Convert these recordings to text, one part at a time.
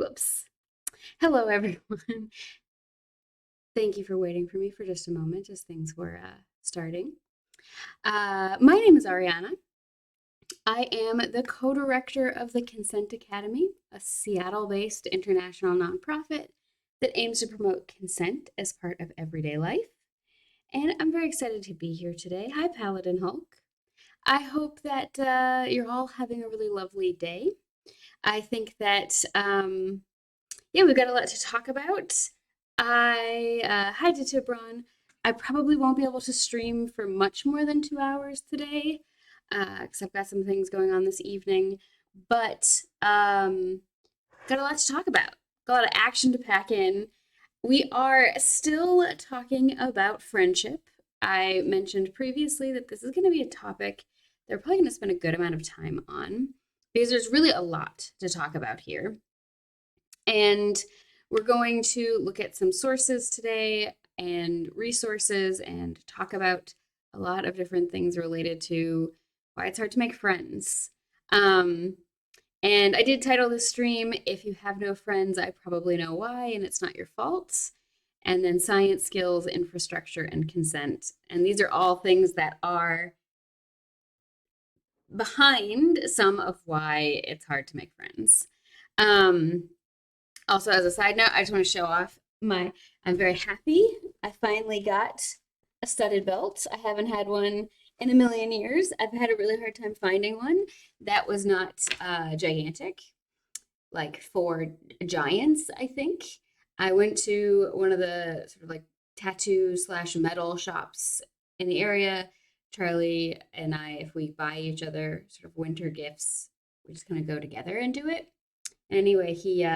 Whoops. Hello, everyone. Thank you for waiting for me for just a moment as things were starting. My name is Ariana. I am the co-director of the Consent Academy, a Seattle-based international nonprofit that aims to promote consent as part of everyday life. And I'm very excited to be here today. Hi, Paladin Hulk. I hope that you're all having a really lovely day. I think that yeah, we've got a lot to talk about. Hi to Tibron. I probably won't be able to stream for much more than 2 hours today, because I've got some things going on this evening. But got a lot to talk about. Got a lot of action to pack in. We are still talking about friendship. I mentioned previously that this is going to be a topic that we're probably going to spend a good amount of time on because there's really a lot to talk about here. And we're going to look at some sources today and resources and talk about a lot of different things related to why it's hard to make friends. Um, and I did title this stream, If You Have No Friends, I Probably Know Why, and It's Not Your Fault. And then science, skills, infrastructure, and consent. And these are all things that are behind some of why it's hard to make friends. Um, Also, as a side note, I just want to show off I'm very happy. I finally got a studded belt. I haven't had one in a million years. I've had a really hard time finding one that was not gigantic, like for giants, I think. I went to one of the sort of like tattoo slash metal shops in the area. Charlie and I, if we buy each other sort of winter gifts, we just kind of go together and do it. Anyway, he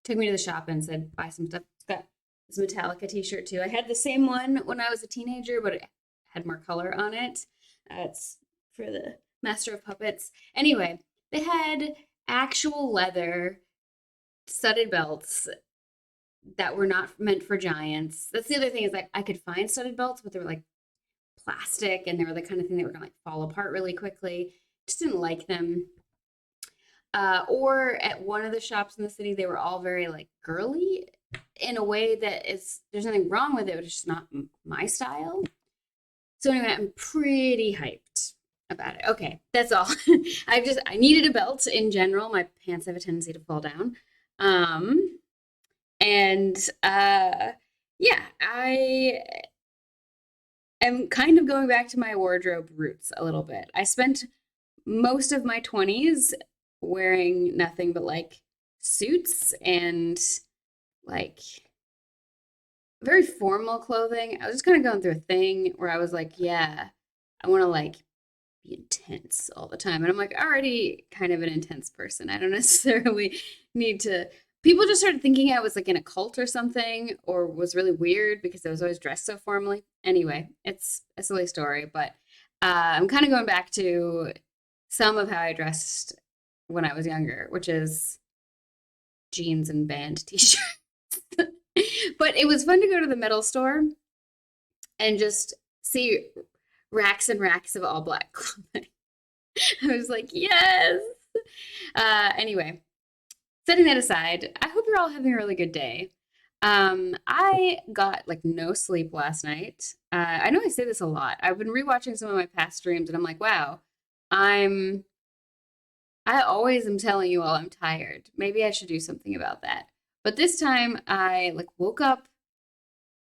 took me to the shop and said, buy some stuff. It's got this Metallica t-shirt too. I had the same one when I was a teenager, but it had more color on it. It's for the Master of Puppets. Anyway, they had actual leather studded belts that were not meant for giants. That's the other thing is like I could find studded belts, but they were like plastic and they were the kind of thing that were gonna like fall apart really quickly. Just didn't like them. Or at one of the shops in the city, they were all very like girly in a way that is there's nothing wrong with it, but it's just not my style. So anyway, I'm pretty hyped about it. Okay, that's all. I needed a belt in general. My pants have a tendency to fall down. Um and yeah, I am kind of going back to my wardrobe roots a little bit. I spent most of my 20s wearing nothing but like suits and like very formal clothing. I was just kind of going through a thing where I was like, yeah, I want to like be intense all the time. And I'm like already kind of an intense person. I don't necessarily need to. People just started thinking I was like in a cult or something or was really weird because I was always dressed so formally. Anyway, it's a silly story, but I'm kind of going back to some of how I dressed when I was younger, which is jeans and band t-shirts. But it was fun to go to the metal store and just see racks and racks of all black clothing. I was like, yes. Anyway, setting that aside, I hope you're all having a really good day. I got like no sleep last night. I know I say this a lot. I've been rewatching some of my past streams and I'm like, wow, I'm I always am telling you all I'm tired. Maybe I should do something about that. But this time I like woke up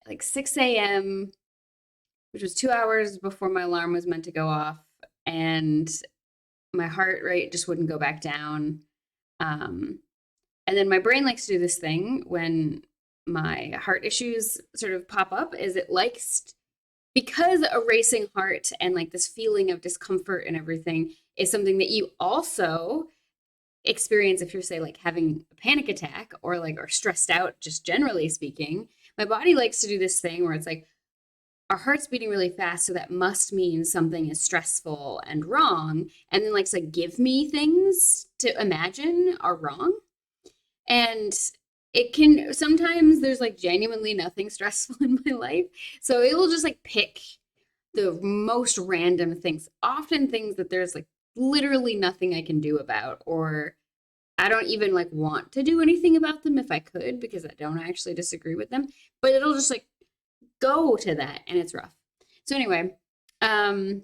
at like 6 a.m., which was 2 hours before my alarm was meant to go off, and my heart rate just wouldn't go back down. Um, and then my brain likes to do this thing when my heart issues sort of pop up, is it likes because a racing heart and like this feeling of discomfort and everything is something that you also experience if you're say like having a panic attack or like are stressed out just generally speaking. My body likes to do this thing where it's like our heart's beating really fast, so that must mean something is stressful and wrong, and then likes to like give me things to imagine are wrong. And it can sometimes there's like genuinely nothing stressful in my life, so it will just like pick the most random things, often things that there's like literally nothing I can do about, or I don't even like want to do anything about them if I could because I don't actually disagree with them, but it'll just like go to that and it's rough. So anyway, um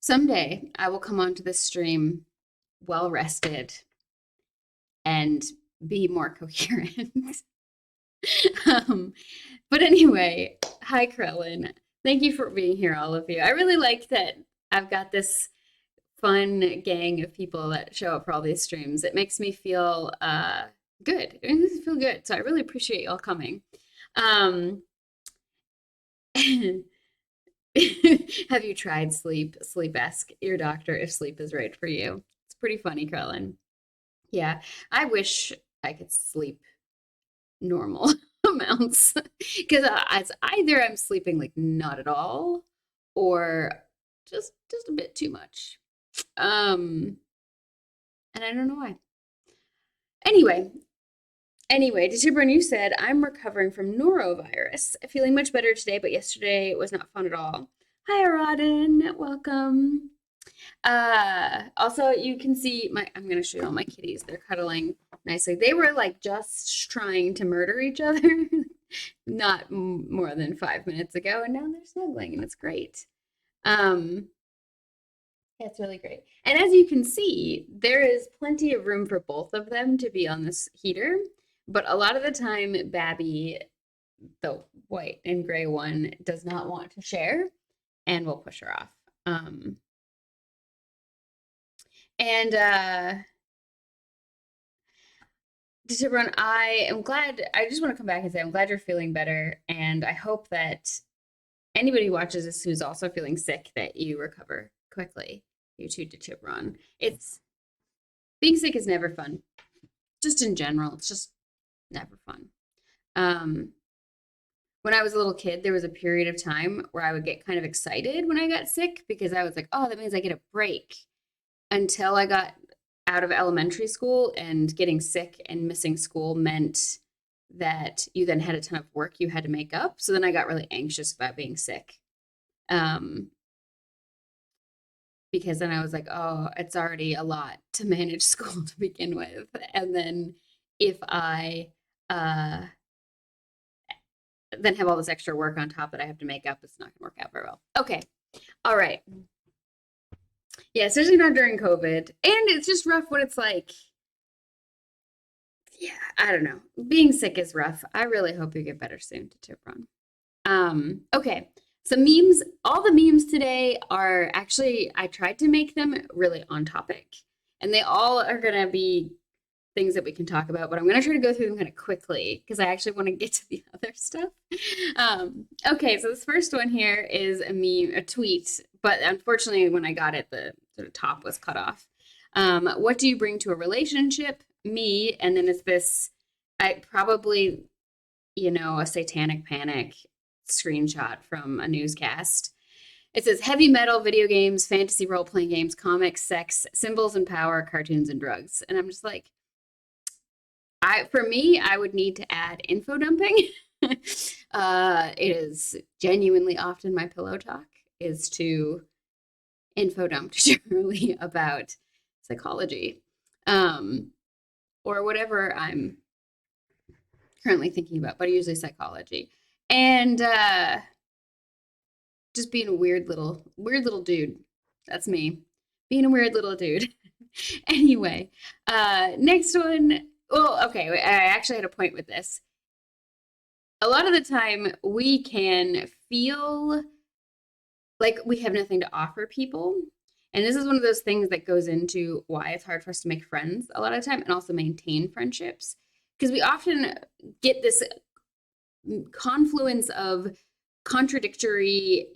someday I will come onto this stream well rested and be more coherent. um, but anyway, hi Krellin. Thank you for being here, all of you. I really like that I've got this fun gang of people that show up for all these streams. It makes me feel good. It makes me feel good. So I really appreciate y'all coming. Um, have you tried sleep? Sleep ask your doctor if sleep is right for you. It's pretty funny, Krellin. Yeah, I wish I could sleep normal amounts because as either I'm sleeping like not at all or just a bit too much. Um, and I don't know why. Anyway, Detibran, you said I'm recovering from norovirus. Feeling much better today, but yesterday was not fun at all. Hi, Aradin. Welcome. Also, you can see I'm gonna show you all my kitties. They're cuddling nicely. They were like just trying to murder each other not more than 5 minutes ago, and now they're snuggling, and it's great. Yeah, it's really great. And as you can see, there is plenty of room for both of them to be on this heater, but a lot of the time, Babby, the white and gray one, does not want to share, and we'll push her off. And Tiburon, I am glad. I just want to come back and say I'm glad you're feeling better, and I hope that anybody who watches this who's also feeling sick that you recover quickly. You too, Tiburon. It's being sick is never fun. Just in general, it's just never fun. When I was a little kid, there was a period of time where I would get kind of excited when I got sick because I was like, oh, that means I get a break until I got out of elementary school, and getting sick and missing school meant that you then had a ton of work you had to make up. So then I got really anxious about being sick. Because then I was like, oh, it's already a lot to manage school to begin with. And then if I then have all this extra work on top that I have to make up, it's not going to work out very well. Okay. All right. Yeah, especially not during COVID. And it's just rough when it's like, yeah, I don't know. Being sick is rough. I really hope you get better soon to Tipron. Okay. So memes, all the memes today are actually, I tried to make them really on topic. And they all are going to be things that we can talk about, but I'm going to try to go through them kind of quickly because I actually want to get to the other stuff. Okay, so this first one here is a meme, a tweet, but unfortunately, when I got it, the sort of top was cut off. What do you bring to a relationship? Me, and then it's this, I probably, a satanic panic screenshot from a newscast. It says heavy metal, video games, fantasy role playing games, comics, sex, symbols and power, cartoons and drugs. And I'm just like, for me, I would need to add info dumping. It is genuinely often my pillow talk is to info dump to Shirley about psychology, or whatever I'm currently thinking about, but usually psychology. And just being a weird little dude. That's me. Being a weird little dude. Anyway, next one. Well, okay, I actually had a point with this. A lot of the time we can feel like we have nothing to offer people. And this is one of those things that goes into why it's hard for us to make friends a lot of the time and also maintain friendships. Because we often get this confluence of contradictory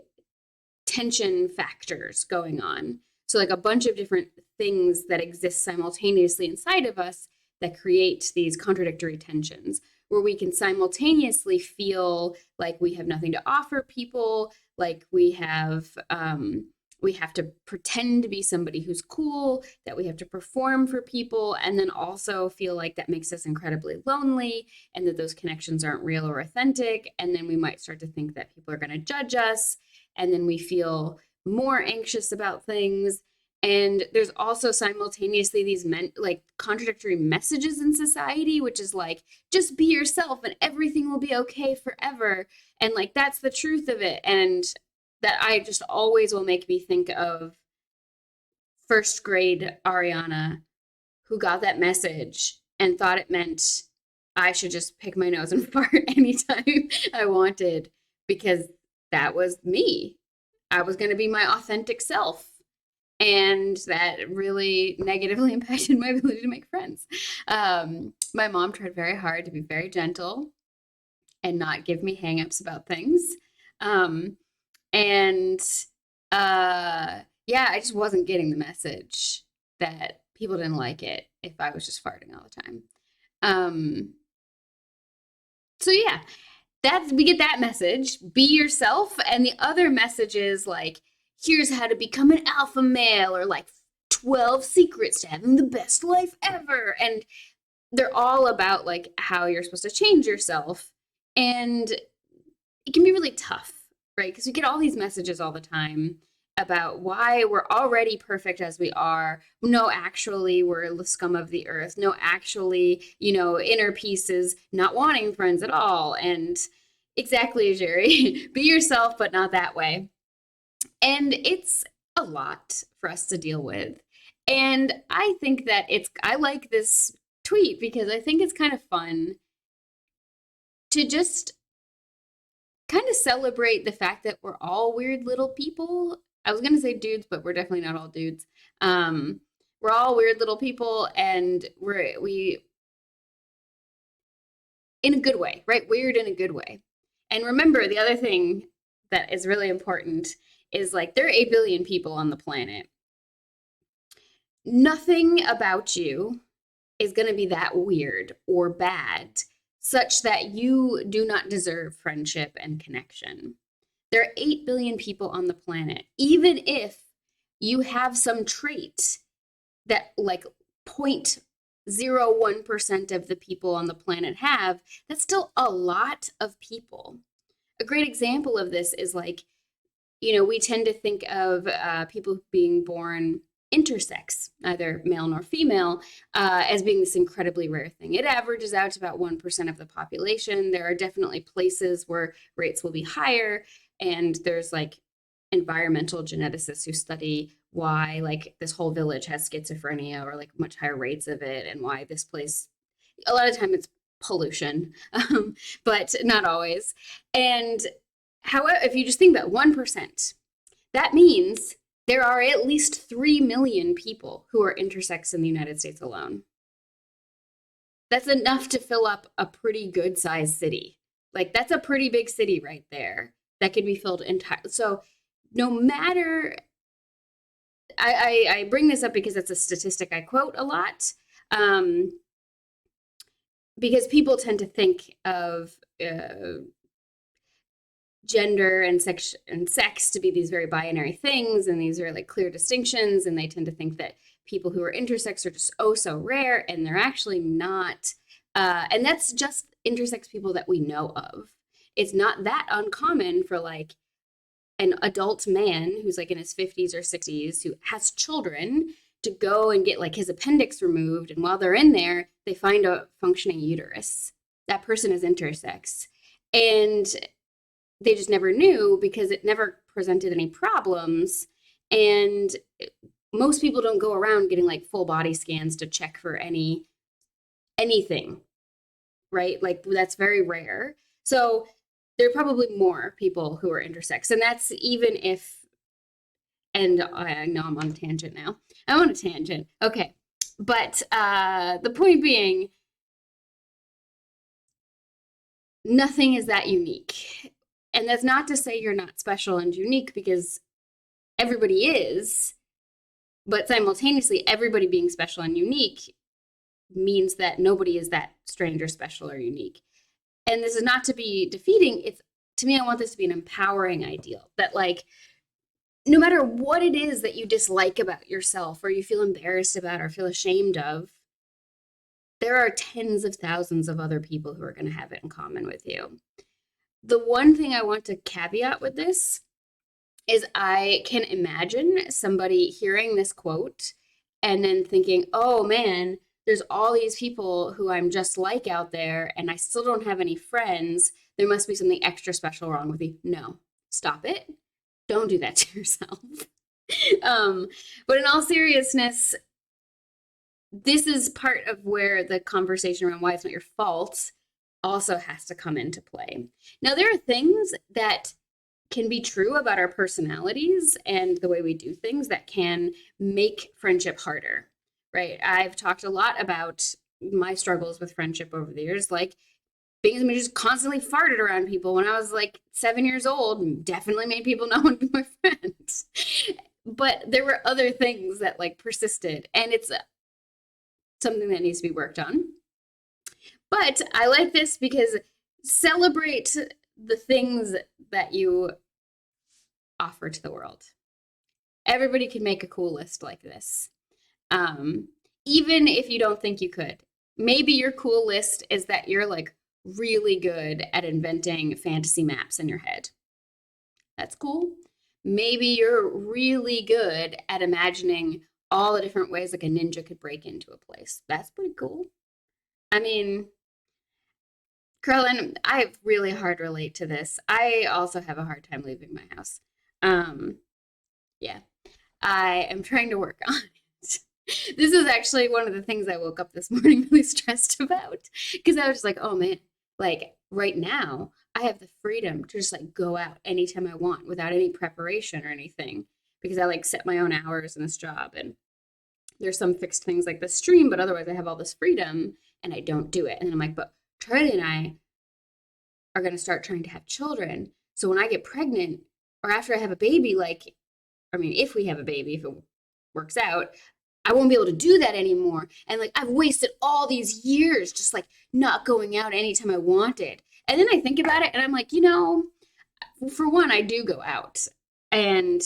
tension factors going on. So, like a bunch of different things that exist simultaneously inside of us that create these contradictory tensions, where we can simultaneously feel like we have nothing to offer people, like we have to pretend to be somebody who's cool, that we have to perform for people, and then also feel like that makes us incredibly lonely and that those connections aren't real or authentic. And then we might start to think that people are going to judge us. And then we feel more anxious about things. And there's also simultaneously these like contradictory messages in society, which is like, just be yourself and everything will be okay forever. And like, that's the truth of it. And that I just always will make me think of first grade Ariana, who got that message and thought it meant I should just pick my nose and fart anytime I wanted, because that was me. I was going to be my authentic self. And that really negatively impacted my ability to make friends. My mom tried very hard to be very gentle and not give me hangups about things. Um, and yeah, I just wasn't getting the message that people didn't like it if I was just farting all the time. Um, so yeah, that's we get that message, be yourself. And the other message is like, here's how to become an alpha male, or like 12 secrets to having the best life ever. And they're all about like how you're supposed to change yourself. And it can be really tough, right? Because we get all these messages all the time about why we're already perfect as we are. No, actually, we're the scum of the earth. No, actually, inner peace is not wanting friends at all. And exactly, Jerry, be yourself, but not that way. And it's a lot for us to deal with. And I think that I like this tweet because I think it's kind of fun to just kind of celebrate the fact that we're all weird little people. I was going to say dudes, but we're definitely not all dudes. We're all weird little people, and we in a good way, right? Weird in a good way. And remember, the other thing that is really important is like there are 8 billion people on the planet. Nothing about you is going to be that weird or bad such that you do not deserve friendship and connection. There are 8 billion people on the planet. Even if you have some trait that like 0.01% of the people on the planet have, that's still a lot of people. A great example of this is like, we tend to think of people being born intersex, neither male nor female, as being this incredibly rare thing. It averages out to about 1% of the population. There are definitely places where rates will be higher, and there's like environmental geneticists who study why like this whole village has schizophrenia or like much higher rates of it, and why this place, a lot of time it's pollution, but not always. And however, if you just think about 1%, that means there are at least 3 million people who are intersex in the United States alone. That's enough to fill up a pretty good sized city. Like, that's a pretty big city right there that could be filled entirely. So, no matter, I bring this up because it's a statistic I quote a lot. Because people tend to think of gender and sex to be these very binary things, and these are like clear distinctions, and they tend to think that people who are intersex are just oh so rare, and they're actually not. And that's just intersex people that we know of. It's not that uncommon for like an adult man who's like in his 50s or 60s who has children to go and get like his appendix removed, and while they're in there they find a functioning uterus. That person is intersex, and they just never knew because it never presented any problems. And most people don't go around getting like full body scans to check for anything, right? Like that's very rare. So there are probably more people who are intersex, and that's even if, and I know I'm on a tangent now. I'm on a tangent. Okay. But the point being, nothing is that unique. And that's not to say you're not special and unique, because everybody is, but simultaneously, everybody being special and unique means that nobody is that strange or special or unique. And this is not to be defeating. It's, to me, I want this to be an empowering ideal that like, no matter what it is that you dislike about yourself or you feel embarrassed about or feel ashamed of, there are tens of thousands of other people who are going to have it in common with you. The one thing I want to caveat with this is I can imagine somebody hearing this quote and then thinking, oh man, there's all these people who I'm just like out there and I still don't have any friends. There must be something extra special wrong with you. No, stop it. Don't do that to yourself. um, but in all seriousness, this is part of where the conversation around why it's not your fault also has to come into play. Now, there are things that can be true about our personalities and the way we do things that can make friendship harder, right? I've talked a lot about my struggles with friendship over the years, like being somebody who just constantly farted around people when I was like 7 years old, definitely made people not want to be my friends. But there were other things that like persisted, and it's something that needs to be worked on. But I like this because celebrate the things that you offer to the world. Everybody can make a cool list like this. Even if you don't think you could. Maybe your cool list is that you're like really good at inventing fantasy maps in your head. That's cool. Maybe you're really good at imagining all the different ways like a ninja could break into a place. That's pretty cool. I mean, Carolyn, I really hard relate to this. I also have a hard time leaving my house. Yeah, I am trying to work on it. This is actually one of the things I woke up this morning really stressed about because I was just like, oh man, like right now I have the freedom to just like go out anytime I want without any preparation or anything because I like set my own hours in this job and there's some fixed things like the stream, but otherwise I have all this freedom and I don't do it. And then I'm like, but Charlie and I are going to start trying to have children. So when I get pregnant or after I have a baby, like, I mean, if we have a baby, if it works out, I won't be able to do that anymore. And like, I've wasted all these years just like not going out anytime I wanted. And then I think about it and I'm like, for one, I do go out. And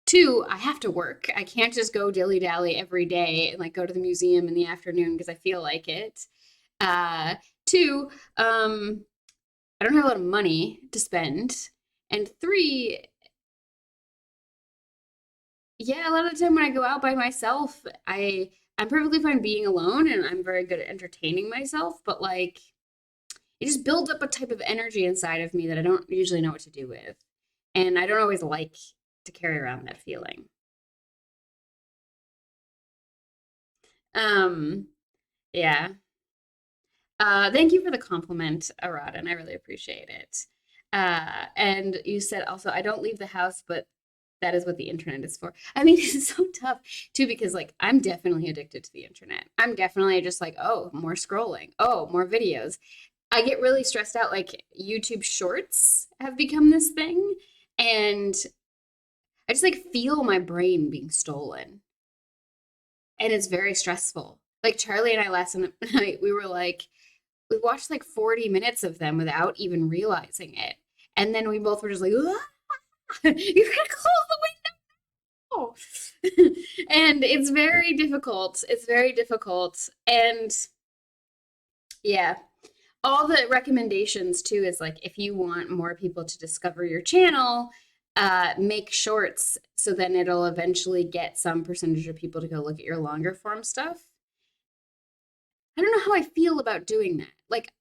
two, I have to work. I can't just go dilly dally every day and like go to the museum in the afternoon because I feel like it. Two, I don't have a lot of money to spend. And three, yeah, a lot of the time when I go out by myself, I'm perfectly fine being alone and I'm very good at entertaining myself, but like it just builds up a type of energy inside of me that I don't usually know what to do with. And I don't always like to carry around that feeling. Um, yeah. Thank you for the compliment, Arad, and I really appreciate it. And you said also, I don't leave the house, but that is what the internet is for. I mean, it's so tough too, because like I'm definitely addicted to the internet. I'm definitely just like, oh, more scrolling. Oh, more videos. I get really stressed out. Like YouTube shorts have become this thing. And I just like feel my brain being stolen. And it's very stressful. Like Charlie and I last night, we were like, we watched like 40 minutes of them without even realizing it. And then we both were just like, ah, you gotta close the window. And it's very difficult. It's very difficult. And yeah, all the recommendations too is like if you want more people to discover your channel, make shorts so then it'll eventually get some percentage of people to go look at your longer form stuff. I don't know how I feel about doing that. Like,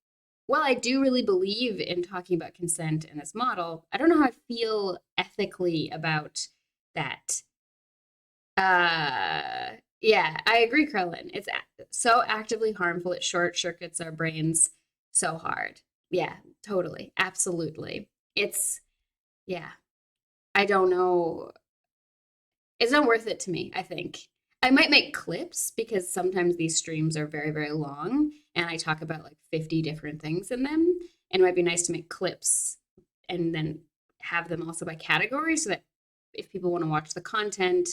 while I do really believe in talking about consent in this model, I don't know how I feel ethically about that. Yeah, I agree, Krellin. It's so actively harmful. It short circuits our brains so hard. Yeah, totally. Absolutely. Yeah, I don't know. It's not worth it to me, I think. I might make clips because sometimes these streams are very, very long and I talk about like 50 different things in them. And it might be nice to make clips and then have them also by category so that if people want to watch the content,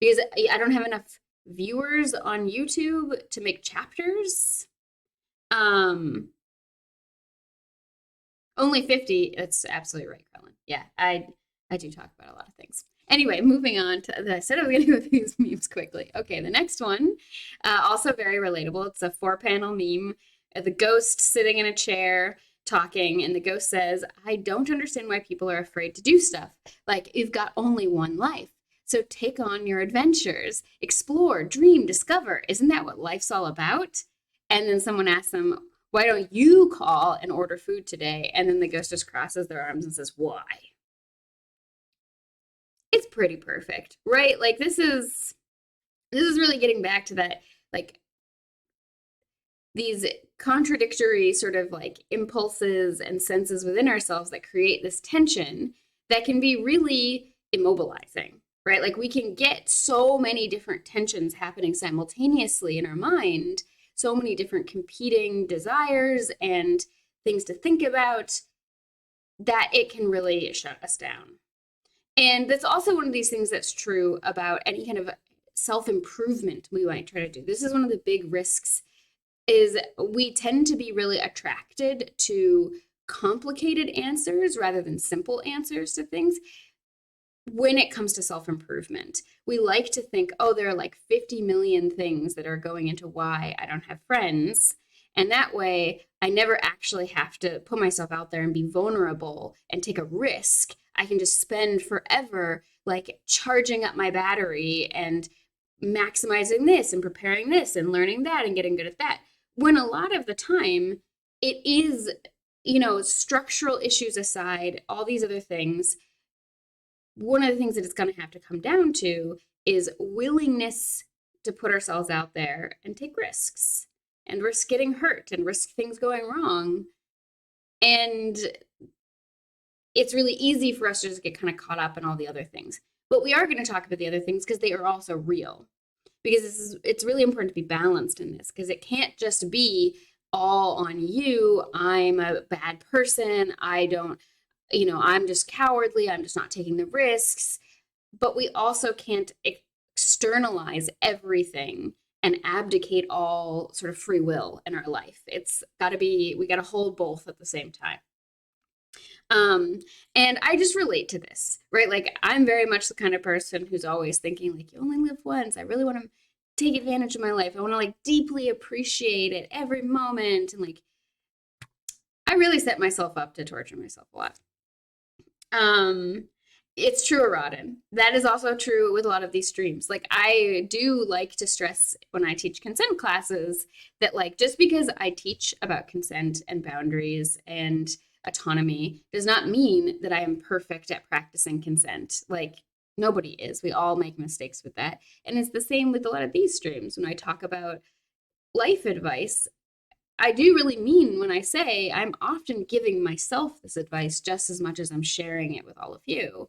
because I don't have enough viewers on YouTube to make chapters. Only 50. That's absolutely right, Colin. Yeah, I do talk about a lot of things. Anyway, moving on to, I said I was going to go through these memes quickly. Okay, the next one, also very relatable. It's a 4-panel meme. The ghost sitting in a chair talking, and the ghost says, I don't understand why people are afraid to do stuff. Like, you've got only one life. So take on your adventures, explore, dream, discover. Isn't that what life's all about? And then someone asks them, why don't you call and order food today? And then the ghost just crosses their arms and says, why? It's pretty perfect, right? Like, this is really getting back to that, like, these contradictory sort of like impulses and senses within ourselves that create this tension that can be really immobilizing, right? Like, we can get so many different tensions happening simultaneously in our mind, so many different competing desires and things to think about, that it can really shut us down. And that's also one of these things that's true about any kind of self-improvement we might try to do. This is one of the big risks, is we tend to be really attracted to complicated answers rather than simple answers to things. When it comes to self-improvement, we like to think, oh, there are like 50 million things that are going into why I don't have friends. And that way, I never actually have to put myself out there and be vulnerable and take a risk. I can just spend forever like charging up my battery and maximizing this and preparing this and learning that and getting good at that. When a lot of the time, it is, structural issues aside, all these other things, one of the things that it's going to have to come down to is willingness to put ourselves out there and take risks and risk getting hurt and risk things going wrong. And it's really easy for us to just get kind of caught up in all the other things. But we are going to talk about the other things because they are also real. Because it's really important to be balanced in this, because it can't just be all on you. I'm a bad person. I'm just cowardly. I'm just not taking the risks. But we also can't externalize everything and abdicate all sort of free will in our life. It's got to be, we got to hold both at the same time. And I just relate to this, right? Like, I'm very much the kind of person who's always thinking, like, you only live once. I really want to take advantage of my life. I want to like deeply appreciate it every moment. And like, I really set myself up to torture myself a lot. It's true, Aradin. That is also true with a lot of these streams. Like, I do like to stress when I teach consent classes that, like, just because I teach about consent and boundaries and autonomy does not mean that I am perfect at practicing consent. Like, nobody is. We all make mistakes with that. And it's the same with a lot of these streams. When I talk about life advice, I do really mean when I say I'm often giving myself this advice just as much as I'm sharing it with all of you.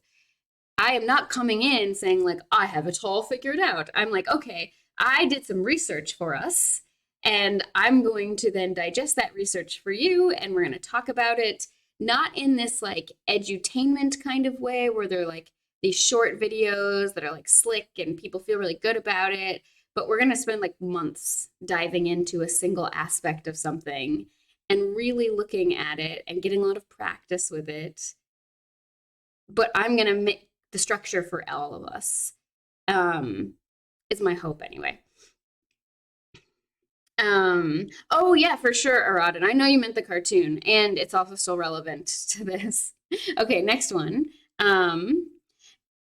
I am not coming in saying, like, I have it all figured out. I'm like, okay, I did some research for us, and I'm going to then digest that research for you, and we're going to talk about it, not in this like edutainment kind of way where they're like these short videos that are like slick and people feel really good about it, but we're going to spend like months diving into a single aspect of something and really looking at it and getting a lot of practice with it. But I'm going to make the structure for all of us, is my hope anyway. Oh yeah, for sure, Aradin. I know you meant the cartoon, and it's also still relevant to this. Okay, next one.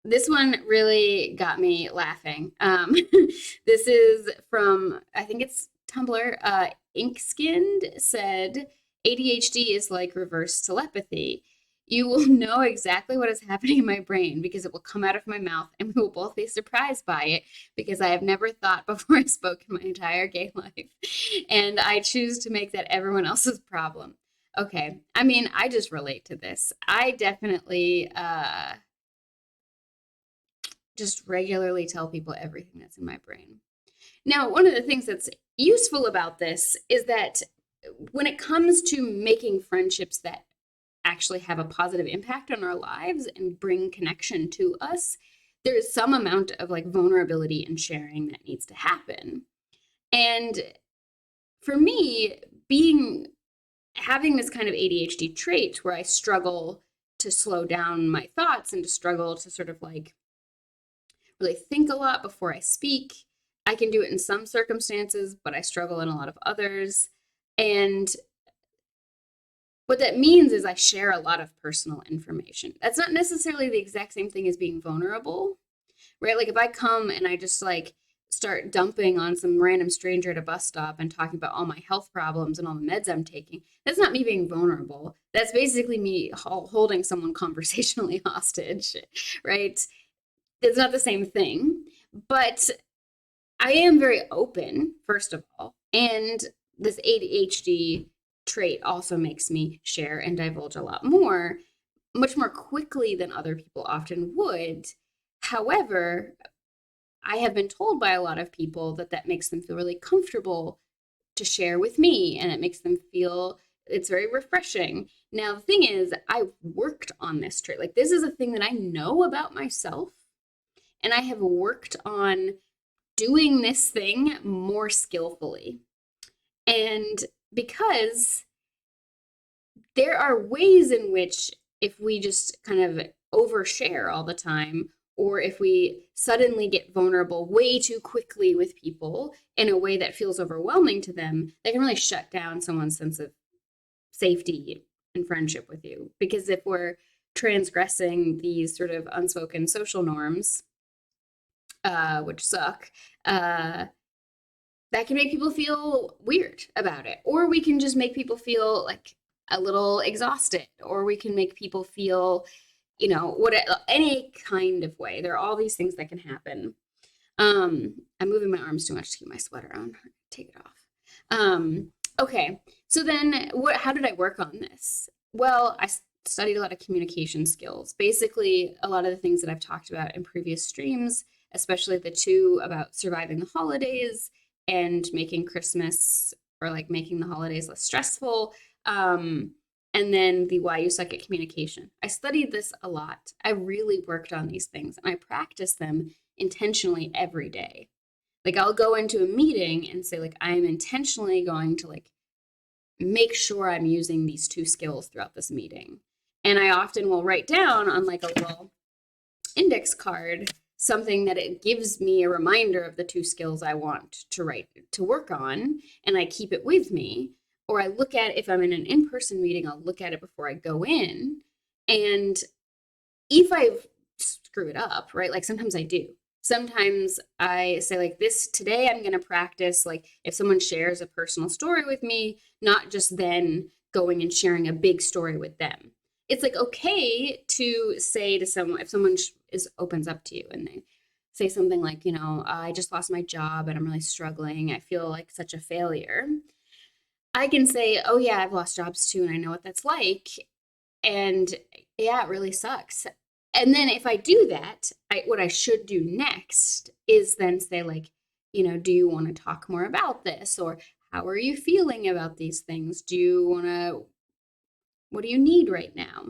This one really got me laughing. This is from, I think it's Tumblr. Inkskinned said, ADHD is like reverse telepathy. You will know exactly what is happening in my brain because it will come out of my mouth and we will both be surprised by it because I have never thought before I spoke in my entire gay life. And I choose to make that everyone else's problem. Okay, I mean, I just relate to this. I definitely just regularly tell people everything that's in my brain. Now, one of the things that's useful about this is that when it comes to making friendships that actually have a positive impact on our lives and bring connection to us, there's some amount of like vulnerability and sharing that needs to happen. And for me, having this kind of ADHD trait where I struggle to slow down my thoughts and to struggle to sort of like really think a lot before I speak. I can do it in some circumstances, but I struggle in a lot of others. And What that means is I share a lot of personal information. That's not necessarily the exact same thing as being vulnerable, right? Like if I come and I just like start dumping on some random stranger at a bus stop and talking about all my health problems and all the meds I'm taking, that's not me being vulnerable. That's basically me holding someone conversationally hostage, right? It's not the same thing, but I am very open, first of all, and this ADHD trait also makes me share and divulge a lot more, much more quickly than other people often would. However, I have been told by a lot of people that that makes them feel really comfortable to share with me, and it makes them feel it's very refreshing. Now, the thing is, I've worked on this trait. Like, this is a thing that I know about myself, and I have worked on doing this thing more skillfully. And because there are ways in which, if we just kind of overshare all the time, or if we suddenly get vulnerable way too quickly with people in a way that feels overwhelming to them, that can really shut down someone's sense of safety and friendship with you. Because if we're transgressing these sort of unspoken social norms, which suck, that can make people feel weird about it. Or we can just make people feel like a little exhausted, or we can make people feel, what any kind of way. There are all these things that can happen. I'm moving my arms too much to keep my sweater on. Take it off. Okay, so then how did I work on this? Well, I studied a lot of communication skills. Basically, a lot of the things that I've talked about in previous streams, especially the two about surviving the holidays and making Christmas or like making the holidays less stressful. And then the why you suck at communication. I studied this a lot. I really worked on these things and I practice them intentionally every day. Like I'll go into a meeting and say like, I'm intentionally going to like make sure I'm using these two skills throughout this meeting. And I often will write down on like a little index card something that it gives me a reminder of the two skills I want to work on, and I keep it with me. Or I look at, if I'm in an in-person meeting, I'll look at it before I go in. And if I screw it up, right? Like sometimes I do. Sometimes I say like this, today I'm going to practice, like if someone shares a personal story with me, not just then going and sharing a big story with them. It's like okay to say to someone, if someone opens up to you and they say something like, I just lost my job and I'm really struggling. I feel like such a failure. I can say, oh yeah, I've lost jobs too, and I know what that's like. And yeah, it really sucks. And then if I do that, what I should do next is then say like, do you want to talk more about this? Or how are you feeling about these things? What do you need right now?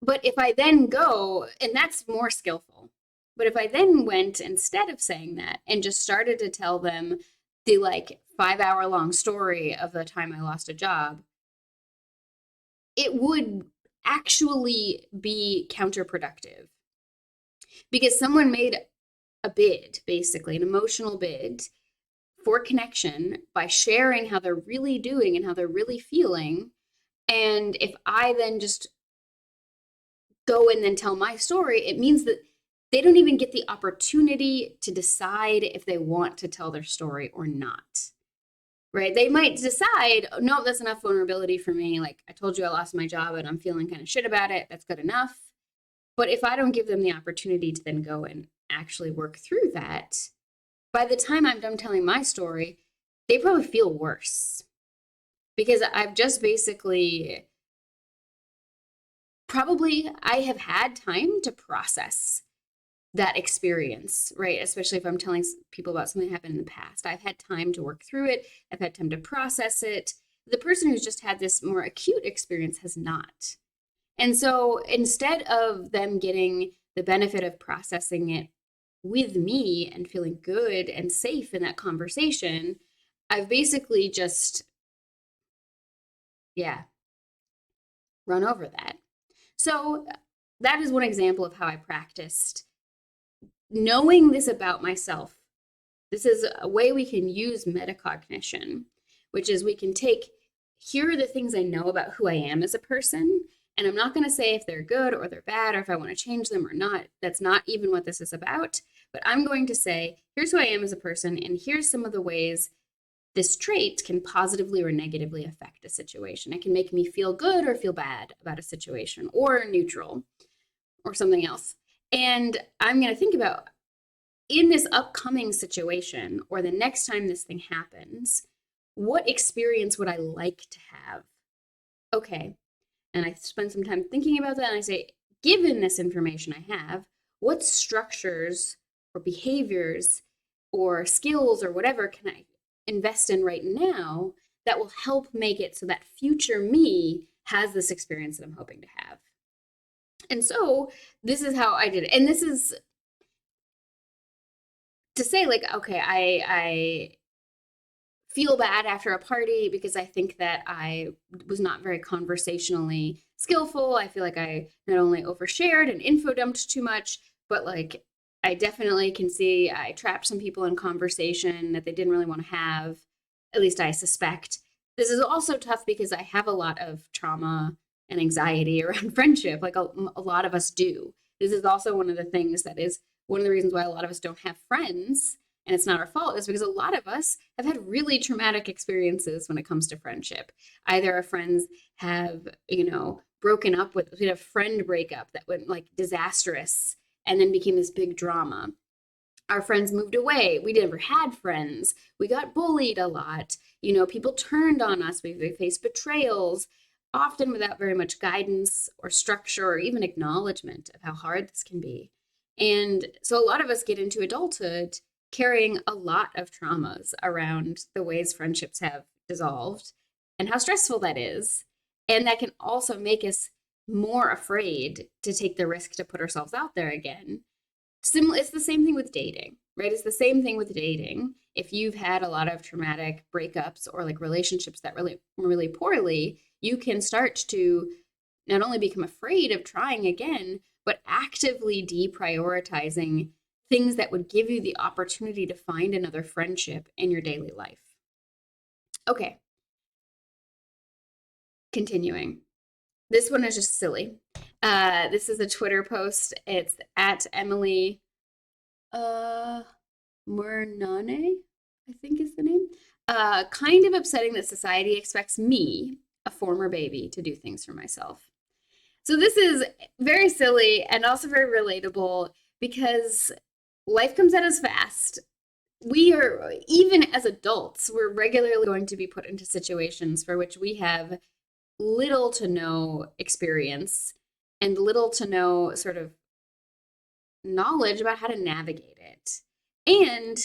But if I then go, and that's more skillful, but if I then went instead of saying that and just started to tell them the like 5-hour long story of the time I lost a job, it would actually be counterproductive because someone made a bid, basically an emotional bid for connection by sharing how they're really doing and how they're really feeling. And if I then just go and then tell my story, it means that they don't even get the opportunity to decide if they want to tell their story or not. Right? They might decide, no, that's enough vulnerability for me. Like I told you, I lost my job and I'm feeling kind of shit about it. That's good enough. But if I don't give them the opportunity to then go and actually work through that, by the time I'm done telling my story, they probably feel worse because I've just basically I have had time to process that experience, right? Especially if I'm telling people about something that happened in the past. I've had time to work through it. I've had time to process it. The person who's just had this more acute experience has not. And so instead of them getting the benefit of processing it with me and feeling good and safe in that conversation, I've basically just, run over that. So that is one example of how I practiced knowing this about myself. This is a way we can use metacognition, which is we can take here are the things I know about who I am as a person. And I'm not going to say if they're good or they're bad or if I want to change them or not. That's not even what this is about. But I'm going to say, here's who I am as a person, and here's some of the ways this trait can positively or negatively affect a situation. It can make me feel good or feel bad about a situation, or neutral, or something else. And I'm going to think about, in this upcoming situation or the next time this thing happens, what experience would I like to have? Okay. And I spend some time thinking about that, and I say, given this information I have, what structures or behaviors or skills or whatever can I invest in right now that will help make it so that future me has this experience that I'm hoping to have? And so this is how I did it. And this is to say, like, okay, I feel bad after a party because I think that I was not very conversationally skillful. I feel like I not only overshared and info dumped too much, but like I definitely can see I trapped some people in conversation that they didn't really want to have. At least I suspect. This is also tough because I have a lot of trauma and anxiety around friendship, like a lot of us do. This is also one of the things that is one of the reasons why a lot of us don't have friends, and it's not our fault, is because a lot of us have had really traumatic experiences when it comes to friendship. Either our friends have, broken up with, we had a friend breakup that went like disastrous and then became this big drama. Our friends moved away. We never had friends. We got bullied a lot. People turned on us. We faced betrayals, often without very much guidance or structure or even acknowledgement of how hard this can be. And so a lot of us get into adulthood carrying a lot of traumas around the ways friendships have dissolved and how stressful that is. And that can also make us more afraid to take the risk to put ourselves out there again. It's the same thing with dating, right? It's the same thing with dating. If you've had a lot of traumatic breakups or like relationships that really, really poorly, you can start to not only become afraid of trying again, but actively deprioritizing things that would give you the opportunity to find another friendship in your daily life. Okay. Continuing. This one is just silly. This is a Twitter post. It's at Emily Murnane, I think is the name. Kind of upsetting that society expects me, a former baby, to do things for myself. So this is very silly and also very relatable because life comes at us fast. We are, even as adults, we're regularly going to be put into situations for which we have little to no experience and little to no sort of knowledge about how to navigate it. And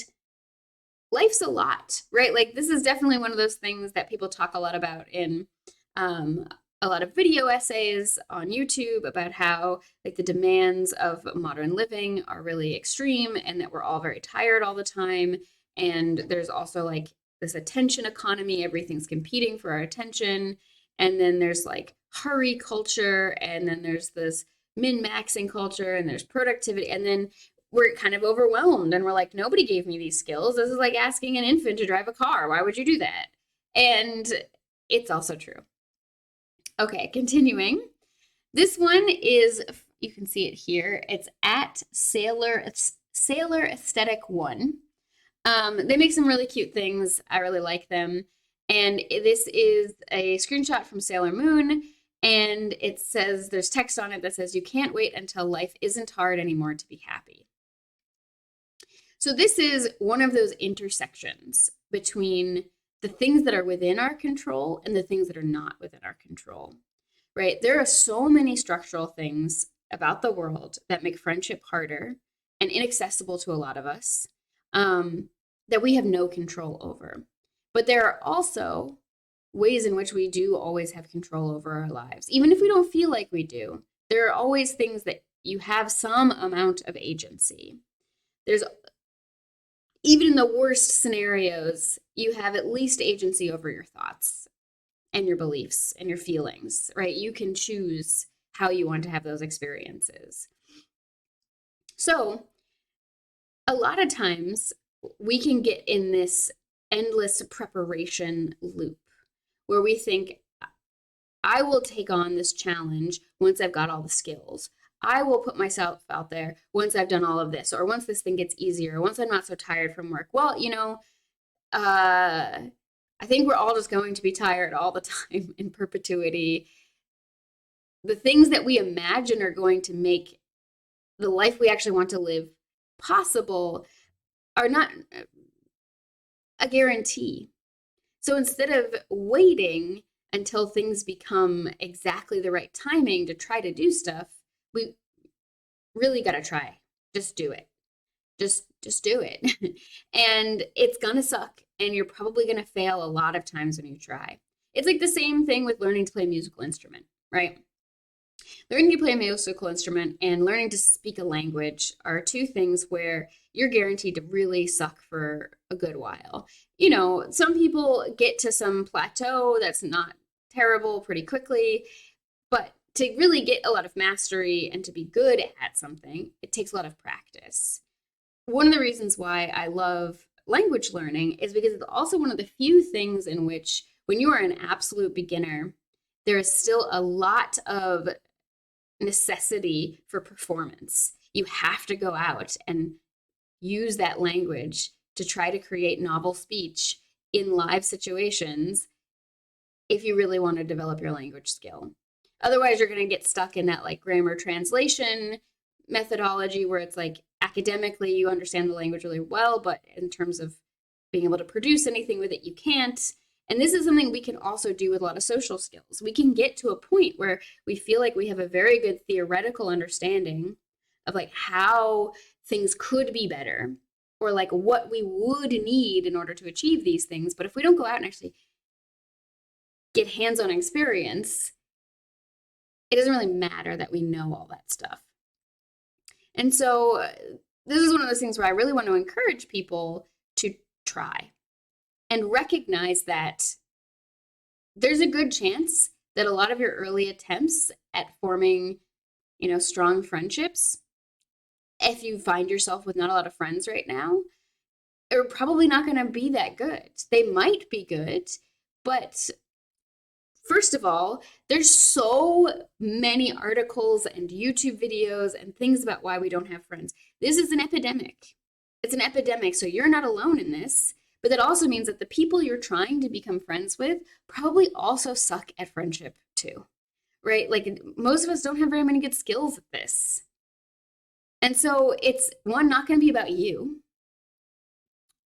life's a lot, right? Like this is definitely one of those things that people talk a lot about in a lot of video essays on YouTube about how like the demands of modern living are really extreme and that we're all very tired all the time. And there's also like this attention economy, everything's competing for our attention. And then there's like hurry culture, and then there's this min-maxing culture, and there's productivity, and then we're kind of overwhelmed and we're like, nobody gave me these skills. This is like asking an infant to drive a car. Why would you do that? And it's also true. Okay, continuing. This one is, you can see it here. It's at Sailor Aesthetic 1. They make some really cute things. I really like them. And this is a screenshot from Sailor Moon. And it says, there's text on it that says, you can't wait until life isn't hard anymore to be happy. So this is one of those intersections between the things that are within our control and the things that are not within our control, right? There are so many structural things about the world that make friendship harder and inaccessible to a lot of us, that we have no control over. But there are also ways in which we do always have control over our lives. Even if we don't feel like we do, there are always things that you have some amount of agency. There's, even in the worst scenarios, you have at least agency over your thoughts and your beliefs and your feelings, right? You can choose how you want to have those experiences. So a lot of times we can get in this endless preparation loop where we think, I will take on this challenge once I've got all the skills. I will put myself out there once I've done all of this, or once this thing gets easier, once I'm not so tired from work. Well, I think we're all just going to be tired all the time in perpetuity. The things that we imagine are going to make the life we actually want to live possible are not a guarantee. So instead of waiting until things become exactly the right timing to try to do stuff, we really got to try. Just do it. Just do it. And it's going to suck, and you're probably going to fail a lot of times when you try. It's like the same thing with learning to play a musical instrument, right? Learning to play a musical instrument and learning to speak a language are two things where you're guaranteed to really suck for a good while. Some people get to some plateau that's not terrible pretty quickly, but to really get a lot of mastery and to be good at something, it takes a lot of practice. One of the reasons why I love language learning is because it's also one of the few things in which, when you are an absolute beginner, there is still a lot of necessity for performance. You have to go out and use that language to try to create novel speech in live situations if you really want to develop your language skill. Otherwise, you're going to get stuck in that like grammar translation methodology where it's like academically you understand the language really well, but in terms of being able to produce anything with it, you can't. And this is something we can also do with a lot of social skills. We can get to a point where we feel like we have a very good theoretical understanding of like how things could be better, or like what we would need in order to achieve these things. But if we don't go out and actually get hands-on experience, it doesn't really matter that we know all that stuff. And so this is one of those things where I really want to encourage people to try and recognize that there's a good chance that a lot of your early attempts at forming, strong friendships, if you find yourself with not a lot of friends right now, are probably not going to be that good. They might be good, but first of all, there's so many articles and YouTube videos and things about why we don't have friends. This is an epidemic. It's an epidemic, so you're not alone in this. But that also means that the people you're trying to become friends with probably also suck at friendship too, right? Like most of us don't have very many good skills at this. And so it's not going to be about you.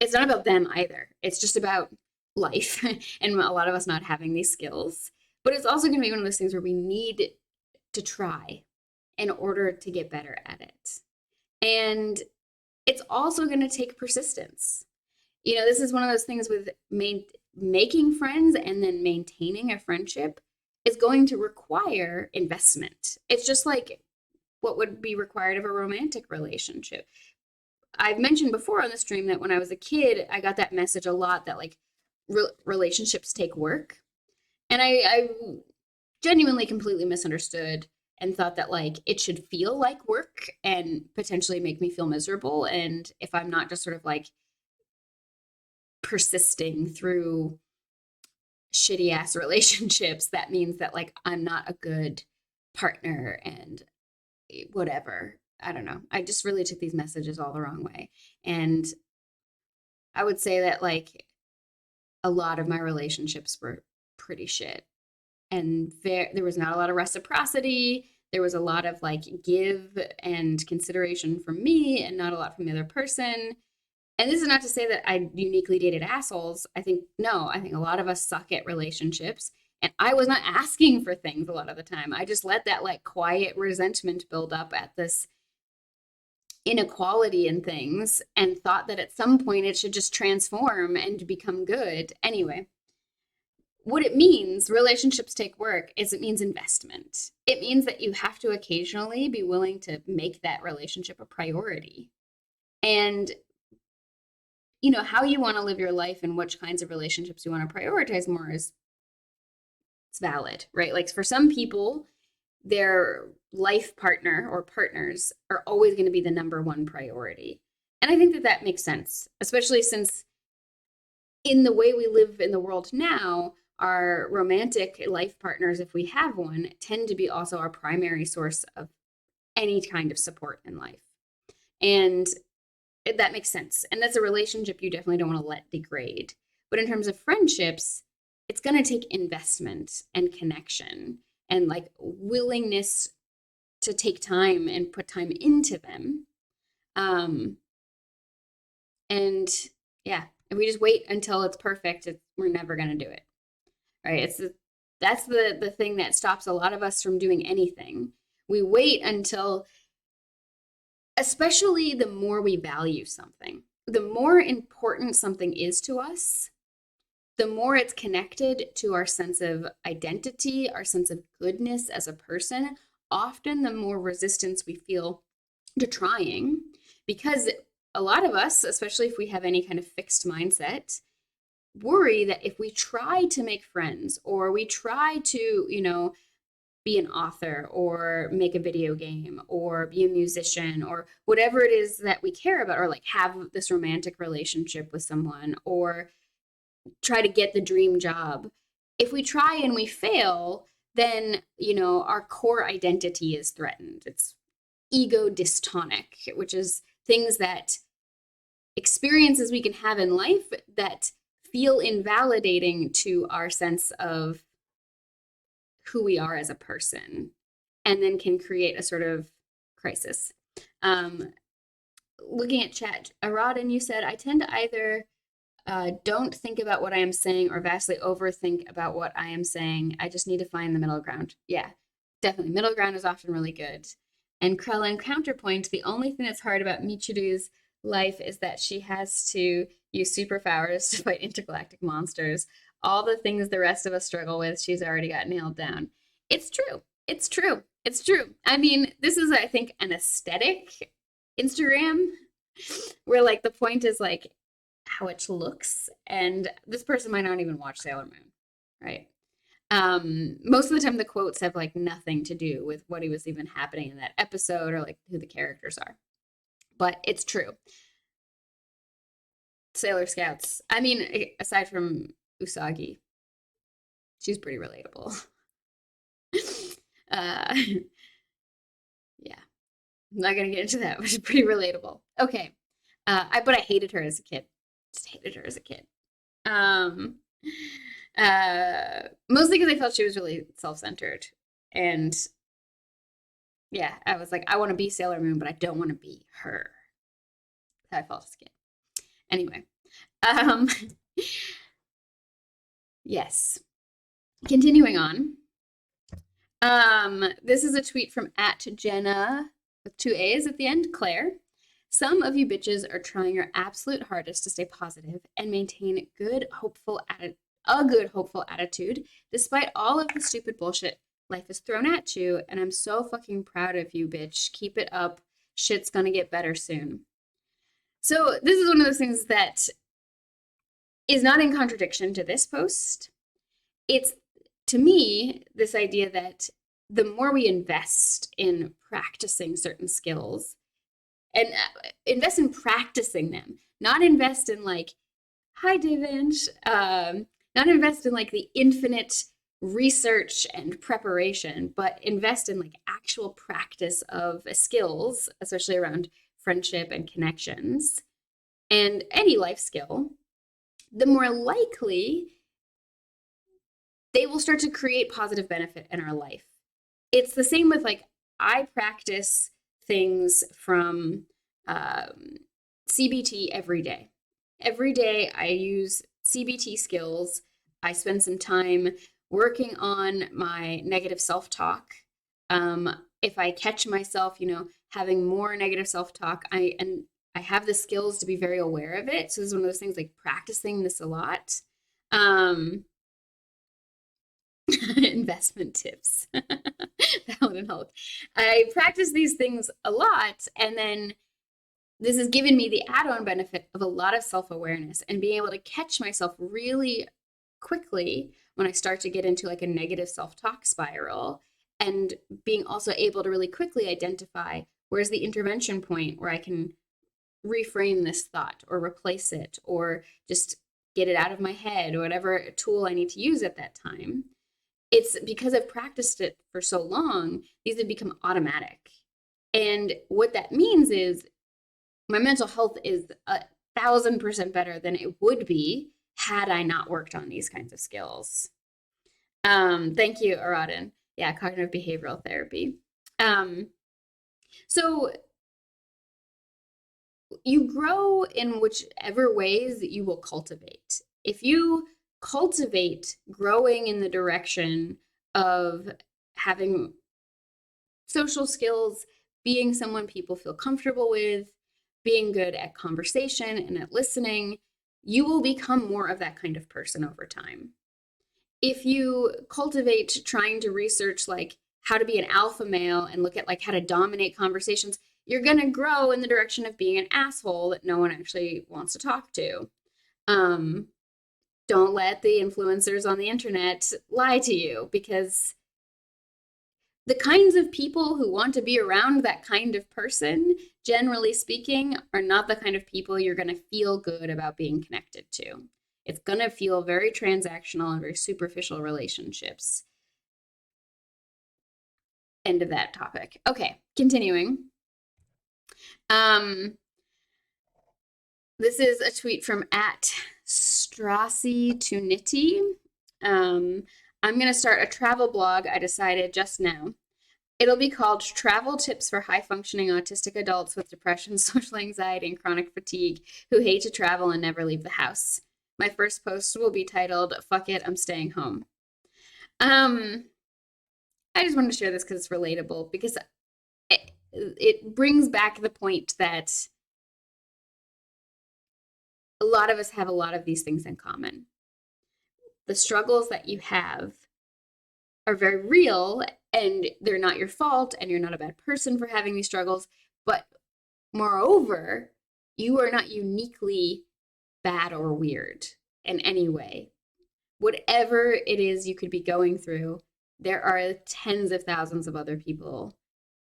It's not about them either. It's just about life and a lot of us not having these skills. But it's also going to be one of those things where we need to try in order to get better at it. And it's also going to take persistence. This is one of those things with making friends and then maintaining a friendship is going to require investment. It's just like what would be required of a romantic relationship. I've mentioned before on the stream that when I was a kid, I got that message a lot that like relationships take work. And I genuinely completely misunderstood and thought that like it should feel like work and potentially make me feel miserable. And if I'm not just sort of like persisting through shitty ass relationships, that means that like I'm not a good partner and whatever. I don't know. I just really took these messages all the wrong way. And I would say that like a lot of my relationships were pretty shit. And there was not a lot of reciprocity. There was a lot of like give and consideration from me and not a lot from the other person. And this is not to say that I uniquely dated assholes. I think a lot of us suck at relationships. And I was not asking for things a lot of the time. I just let that like quiet resentment build up at this inequality in things and thought that at some point it should just transform and become good. Anyway, what it means, relationships take work, is it means investment. It means that you have to occasionally be willing to make that relationship a priority. And how you want to live your life and which kinds of relationships you want to prioritize more it's valid, right? Like for some people, their life partner or partners are always going to be the number one priority. And I think that makes sense, especially since in the way we live in the world now, our romantic life partners, if we have one, tend to be also our primary source of any kind of support in life. And that makes sense. And that's a relationship you definitely don't want to let degrade. But in terms of friendships, it's going to take investment and connection and like willingness to take time and put time into them. And yeah, if we just wait until it's perfect, we're never going to do it. Right? That's the thing that stops a lot of us from doing anything. We wait until, especially the more we value something, the more important something is to us, the more it's connected to our sense of identity, our sense of goodness as a person, often the more resistance we feel to trying, because a lot of us, especially if we have any kind of fixed mindset, worry that if we try to make friends or we try to, be an author or make a video game or be a musician or whatever it is that we care about, or like have this romantic relationship with someone or try to get the dream job. If we try and we fail, then, our core identity is threatened. It's ego dystonic, which is things that experiences we can have in life that feel invalidating to our sense of who we are as a person, and then can create a sort of crisis. Looking at chat, Aradin, you said, I tend to either don't think about what I am saying or vastly overthink about what I am saying. I just need to find the middle ground. Yeah, definitely. Middle ground is often really good. And Krellin, counterpoint, the only thing that's hard about Michiru's life is that she has to use superpowers to fight intergalactic monsters. All the things the rest of us struggle with, she's already got nailed down. It's true. It's true. It's true. I mean, this is, I think, an aesthetic Instagram where like the point is like how it looks, and this person might not even watch Sailor Moon, right? Most of the time the quotes have like nothing to do with what was even happening in that episode or like who the characters are, but it's true. Sailor Scouts, I mean, aside from Usagi, she's pretty relatable. Yeah, I'm not gonna get into that, but she's pretty relatable. Okay, but I hated her as a kid. Just hated her as a kid. Mostly because I felt she was really self-centered, and yeah, I was like, I want to be Sailor Moon, but I don't want to be her. That's how I felt as a kid. Anyway, yes. Continuing on. This is a tweet from @Jenna with 2 A's at the end, Claire. Some of you bitches are trying your absolute hardest to stay positive and maintain a good, hopeful attitude, despite all of the stupid bullshit life is thrown at you. And I'm so fucking proud of you, bitch. Keep it up. Shit's gonna get better soon. So this is one of those things that is not in contradiction to this post. It's, to me, this idea that the more we invest in practicing certain skills, and invest in practicing them, not invest in like, hi, David, not invest in like the infinite research and preparation, but invest in like actual practice of skills, especially around friendship and connections and any life skill, the more likely they will start to create positive benefit in our life. It's the same with like, I practice things from CBT every day. Every day I use CBT skills. I spend some time working on my negative self-talk. If I catch myself, having more negative self-talk, I have the skills to be very aware of it. So this is one of those things, like practicing this a lot. Investment tips. That wouldn't help. I practice these things a lot, and then this has given me the add-on benefit of a lot of self-awareness and being able to catch myself really quickly when I start to get into like a negative self-talk spiral, and being also able to really quickly identify where's the intervention point where I can reframe this thought or replace it or just get it out of my head, or whatever tool I need to use at that time. It's because I've practiced it for so long, these have become automatic. And what that means is my mental health is 1,000% better than it would be had I not worked on these kinds of skills. Thank you, Aradin. Yeah, cognitive behavioral therapy. So you grow in whichever ways that you will cultivate. If you cultivate growing in the direction of having social skills, being someone people feel comfortable with, being good at conversation and at listening, you will become more of that kind of person over time. If you cultivate trying to research like how to be an alpha male and look at like how to dominate conversations, you're going to grow in the direction of being an asshole that no one actually wants to talk to. Don't let the influencers on the internet lie to you, because the kinds of people who want to be around that kind of person, generally speaking, are not the kind of people you're going to feel good about being connected to. It's going to feel very transactional and very superficial relationships. End of that topic. Okay, continuing. This is a tweet from @Strassi2Nitty. I'm going to start a travel blog I decided just now. It'll be called Travel Tips for High-Functioning Autistic Adults with Depression, Social Anxiety, and Chronic Fatigue who hate to travel and never leave the house. My first post will be titled, Fuck It, I'm Staying Home. I just wanted to share this because it's relatable, because it brings back the point that a lot of us have a lot of these things in common. The struggles that you have are very real, and they're not your fault, and you're not a bad person for having these struggles. But moreover, you are not uniquely bad or weird in any way. Whatever it is you could be going through, there are tens of thousands of other people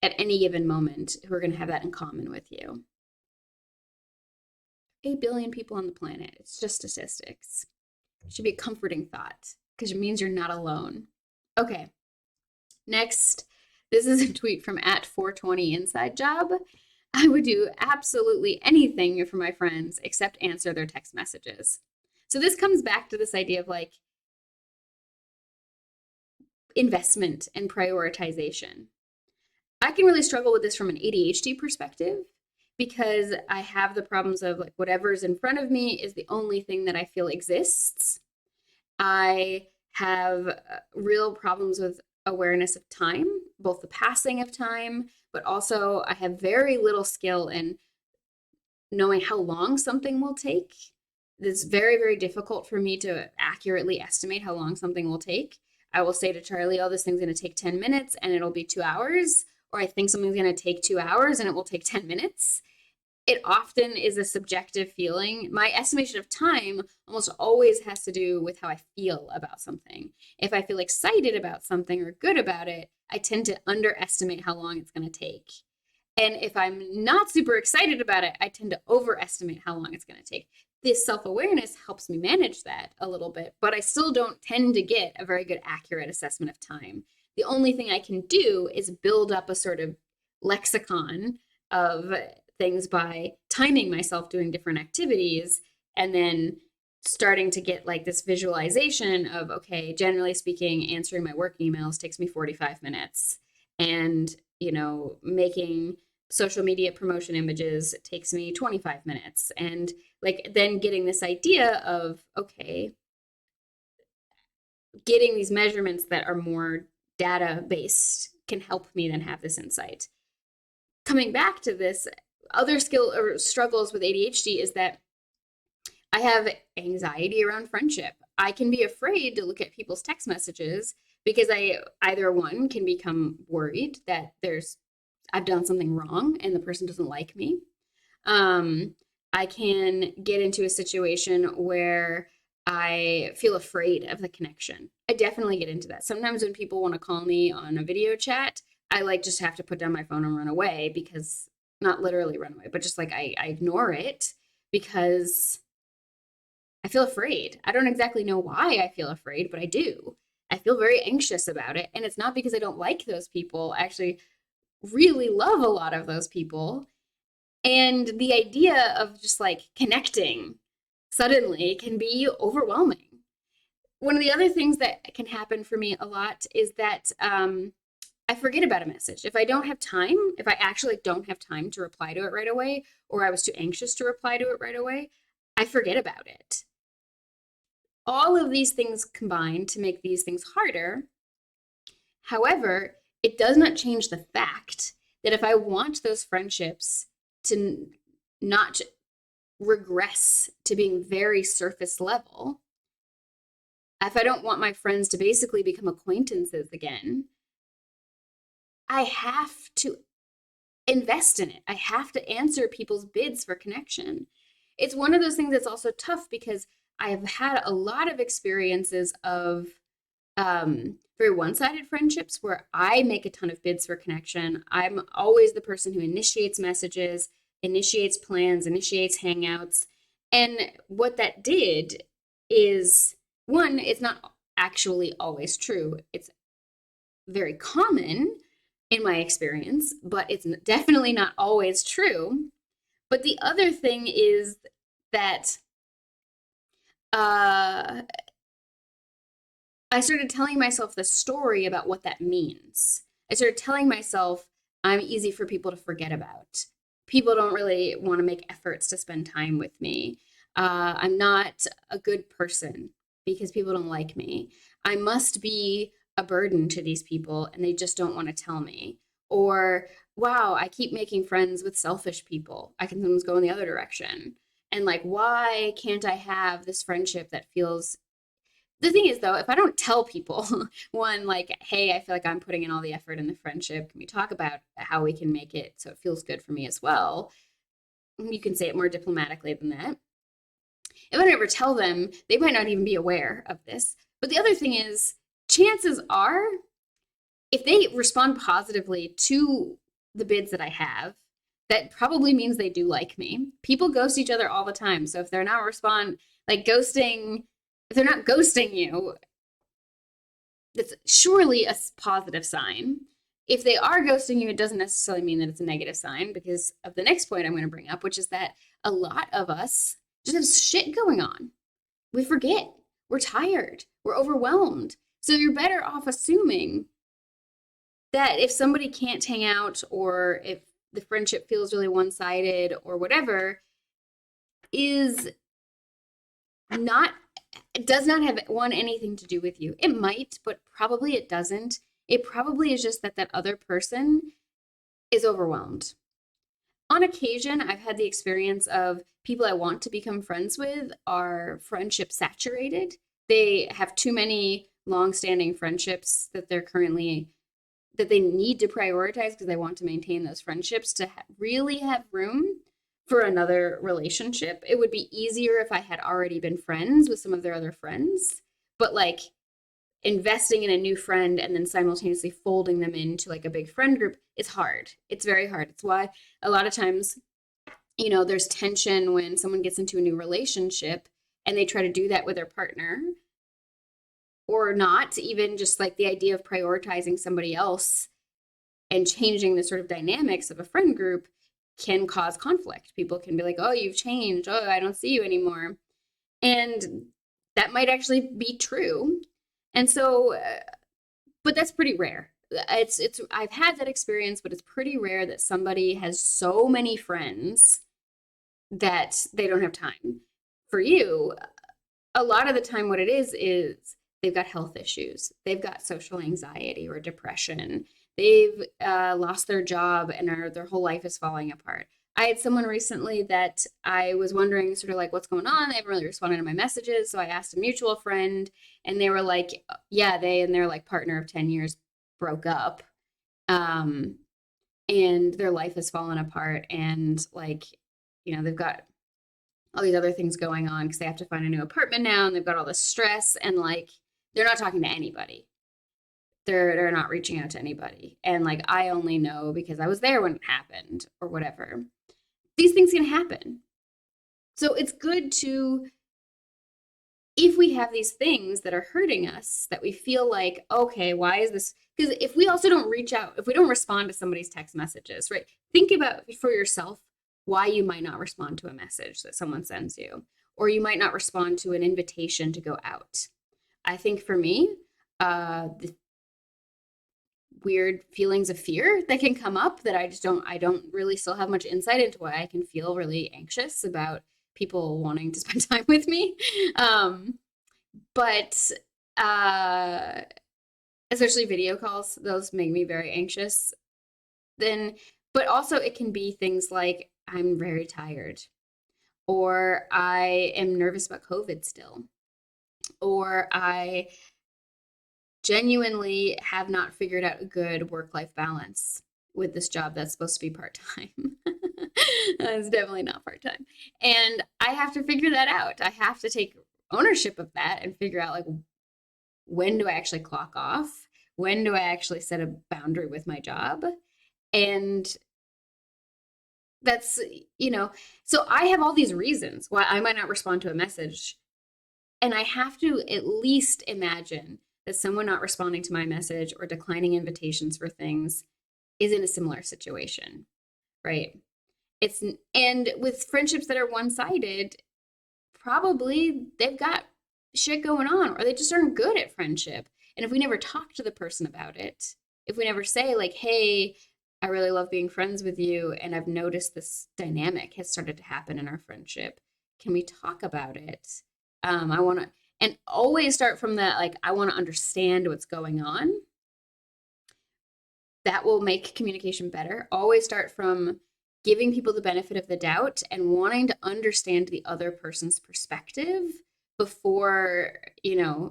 at any given moment who are going to have that in common with you. 8 billion people on the planet. It's just statistics. It should be a comforting thought, because it means you're not alone. Okay. Next, this is a tweet from @420InsideJob. I would do absolutely anything for my friends except answer their text messages. So this comes back to this idea of like investment and prioritization. I can really struggle with this from an ADHD perspective, because I have the problems of like whatever's in front of me is the only thing that I feel exists. I have real problems with awareness of time, both the passing of time, but also I have very little skill in knowing how long something will take. It's very, very difficult for me to accurately estimate how long something will take. I will say to Charlie, oh, this thing's going to take 10 minutes and it'll be 2 hours. Or I think something's going to take 2 hours and it will take 10 minutes. It often is a subjective feeling. My estimation of time almost always has to do with how I feel about something. If I feel excited about something or good about it, I tend to underestimate how long it's going to take. And if I'm not super excited about it, I tend to overestimate how long it's going to take. This self-awareness helps me manage that a little bit, but I still don't tend to get a very good accurate assessment of time. The only thing I can do is build up a sort of lexicon of things by timing myself doing different activities, and then starting to get like this visualization of, okay, generally speaking, answering my work emails takes me 45 minutes. And, making social media promotion images takes me 25 minutes. And like then getting this idea of, okay, getting these measurements that are more data based can help me then have this insight. Coming back to this, other skill or struggles with ADHD is that I have anxiety around friendship. I can be afraid to look at people's text messages because I either one can become worried that I've done something wrong and the person doesn't like me. I can get into a situation where I feel afraid of the connection. I definitely get into that. Sometimes when people want to call me on a video chat, I just have to put down my phone and run away, because not literally run away, but just I ignore it, because I feel afraid. I don't exactly know why I feel afraid, but I do. I feel very anxious about it. And it's not because I don't like those people. I actually really love a lot of those people. And the idea of just like connecting suddenly can be overwhelming. One of the other things that can happen for me a lot is that I forget about a message. If I don't have time, if I actually don't have time to reply to it right away, or I was too anxious to reply to it right away, I forget about it. All of these things combine to make these things harder. However, it does not change the fact that if I want those friendships to not regress to being very surface level, if I don't want my friends to basically become acquaintances again, I have to invest in it. I have to answer people's bids for connection. It's one of those things that's also tough because I've had a lot of experiences of very one-sided friendships where I make a ton of bids for connection. I'm always the person who initiates messages, initiates plans, initiates hangouts. And what that did is, one, it's not actually always true. It's very common in my experience, but it's definitely not always true. But the other thing is that uh, I started telling myself the story about what that means. I started telling myself I'm easy for people to forget about. People don't really want to make efforts to spend time with me. I'm not a good person because people don't like me. I must be a burden to these people and they just don't want to tell me. Or, wow, I keep making friends with selfish people. I can sometimes go in the other direction. And like, why can't I have this friendship that feels the thing is though, if I don't tell people one like, hey, I feel like I'm putting in all the effort in the friendship, can we talk about how we can make it so it feels good for me as well? You can say it more diplomatically than that. If I never tell them, they might not even be aware of this. But the other thing is, chances are, if they respond positively to the bids that I have, that probably means they do like me. People ghost each other all the time. So if they're not like ghosting, if they're not ghosting you, that's surely a positive sign. If they are ghosting you, it doesn't necessarily mean that it's a negative sign because of the next point I'm going to bring up, which is that a lot of us just have shit going on. We forget. We're tired. We're overwhelmed. So you're better off assuming that if somebody can't hang out or if the friendship feels really one sided or whatever, is not it does not have anything to do with you. It might, but probably it doesn't. It probably is just that that other person is overwhelmed. On occasion, I've had the experience of people I want to become friends with are friendship saturated. They have too many long-standing friendships that they need to prioritize because they want to maintain those friendships to really have room for another relationship. It would be easier if I had already been friends with some of their other friends, but like investing in a new friend and then simultaneously folding them into like a big friend group is hard. It's very hard. It's why a lot of times, there's tension when someone gets into a new relationship and they try to do that with their partner or not, even just like the idea of prioritizing somebody else and changing the sort of dynamics of a friend group can cause conflict. People can be like, oh, you've changed. Oh, I don't see you anymore. And that might actually be true. And so, but that's pretty rare. I've had that experience, but it's pretty rare that somebody has so many friends that they don't have time. For you, a lot of the time, what it is they've got health issues, they've got social anxiety or depression, they've lost their job and their whole life is falling apart. I had someone recently that I was wondering sort of like what's going on. They haven't really responded to my messages. So I asked a mutual friend and they were like, yeah, they and their like partner of 10 years broke up. Um, and their life has fallen apart. And like, they've got all these other things going on because they have to find a new apartment now and they've got all this stress and like they're not talking to anybody. They're not reaching out to anybody. And like I only know because I was there when it happened or whatever. These things can happen. So it's good to if we have these things that are hurting us, that we feel like, okay, why is this? Because if we also don't reach out, if we don't respond to somebody's text messages, right? Think about for yourself why you might not respond to a message that someone sends you, or you might not respond to an invitation to go out. I think for me, the weird feelings of fear that can come up that I don't really still have much insight into why I can feel really anxious about people wanting to spend time with me. But uh especially video calls, those make me very anxious. Then but also it can be things like I'm very tired, or I am nervous about COVID still, or I genuinely have not figured out a good work-life balance with this job that's supposed to be part-time. It's definitely not part-time. And I have to figure that out. I have to take ownership of that and figure out like when do I actually clock off? When do I actually set a boundary with my job? And that's, so I have all these reasons why I might not respond to a message. And I have to at least imagine that someone not responding to my message or declining invitations for things is in a similar situation, right? And with friendships that are one-sided, probably they've got shit going on, or they just aren't good at friendship. And if we never talk to the person about it, if we never say like, hey, I really love being friends with you, and I've noticed this dynamic has started to happen in our friendship, can we talk about it? I want to, and always start from that, like, I want to understand what's going on. That will make communication better. Always start from giving people the benefit of the doubt and wanting to understand the other person's perspective before,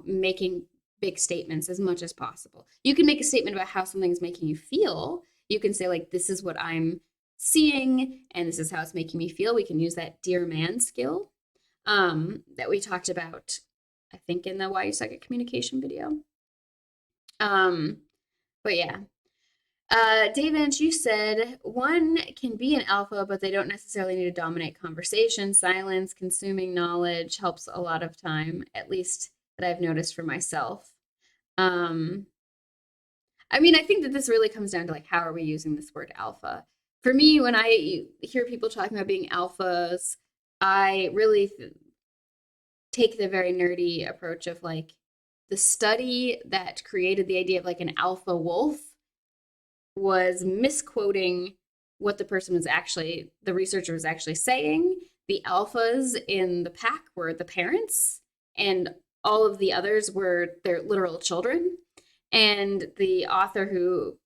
making big statements as much as possible. You can make a statement about how something's making you feel. You can say, like, this is what I'm seeing and this is how it's making me feel. We can use that dear man skill that we talked about, I think, in the Why You Suck at Communication video. But yeah. David, you said one can be an alpha, but they don't necessarily need to dominate conversation. Silence, consuming knowledge helps a lot of time, at least that I've noticed for myself. I mean, I think that this really comes down to like, how are we using this word alpha? For me, when I hear people talking about being alphas, I really take the very nerdy approach of like the study that created the idea of like an alpha wolf was misquoting what the researcher was actually saying. The alphas in the pack were the parents, and all of the others were their literal children. And the author who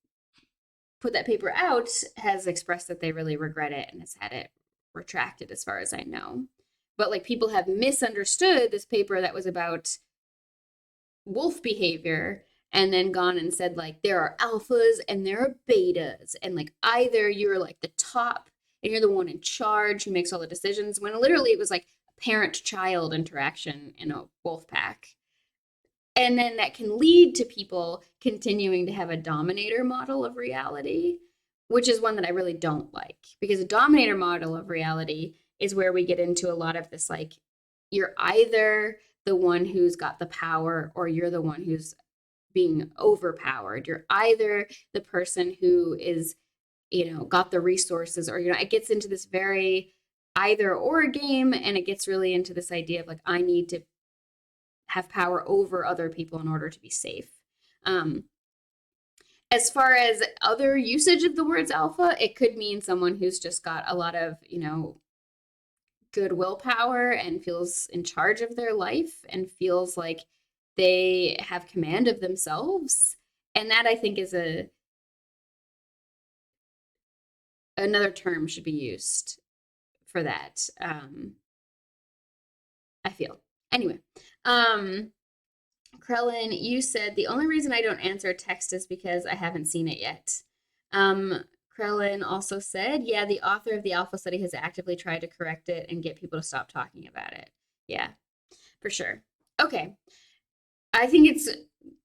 put that paper out has expressed that they really regret it and has had it retracted, as far as I know. But like, people have misunderstood this paper that was about wolf behavior and then gone and said like there are alphas and there are betas, and like either you're like the top and you're the one in charge who makes all the decisions, when literally it was like a parent-child interaction in a wolf pack. And then that can lead to people continuing to have a dominator model of reality, which is one that I really don't like, because a dominator model of reality is where we get into a lot of this like, you're either the one who's got the power or you're the one who's being overpowered. You're either the person who is, got the resources, or, it gets into this very either or game, and it gets really into this idea of like, I need to have power over other people in order to be safe. As far as other usage of the words alpha, it could mean someone who's just got a lot of, good willpower and feels in charge of their life and feels like they have command of themselves. And that, I think, is another term should be used for that. I feel. Anyway, Krellin, you said the only reason I don't answer a text is because I haven't seen it yet. Krellin also said, yeah, the author of the alpha study has actively tried to correct it and get people to stop talking about it. Yeah, for sure. Okay. I think it's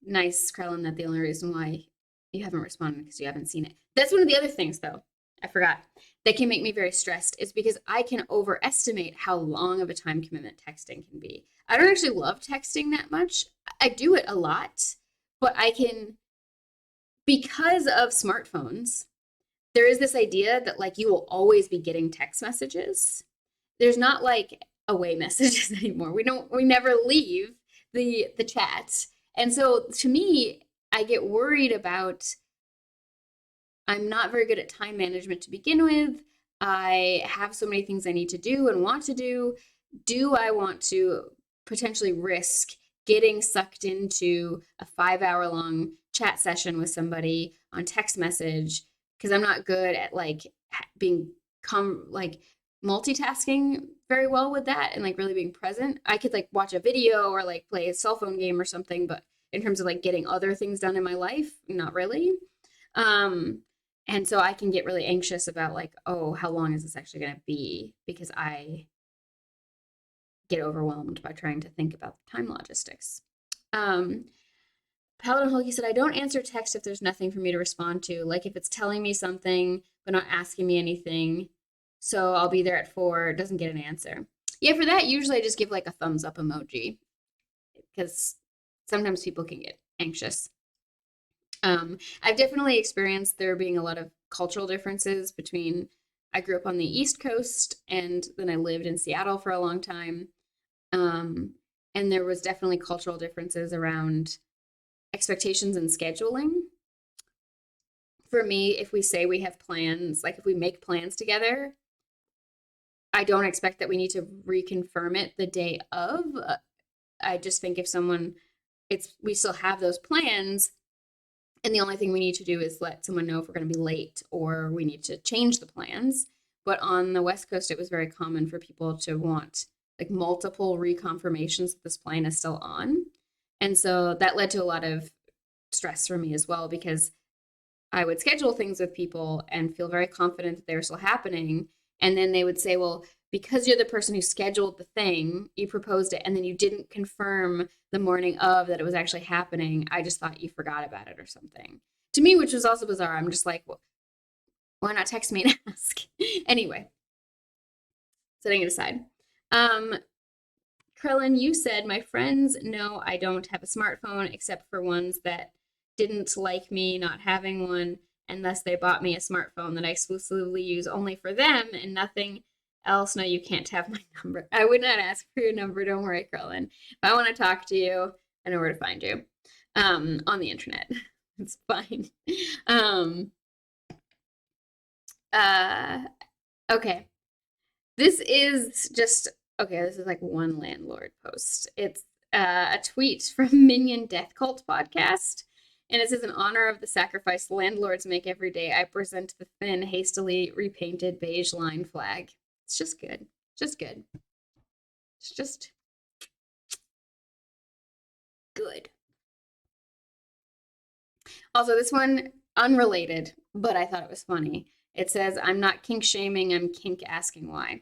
nice, Krellin, that the only reason why you haven't responded because you haven't seen it. That's one of the other things, though. I forgot, that can make me very stressed is because I can overestimate how long of a time commitment texting can be. I don't actually love texting that much. I do it a lot, but I can, because of smartphones, there is this idea that like you will always be getting text messages. There's not like away messages anymore. We never leave the chat. And so to me, I get worried about I'm not very good at time management to begin with. I have so many things I need to do and want to do. Do I want to potentially risk getting sucked into a 5 hour long chat session with somebody on text message because I'm not good at like being like multitasking very well with that and like really being present. I could like watch a video or like play a cell phone game or something, but in terms of like getting other things done in my life, not really. And so I can get really anxious about like, oh, how long is this actually going to be? Because I get overwhelmed by trying to think about the time logistics. Paladin Hulky said, I don't answer text if there's nothing for me to respond to. Like if it's telling me something, but not asking me anything. So I'll be there at 4, doesn't get an answer. Yeah, for that, usually I just give like a thumbs up emoji because sometimes people can get anxious. I've definitely experienced there being a lot of cultural differences between I grew up on the East Coast and then I lived in Seattle for a long time. And there was definitely cultural differences around expectations and scheduling. For me, if we say we have plans, like if we make plans together, I don't expect that we need to reconfirm it the day of. I just think if someone, we still have those plans, and the only thing we need to do is let someone know if we're going to be late or we need to change the plans. But on the West Coast, it was very common for people to want like multiple reconfirmations that this plan is still on. And so that led to a lot of stress for me as well, because I would schedule things with people and feel very confident that they were still happening. And then they would say, well, because you're the person who scheduled the thing, you proposed it, and then you didn't confirm the morning of that it was actually happening. I just thought you forgot about it or something. To me, which was also bizarre. I'm just like, well, why not text me and ask? Anyway, setting it aside. Krellin, you said, my friends know I don't have a smartphone except for ones that didn't like me not having one, and thus they bought me a smartphone that I exclusively use only for them and nothing else. No, you can't have my number. I would not ask for your number. Don't worry, Krellin. If I want to talk to you, I know where to find you on the internet. It's fine. Okay. This is just, okay, this is like one landlord post. It's a tweet from Minion Death Cult podcast. And it says, in honor of the sacrifice landlords make every day, I present the thin, hastily repainted beige line flag. It's just good. Just good. It's just good. Also, this one, unrelated, but I thought it was funny. It says, I'm not kink shaming, I'm kink asking why.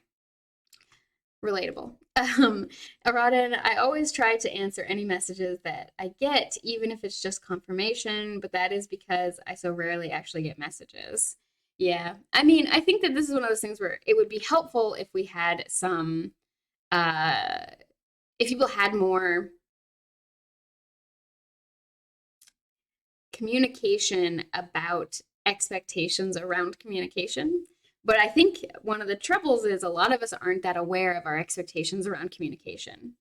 Relatable. Aradin, I always try to answer any messages that I get, even if it's just confirmation, but that is because I so rarely actually get messages. Yeah. I mean, I think that this is one of those things where it would be helpful if we had some, if people had more communication about expectations around communication. But I think one of the troubles is a lot of us aren't that aware of our expectations around communication.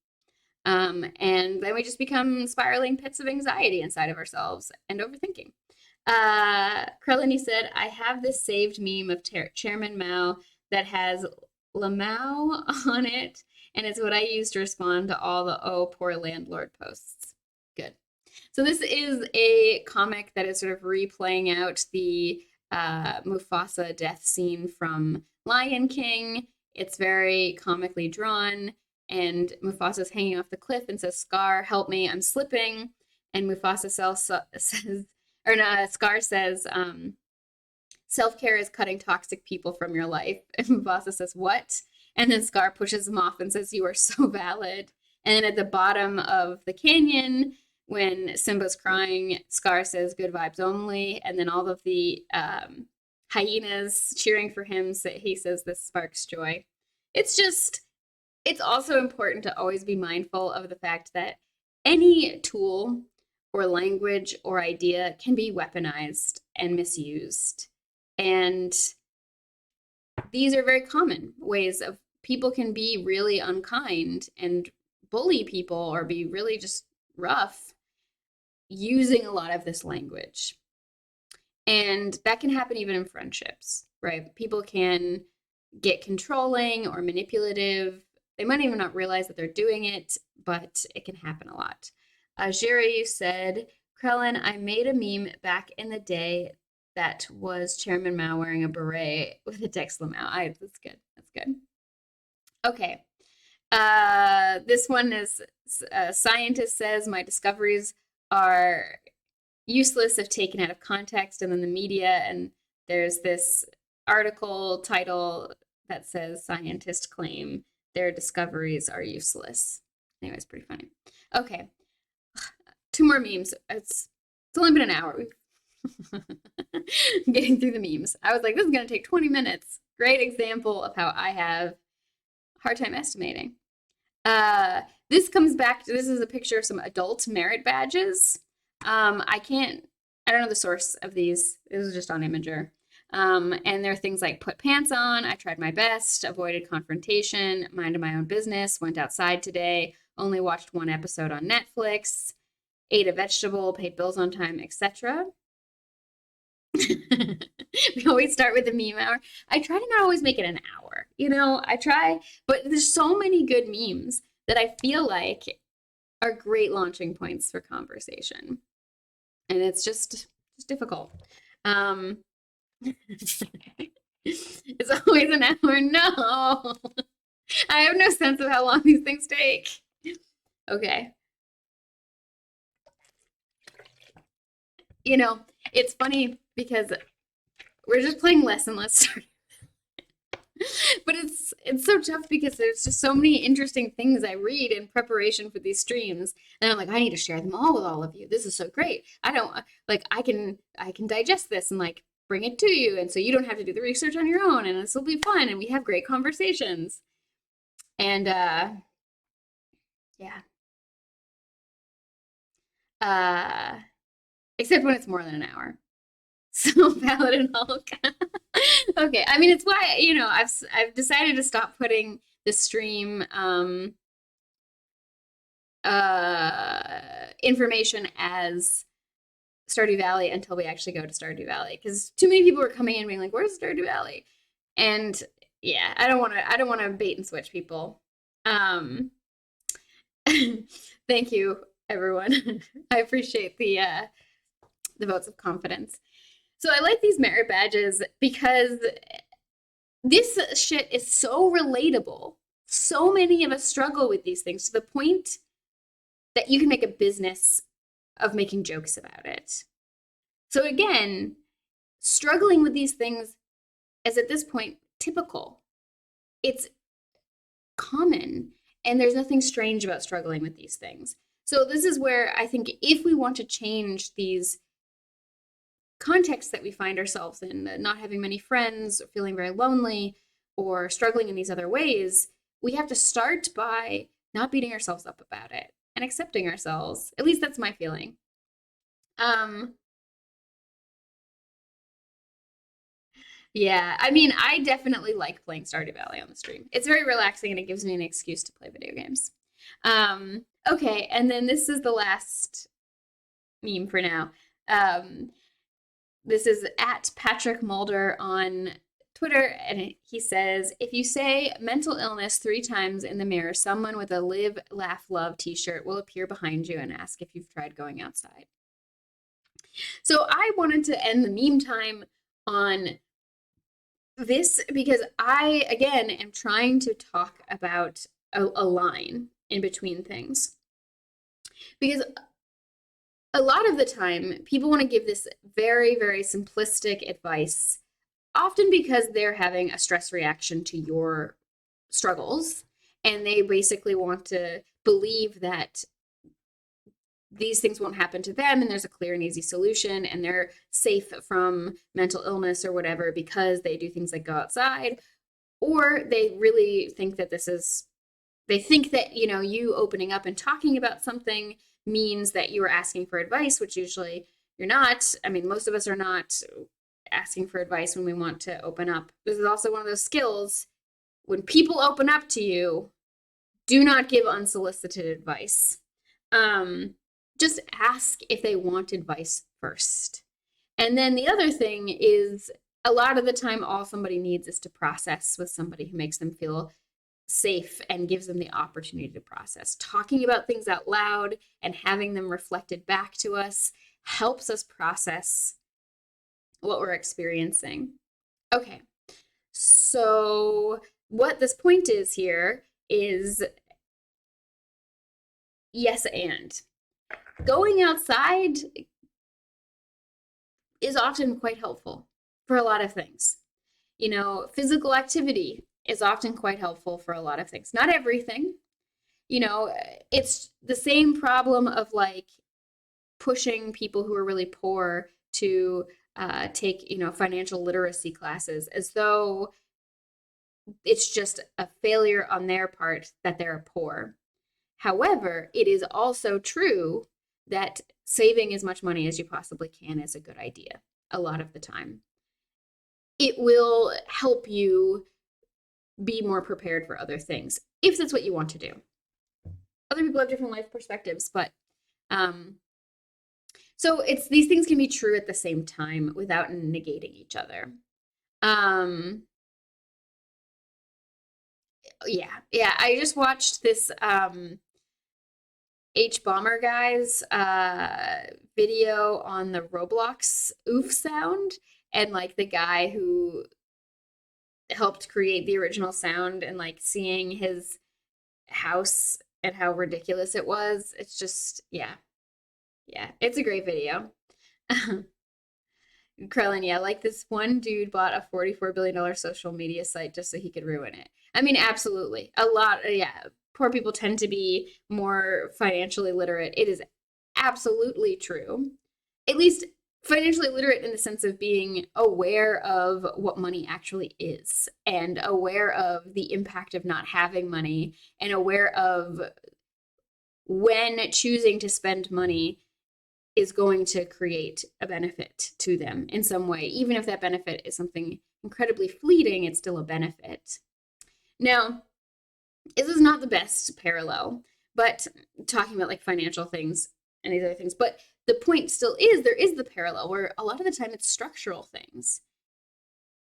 And then we just become spiraling pits of anxiety inside of ourselves and overthinking. Krellini said, I have this saved meme of Chairman Mao that has Lamau on it, and it's what I use to respond to all the oh, poor landlord posts. Good. So this is a comic that is sort of replaying out the Mufasa death scene from Lion King. It's very comically drawn, and Mufasa's hanging off the cliff and says, Scar, help me, I'm slipping. And Mufasa says, or no, Scar says, self-care is cutting toxic people from your life. And Mufasa says, what? And then Scar pushes him off and says, you are so valid. And then at the bottom of the canyon, when Simba's crying, Scar says, good vibes only. And then all of the hyenas cheering for him. So he says this sparks joy. It's just, it's also important to always be mindful of the fact that any tool or language or idea can be weaponized and misused. And these are very common ways of people can be really unkind and bully people or be really just rough using a lot of this language. And that can happen even in friendships, right? People can get controlling or manipulative. They might even not realize that they're doing it, but it can happen a lot. Jerry said, Krellin, I made a meme back in the day that was Chairman Mao wearing a beret with a Texla Mao. That's good. That's good. Okay. This one is scientist says my discoveries are useless if taken out of context, and then the media, and there's this article title that says scientists claim their discoveries are useless. Anyway, it's pretty funny. Okay, 2 more memes. It's only been an hour. I'm getting through the memes. I was like, this is gonna take 20 minutes. Great example of how I have a hard time estimating. This comes back to, this is a picture of some adult merit badges. I don't know the source of these. It was just on Imager. And there are things like put pants on, I tried my best, avoided confrontation, minded my own business, went outside today, only watched 1 episode on Netflix, ate a vegetable, paid bills on time, etc. We always start with the meme hour. I try to not always make it an hour, I try, but there's so many good memes that I feel like are great launching points for conversation. And it's just difficult. It's always an hour. No, I have no sense of how long these things take. Okay. It's funny because we're just playing less and less Stardew. But it's so tough because there's just so many interesting things I read in preparation for these streams, and I'm like, I need to share them all with all of you. This is so great. I don't like I can digest this and like bring it to you, and so you don't have to do the research on your own, and this will be fun, and we have great conversations. And yeah. Except when it's more than an hour. So Paladin Hulk. Okay, I mean it's why I've decided to stop putting the stream information as Stardew Valley until we actually go to Stardew Valley, because too many people are coming in being like, "Where's Stardew Valley?" And yeah, I don't want to bait and switch people. Thank you, everyone. I appreciate the votes of confidence. So I like these merit badges because this shit is so relatable. So many of us struggle with these things to the point that you can make a business of making jokes about it. So again, struggling with these things is at this point typical. It's common, and there's nothing strange about struggling with these things. So this is where I think if we want to change these contexts that we find ourselves in, not having many friends, or feeling very lonely, or struggling in these other ways, we have to start by not beating ourselves up about it and accepting ourselves. At least that's my feeling. Yeah, I mean, I definitely like playing Stardew Valley on the stream. It's very relaxing and it gives me an excuse to play video games. Okay, and then this is the last meme for now. This is at Patrick Mulder on Twitter, and he says, if you say mental illness 3 times in the mirror, someone with a live, laugh, love t-shirt will appear behind you and ask if you've tried going outside. So I wanted to end the meme time on this because I, again, am trying to talk about a line in between things. Because a lot of the time, people want to give this very, very simplistic advice, often because they're having a stress reaction to your struggles, and they basically want to believe that these things won't happen to them, and there's a clear and easy solution, and they're safe from mental illness or whatever because they do things like go outside, or they really think that they think that, you opening up and talking about something means that you are asking for advice, which usually you're not. I mean, most of us are not asking for advice when we want to open up. This is also one of those skills. When people open up to you, do not give unsolicited advice. Just ask if they want advice first. And then the other thing is, a lot of the time, all somebody needs is to process with somebody who makes them feel safe and gives them the opportunity to process. Talking about things out loud and having them reflected back to us helps us process what we're experiencing. Okay, so what this point is here is yes, and going outside is often quite helpful for a lot of things. Physical activity is often quite helpful for a lot of things. Not everything. It's the same problem of like pushing people who are really poor to take, financial literacy classes, as though it's just a failure on their part that they're poor. However, it is also true that saving as much money as you possibly can is a good idea a lot of the time. It will help you be more prepared for other things, if that's what you want to do. Other people have different life perspectives, but so these things can be true at the same time without negating each other. Yeah. I just watched this H Bomber guy's video on the Roblox oof sound, and like the guy who helped create the original sound, and like seeing his house and how ridiculous it was. It's just, yeah, it's a great video. Krellin, yeah, like this one dude bought a $44 billion social media site just so he could ruin it. I mean, absolutely. A lot, yeah. Poor people tend to be more financially literate. It is absolutely true. At least financially literate in the sense of being aware of what money actually is, and aware of the impact of not having money, and aware of when choosing to spend money is going to create a benefit to them in some way. Even if that benefit is something incredibly fleeting, it's still a benefit. Now, this is not the best parallel, but talking about like financial things and these other things, but the point still is there is the parallel where a lot of the time it's structural things.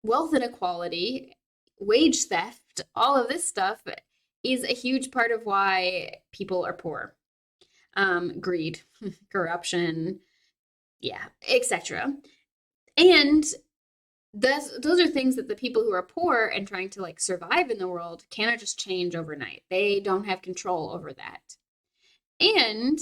Wealth inequality, wage theft, all of this stuff is a huge part of why people are poor. Greed, corruption, yeah, etc. And those are things that the people who are poor and trying to like survive in the world cannot just change overnight. They don't have control over that. And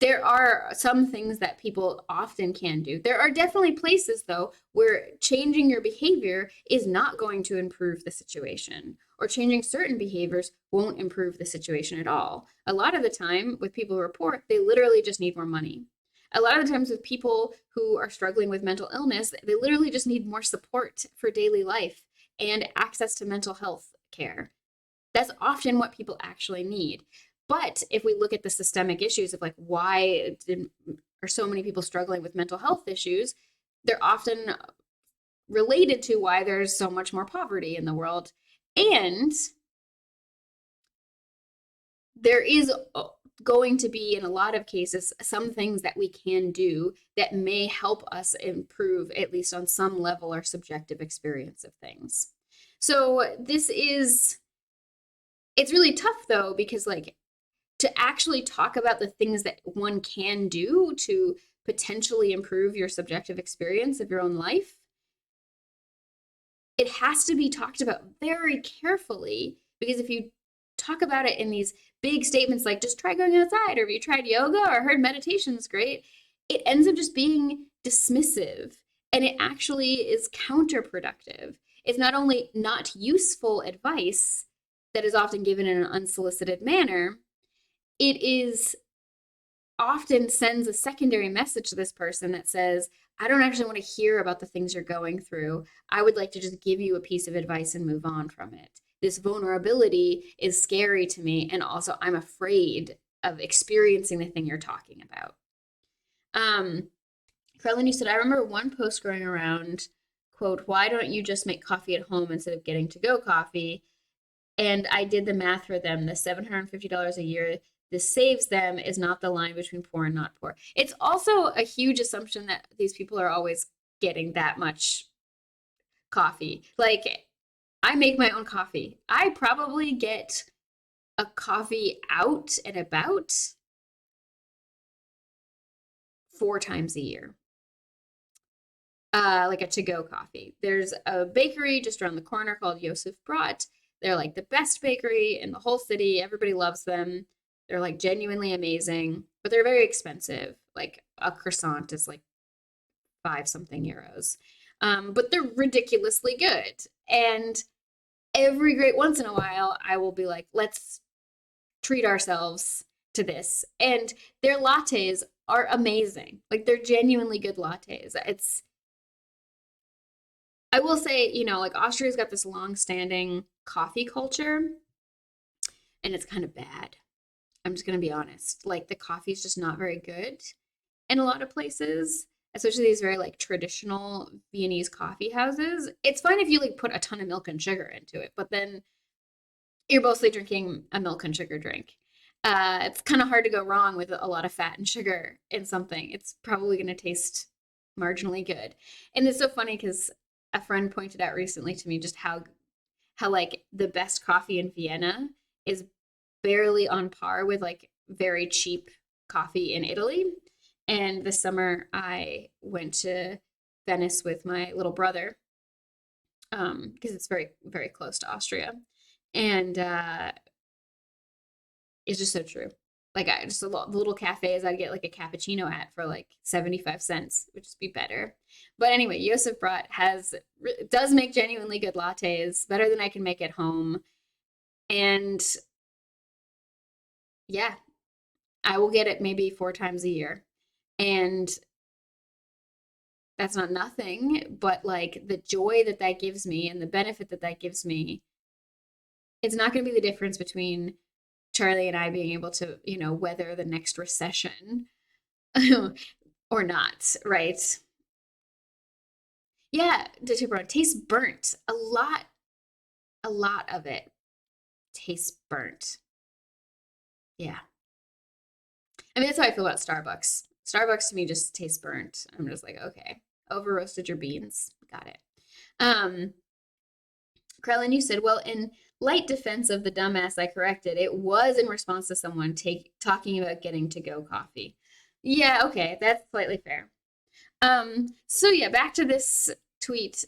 there are some things that people often can do. There are definitely places, though, where changing your behavior is not going to improve the situation, or changing certain behaviors won't improve the situation at all. A lot of the time with people who are poor, they literally just need more money. A lot of the times with people who are struggling with mental illness, they literally just need more support for daily life and access to mental health care. That's often what people actually need. But if we look at the systemic issues of like why are so many people struggling with mental health issues, they're often related to why there's so much more poverty in the world. And there is going to be, in a lot of cases, some things that we can do that may help us improve, at least on some level, our subjective experience of things. So it's really tough though, because like to actually talk about the things that one can do to potentially improve your subjective experience of your own life, it has to be talked about very carefully, because if you talk about it in these big statements like just try going outside, or if you tried yoga or heard meditation is great, it ends up just being dismissive, and it actually is counterproductive. It's not only not useful advice that is often given in an unsolicited manner, it is often sends a secondary message to this person that says, I don't actually want to hear about the things you're going through. I would like to just give you a piece of advice and move on from it. This vulnerability is scary to me, and also I'm afraid of experiencing the thing you're talking about. Carlin, you said, I remember one post going around, quote, why don't you just make coffee at home instead of getting to-go coffee? And I did the math for them. The $750 a year this saves them is not the line between poor and not poor. It's also a huge assumption that these people are always getting that much coffee. Like, I make my own coffee. I probably get a coffee out and about 4 times a year. Like a to-go coffee. There's a bakery just around the corner called Josef Brot. They're like the best bakery in the whole city. Everybody loves them. They're like genuinely amazing, but they're very expensive. Like a croissant is like 5 something euros. But they're ridiculously good. And every great once in a while, I will be like, let's treat ourselves to this. And their lattes are amazing. Like they're genuinely good lattes. I will say, like Austria's got this long-standing coffee culture, and it's kind of bad. I'm just going to be honest. Like the coffee is just not very good in a lot of places, especially these very like traditional Viennese coffee houses. It's fine if you like put a ton of milk and sugar into it, but then you're mostly drinking a milk and sugar drink. It's kind of hard to go wrong with a lot of fat and sugar in something. It's probably going to taste marginally good. And it's so funny because a friend pointed out recently to me just how like the best coffee in Vienna is barely on par with like very cheap coffee in Italy. And this summer I went to Venice with my little brother because it's very, very close to Austria. And it's just so true. Like the little cafes I'd get like a cappuccino at for like 75 cents, would just be better. But anyway, Josef Brot does make genuinely good lattes, better than I can make at home. And yeah, I will get it maybe 4 times a year. And that's not nothing, but like the joy that gives me and the benefit that gives me, it's not going to be the difference between Charlie and I being able to, weather the next recession or not, right? Yeah, Ditchy Brown tastes burnt. A lot of it tastes burnt. Yeah. I mean, that's how I feel about Starbucks. Starbucks to me just tastes burnt. I'm just like, okay, over roasted your beans. Got it. Krellin, you said, well, in light defense of the dumbass I corrected, it was in response to someone talking about getting to-go coffee. Yeah, okay, that's slightly fair. So yeah, back to this tweet.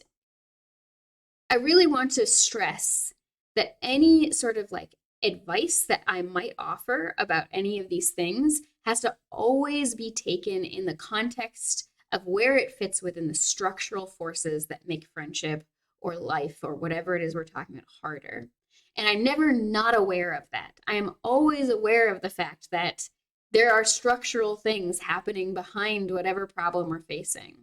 I really want to stress that any sort of like advice that I might offer about any of these things has to always be taken in the context of where it fits within the structural forces that make friendship or life or whatever it is we're talking about harder. And I'm never not aware of that. I am always aware of the fact that there are structural things happening behind whatever problem we're facing,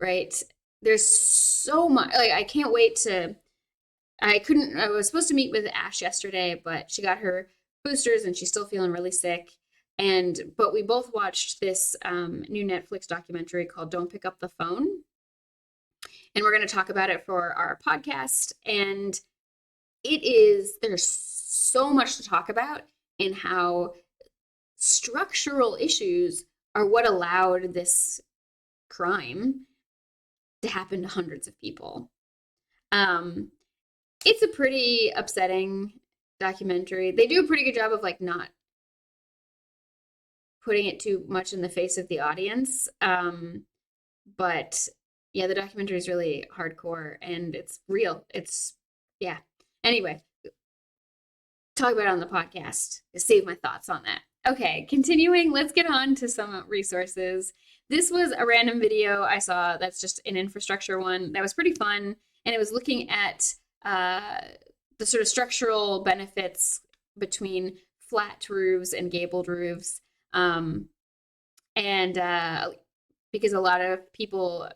right? There's so much, like, I can't wait I was supposed to meet with Ash yesterday, but she got her boosters and she's still feeling really sick. But we both watched this new Netflix documentary called Don't Pick Up the Phone. And we're going to talk about it for our podcast. And there's so much to talk about in how structural issues are what allowed this crime to happen to hundreds of people. It's a pretty upsetting documentary. They do a pretty good job of like not putting it too much in the face of the audience. But yeah, the documentary is really hardcore and it's real. Yeah. Anyway, talk about it on the podcast to save my thoughts on that. Okay, continuing, let's get on to some resources. This was a random video I saw that's just an infrastructure one that was pretty fun. And it was looking at the sort of structural benefits between flat roofs and gabled roofs. And because a lot of people,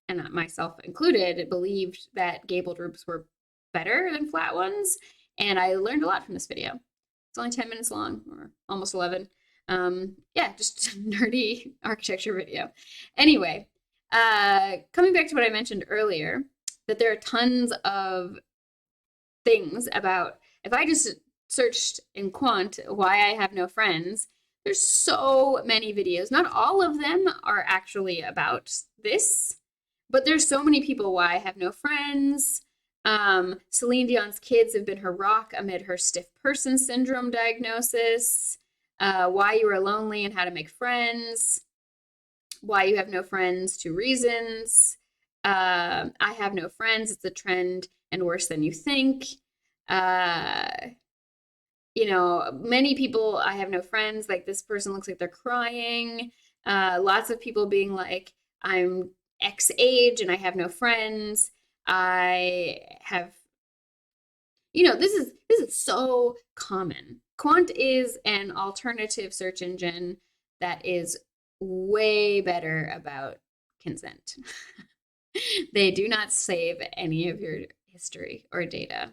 and myself included, believed that gabled roofs were better than flat ones. And I learned a lot from this video. It's only 10 minutes long, or almost 11. Yeah, just nerdy architecture video. Anyway, coming back to what I mentioned earlier, that there are tons of things about, if I just searched in Quant why I have no friends, there's so many videos. Not all of them are actually about this, but there's so many people why I have no friends. Celine Dion's kids have been her rock amid her stiff person syndrome diagnosis. Why you are lonely and how to make friends. Why you have no friends, 2 reasons. I have no friends. It's a trend and worse than you think. Many people, I have no friends. Like, this person looks like they're crying. Lots of people being like, I'm X age and I have no friends. I have, this is so common. Quant is an alternative search engine that is way better about consent. They do not save any of your history or data.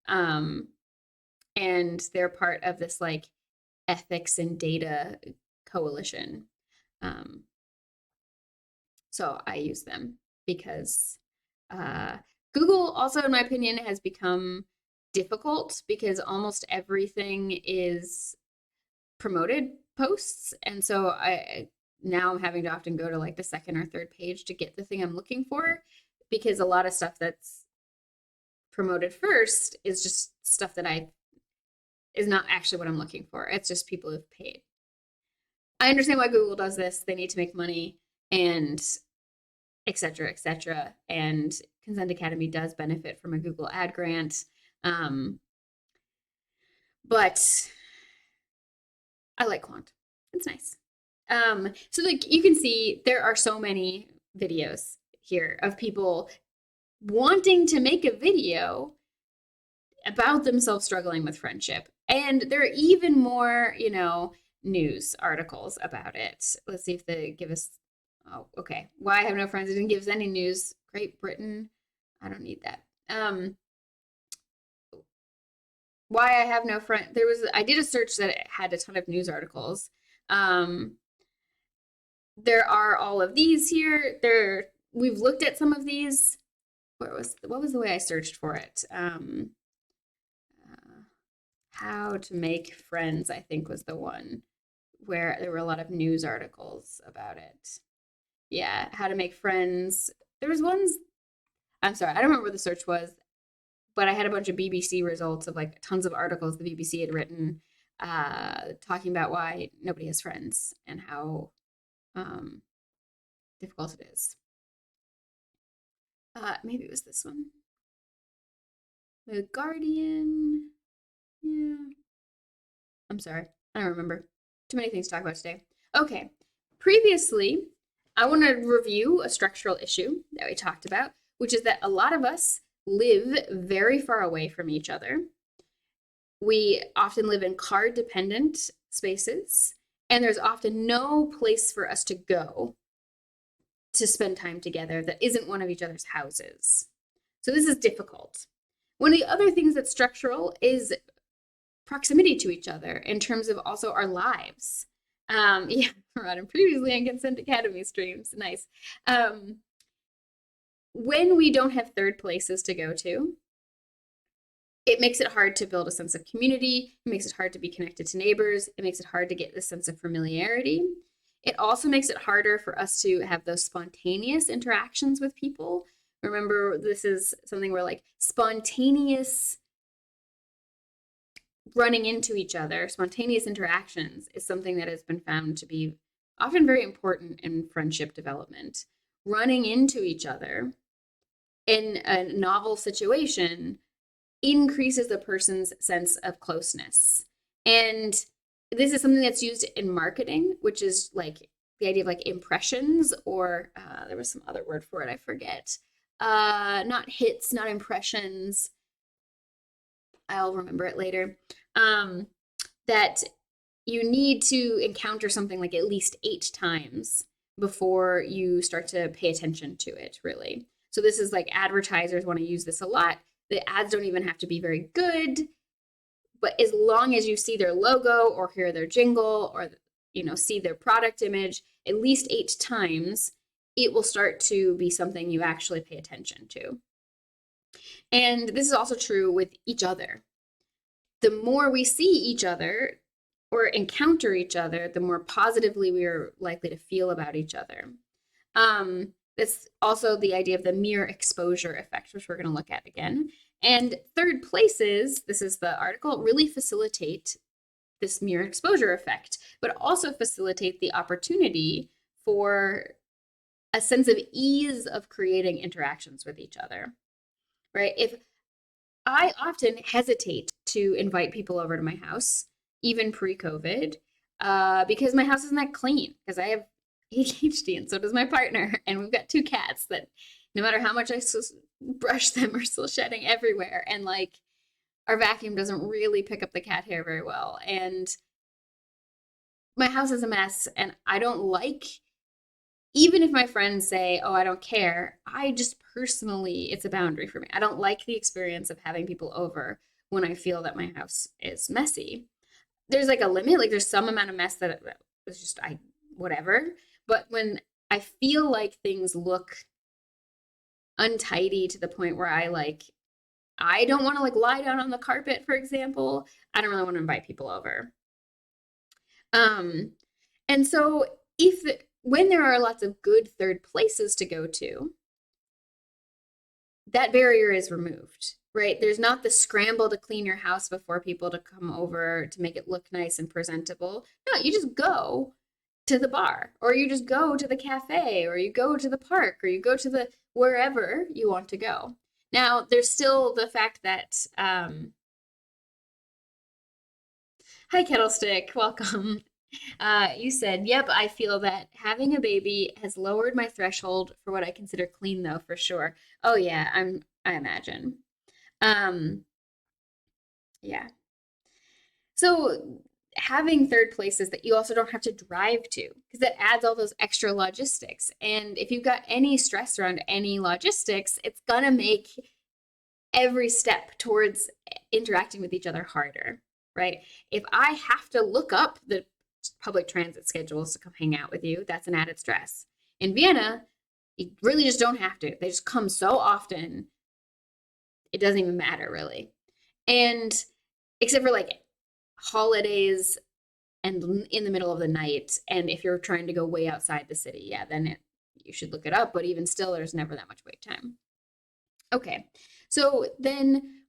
And they're part of this like ethics and data coalition. So I use them because Google also, in my opinion, has become difficult because almost everything is promoted posts. And so now I'm having to often go to like the second or third page to get the thing I'm looking for, because a lot of stuff that's promoted first is just stuff that is not actually what I'm looking for. It's just people who've paid. I understand why Google does this. They need to make money, and et cetera, et cetera. And Consent Academy does benefit from a Google ad grant. But I like Quant. It's nice. So like you can see, there are so many videos here of people wanting to make a video about themselves struggling with friendship. And there are even more, news articles about it. Let's see if they give us, oh, okay. Why I have no friends. It didn't give us any news. Great Britain. I don't need that. Why I have no friend. I did a search that had a ton of news articles. There are all of these here. We've looked at some of these. What was the way I searched for it? How to make friends, I think, was the one where there were a lot of news articles about it. Yeah, how to make friends. There was ones, I'm sorry, I don't remember what the search was, but I had a bunch of BBC results of like tons of articles the BBC had written talking about why nobody has friends and how difficult it is. Maybe it was this one. The Guardian. Yeah. I'm sorry. I don't remember. Too many things to talk about today. Okay. Previously, I want to review a structural issue that we talked about, which is that a lot of us live very far away from each other. We often live in car-dependent spaces, and there's often no place for us to go to spend time together that isn't one of each other's houses. So this is difficult. One of the other things that's structural is proximity to each other in terms of also our lives. Yeah, Ron, previously on Consent Academy streams. Nice. When we don't have third places to go to, it makes it hard to build a sense of community. It makes it hard to be connected to neighbors. It makes it hard to get this sense of familiarity. It also makes it harder for us to have those spontaneous interactions with people. Remember, this is something where like spontaneous running into each other, spontaneous interactions is something that has been found to be often very important in friendship development. Running into each other in a novel situation increases the person's sense of closeness. And this is something that's used in marketing, which is like the idea of like impressions, or there was some other word for it, I forget. Not hits, not impressions. I'll remember it later. That you need to encounter something like at least 8 times before you start to pay attention to it, really. So this is like advertisers want to use this a lot. The ads don't even have to be very good, but as long as you see their logo or hear their jingle or see their product image at least 8 times, it will start to be something you actually pay attention to. And this is also true with each other. The more we see each other or encounter each other, the more positively we are likely to feel about each other. That's also the idea of the mere exposure effect, which we're going to look at again. And third places, this is the article, really facilitate this mere exposure effect, but also facilitate the opportunity for a sense of ease of creating interactions with each other, right? If I often hesitate to invite people over to my house, even pre-COVID, because my house isn't that clean, because I have ADHD and so does my partner, and we've got 2 cats that no matter how much I brush them are still shedding everywhere, and like our vacuum doesn't really pick up the cat hair very well, and my house is a mess, and I don't like, even if my friends say, oh, I don't care, I just personally, it's a boundary for me. I don't like the experience of having people over when I feel that my house is messy. There's like a limit, like there's some amount of mess that it's just, whatever. But when I feel like things look untidy to the point where I don't want to like lie down on the carpet, for example, I don't really want to invite people over. And so when there are lots of good third places to go to, that barrier is removed, right? There's not the scramble to clean your house before people to come over to make it look nice and presentable. No, you just go to the bar, or you just go to the cafe, or you go to the park, or you go to the wherever you want to go. Now, there's still the fact that, hi, Kettlestick, welcome. You said, yep, I feel that having a baby has lowered my threshold for what I consider clean, though, for sure. Oh, yeah, I imagine. Yeah. So having third places that you also don't have to drive to, because that adds all those extra logistics. And if you've got any stress around any logistics, it's gonna make every step towards interacting with each other harder, right? If I have to look up the public transit schedules to come hang out with you, that's an added stress. In Vienna, you really just don't have to. They just come so often, it doesn't even matter really. And except for like holidays and in the middle of the night, and if you're trying to go way outside the city, yeah, then you should look it up, but even still, there's never that much wait time. Okay, so then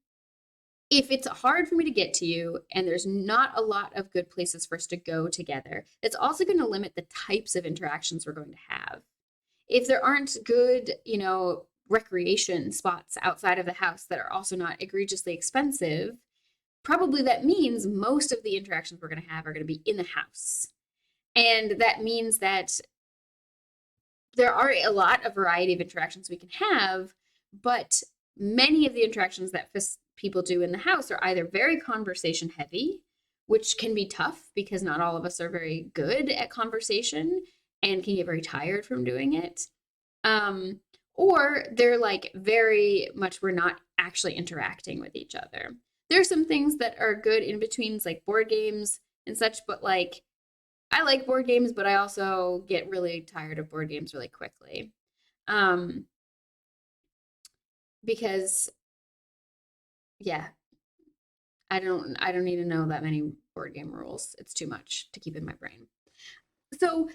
if it's hard for me to get to you and there's not a lot of good places for us to go together, it's also going to limit the types of interactions we're going to have. If there aren't good, recreation spots outside of the house that are also not egregiously expensive, probably that means most of the interactions we're going to have are going to be in the house. And that means that there are a lot of variety of interactions we can have, but many of the interactions that people do in the house are either very conversation heavy, which can be tough because not all of us are very good at conversation and can get very tired from doing it. Or they're like very much we're not actually interacting with each other. There's some things that are good in betweens, like board games and such, but like I like board games, but I also get really tired of board games really quickly. Because yeah, I don't need to know that many board game rules. It's too much to keep in my brain. So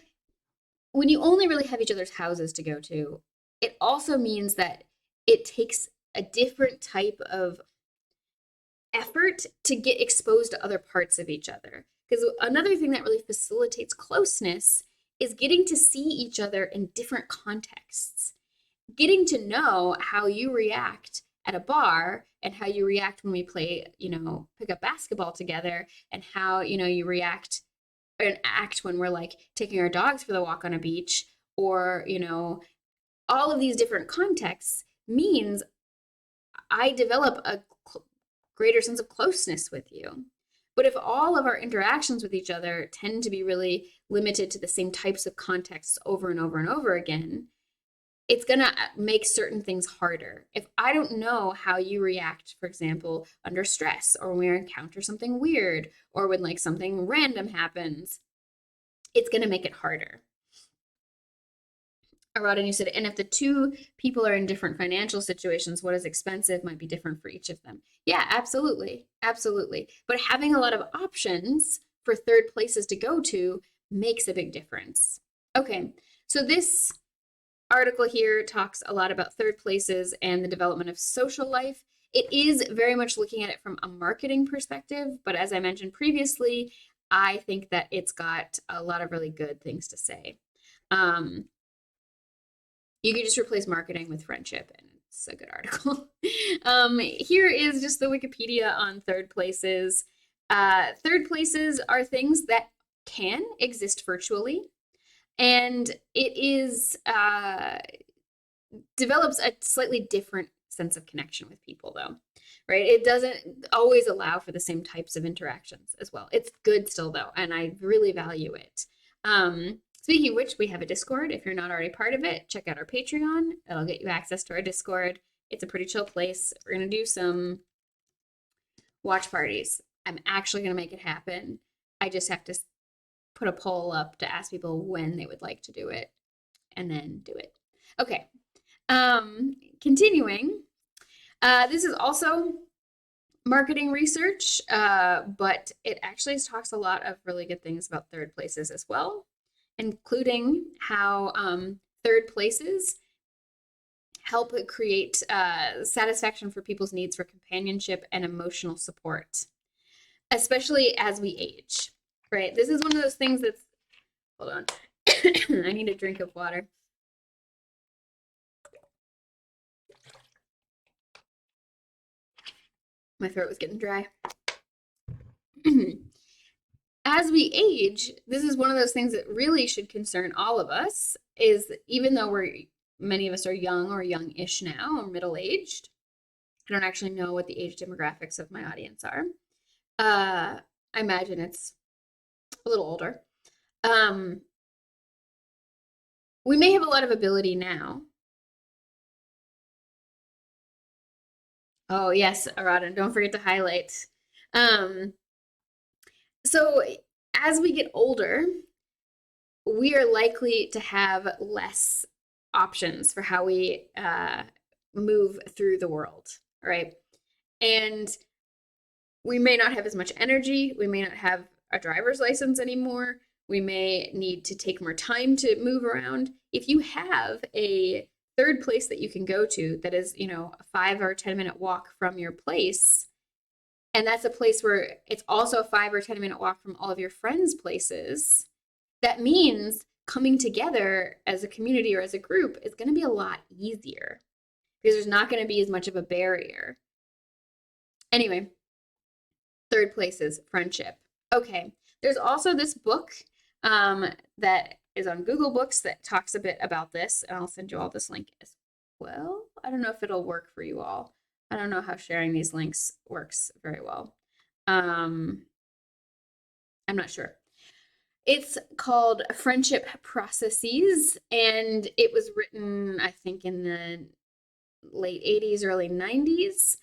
when you only really have each other's houses to go to, it also means that it takes a different type of effort to get exposed to other parts of each other. Because another thing that really facilitates closeness is getting to see each other in different contexts. Getting to know how you react at a bar and how you react when we play, pick up basketball together, and how, you react and act when we're like taking our dogs for the walk on a beach, or, all of these different contexts means I develop a greater sense of closeness with you. But if all of our interactions with each other tend to be really limited to the same types of contexts over and over and over again, it's going to make certain things harder. If I don't know how you react, for example, under stress, or when we encounter something weird, or when like something random happens, it's going to make it harder. Arad, you said, and if the two people are in different financial situations, what is expensive might be different for each of them. Yeah, absolutely. Absolutely. But having a lot of options for third places to go to makes a big difference. Okay, so this article here talks a lot about third places and the development of social life. It is very much looking at it from a marketing perspective, but as I mentioned previously, I think that it's got a lot of really good things to say. You could just replace marketing with friendship, and it's a good article. Here is just the Wikipedia on third places. Third places are things that can exist virtually, and it is develops a slightly different sense of connection with people, though, right? It doesn't always allow for the same types of interactions as well. It's good still, though, and I really value it. Speaking of which, we have a Discord. If you're not already part of it, check out our Patreon. It'll get you access to our Discord. It's a pretty chill place. We're going to do some watch parties. I'm actually going to make it happen. I just have to put a poll up to ask people when they would like to do it, and then do it. Okay. Continuing. This is also marketing research, but it actually talks a lot of really good things about third places as well, including how third places help create satisfaction for people's needs for companionship and emotional support, especially as we age, right? This is one of those things that's, hold on, I need a drink of water. My throat was getting dry. As we age, this is one of those things that really should concern all of us, is even though many of us are young or young-ish now, or middle-aged, I don't actually know what the age demographics of my audience are. I imagine it's a little older. We may have a lot of ability now. Oh, yes, Arada, don't forget to highlight. So as we get older, we are likely to have less options for how we move through the world, right? And we may not have as much energy. We may not have a driver's license anymore. We may need to take more time to move around. If you have a third place that you can go to that is, a 5 or 10-minute walk from your place, and that's a place where it's also a 5 or 10-minute walk from all of your friends' places, that means coming together as a community or as a group is going to be a lot easier because there's not going to be as much of a barrier. Anyway, third place is friendship. Okay, there's also this book that is on Google Books that talks a bit about this, and I'll send you all this link as well. I don't know if it'll work for you all. I don't know how sharing these links works very well. I'm not sure. It's called Friendship Processes, and it was written, I think, in the late 80s, early 90s.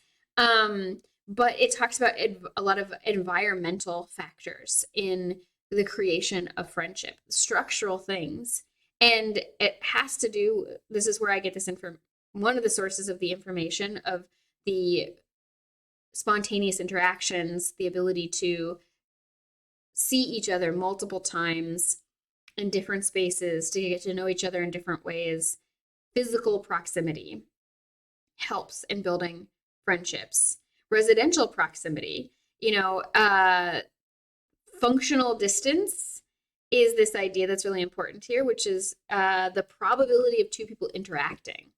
But it talks about a lot of environmental factors in the creation of friendship, structural things. And it has to do, this is where I get this one of the sources of the information of the spontaneous interactions, the ability to see each other multiple times in different spaces, to get to know each other in different ways. Physical proximity helps in building friendships. Residential proximity, functional distance is this idea that's really important here, which is the probability of two people interacting,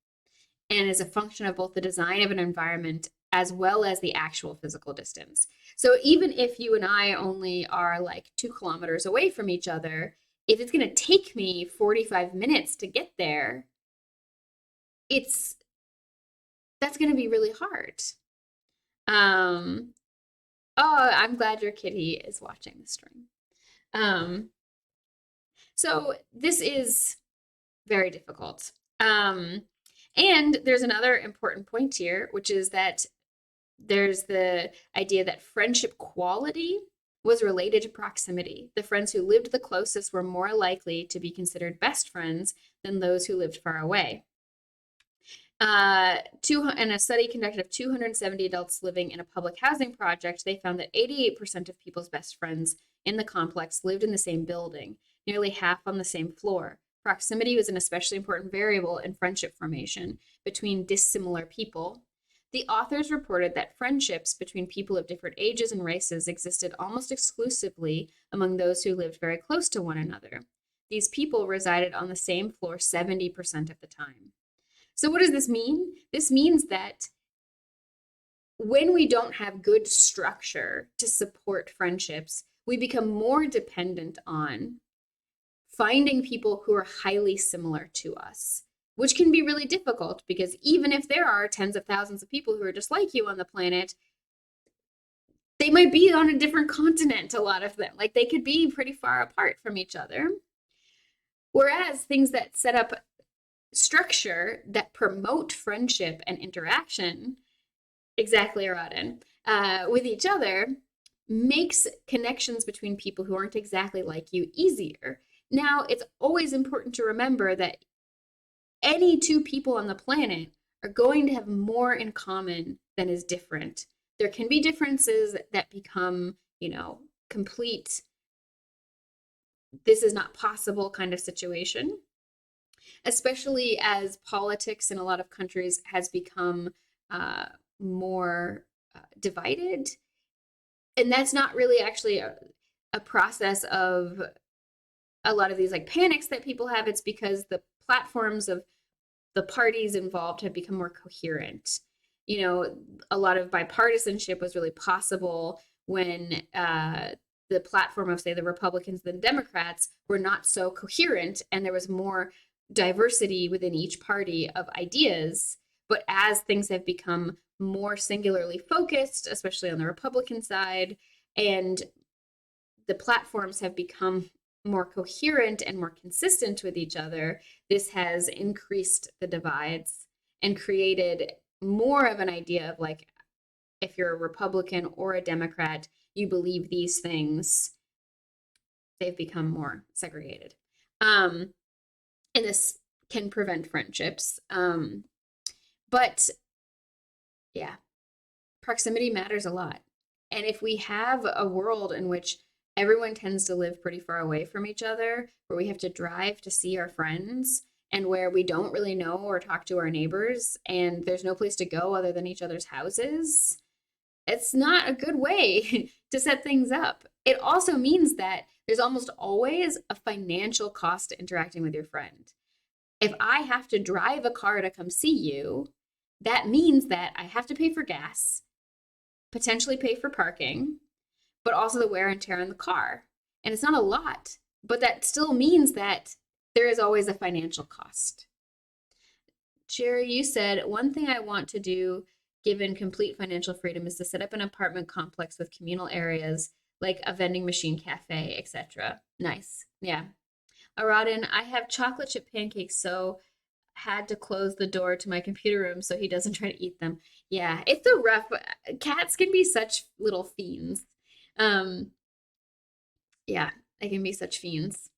and is a function of both the design of an environment as well as the actual physical distance. So even if you and I only are like 2 kilometers away from each other, if it's going to take me 45 minutes to get there, that's going to be really hard. Oh, I'm glad your kitty is watching the stream. Um, so this is very difficult. And there's another important point here, which is that there's the idea that friendship quality was related to proximity. The friends who lived the closest were more likely to be considered best friends than those who lived far away. In a study conducted of 270 adults living in a public housing project, they found that 88% of people's best friends in the complex lived in the same building, nearly half on the same floor. Proximity was an especially important variable in friendship formation between dissimilar people. The authors reported that friendships between people of different ages and races existed almost exclusively among those who lived very close to one another. These people resided on the same floor 70% of the time. So what does this mean? This means that when we don't have good structure to support friendships, we become more dependent on finding people who are highly similar to us, which can be really difficult because even if there are tens of thousands of people who are just like you on the planet, they might be on a different continent, a lot of them. Like they could be pretty far apart from each other. Whereas things that set up structure that promote friendship and interaction, exactly, Rodin, with each other, makes connections between people who aren't exactly like you easier. Now, it's always important to remember that any two people on the planet are going to have more in common than is different. There can be differences that become, complete, this is not possible kind of situation, especially as politics in a lot of countries has become more divided. And that's not really actually a process of a lot of these like panics that people have. It's because the platforms of the parties involved have become more coherent. A lot of bipartisanship was really possible when the platform of, say, the Republicans and the Democrats were not so coherent, and there was more diversity within each party of ideas. But as things have become more singularly focused, especially on the Republican side, and the platforms have become more coherent and more consistent with each other, this has increased the divides and created more of an idea of like, if you're a Republican or a Democrat, you believe these things, they've become more segregated. And this can prevent friendships. But yeah, proximity matters a lot. And if we have a world in which everyone tends to live pretty far away from each other, where we have to drive to see our friends, and where we don't really know or talk to our neighbors, and there's no place to go other than each other's houses, it's not a good way to set things up. It also means that there's almost always a financial cost to interacting with your friend. If I have to drive a car to come see you, that means that I have to pay for gas, potentially pay for parking, but also the wear and tear on the car. And it's not a lot, but that still means that there is always a financial cost. Jerry, you said, one thing I want to do given complete financial freedom is to set up an apartment complex with communal areas like a vending machine cafe, etc. Nice. Yeah. Aradin, I have chocolate chip pancakes, so had to close the door to my computer room so he doesn't try to eat them. Yeah, it's a rough. Cats can be such little fiends. Um, yeah, they can be such fiends.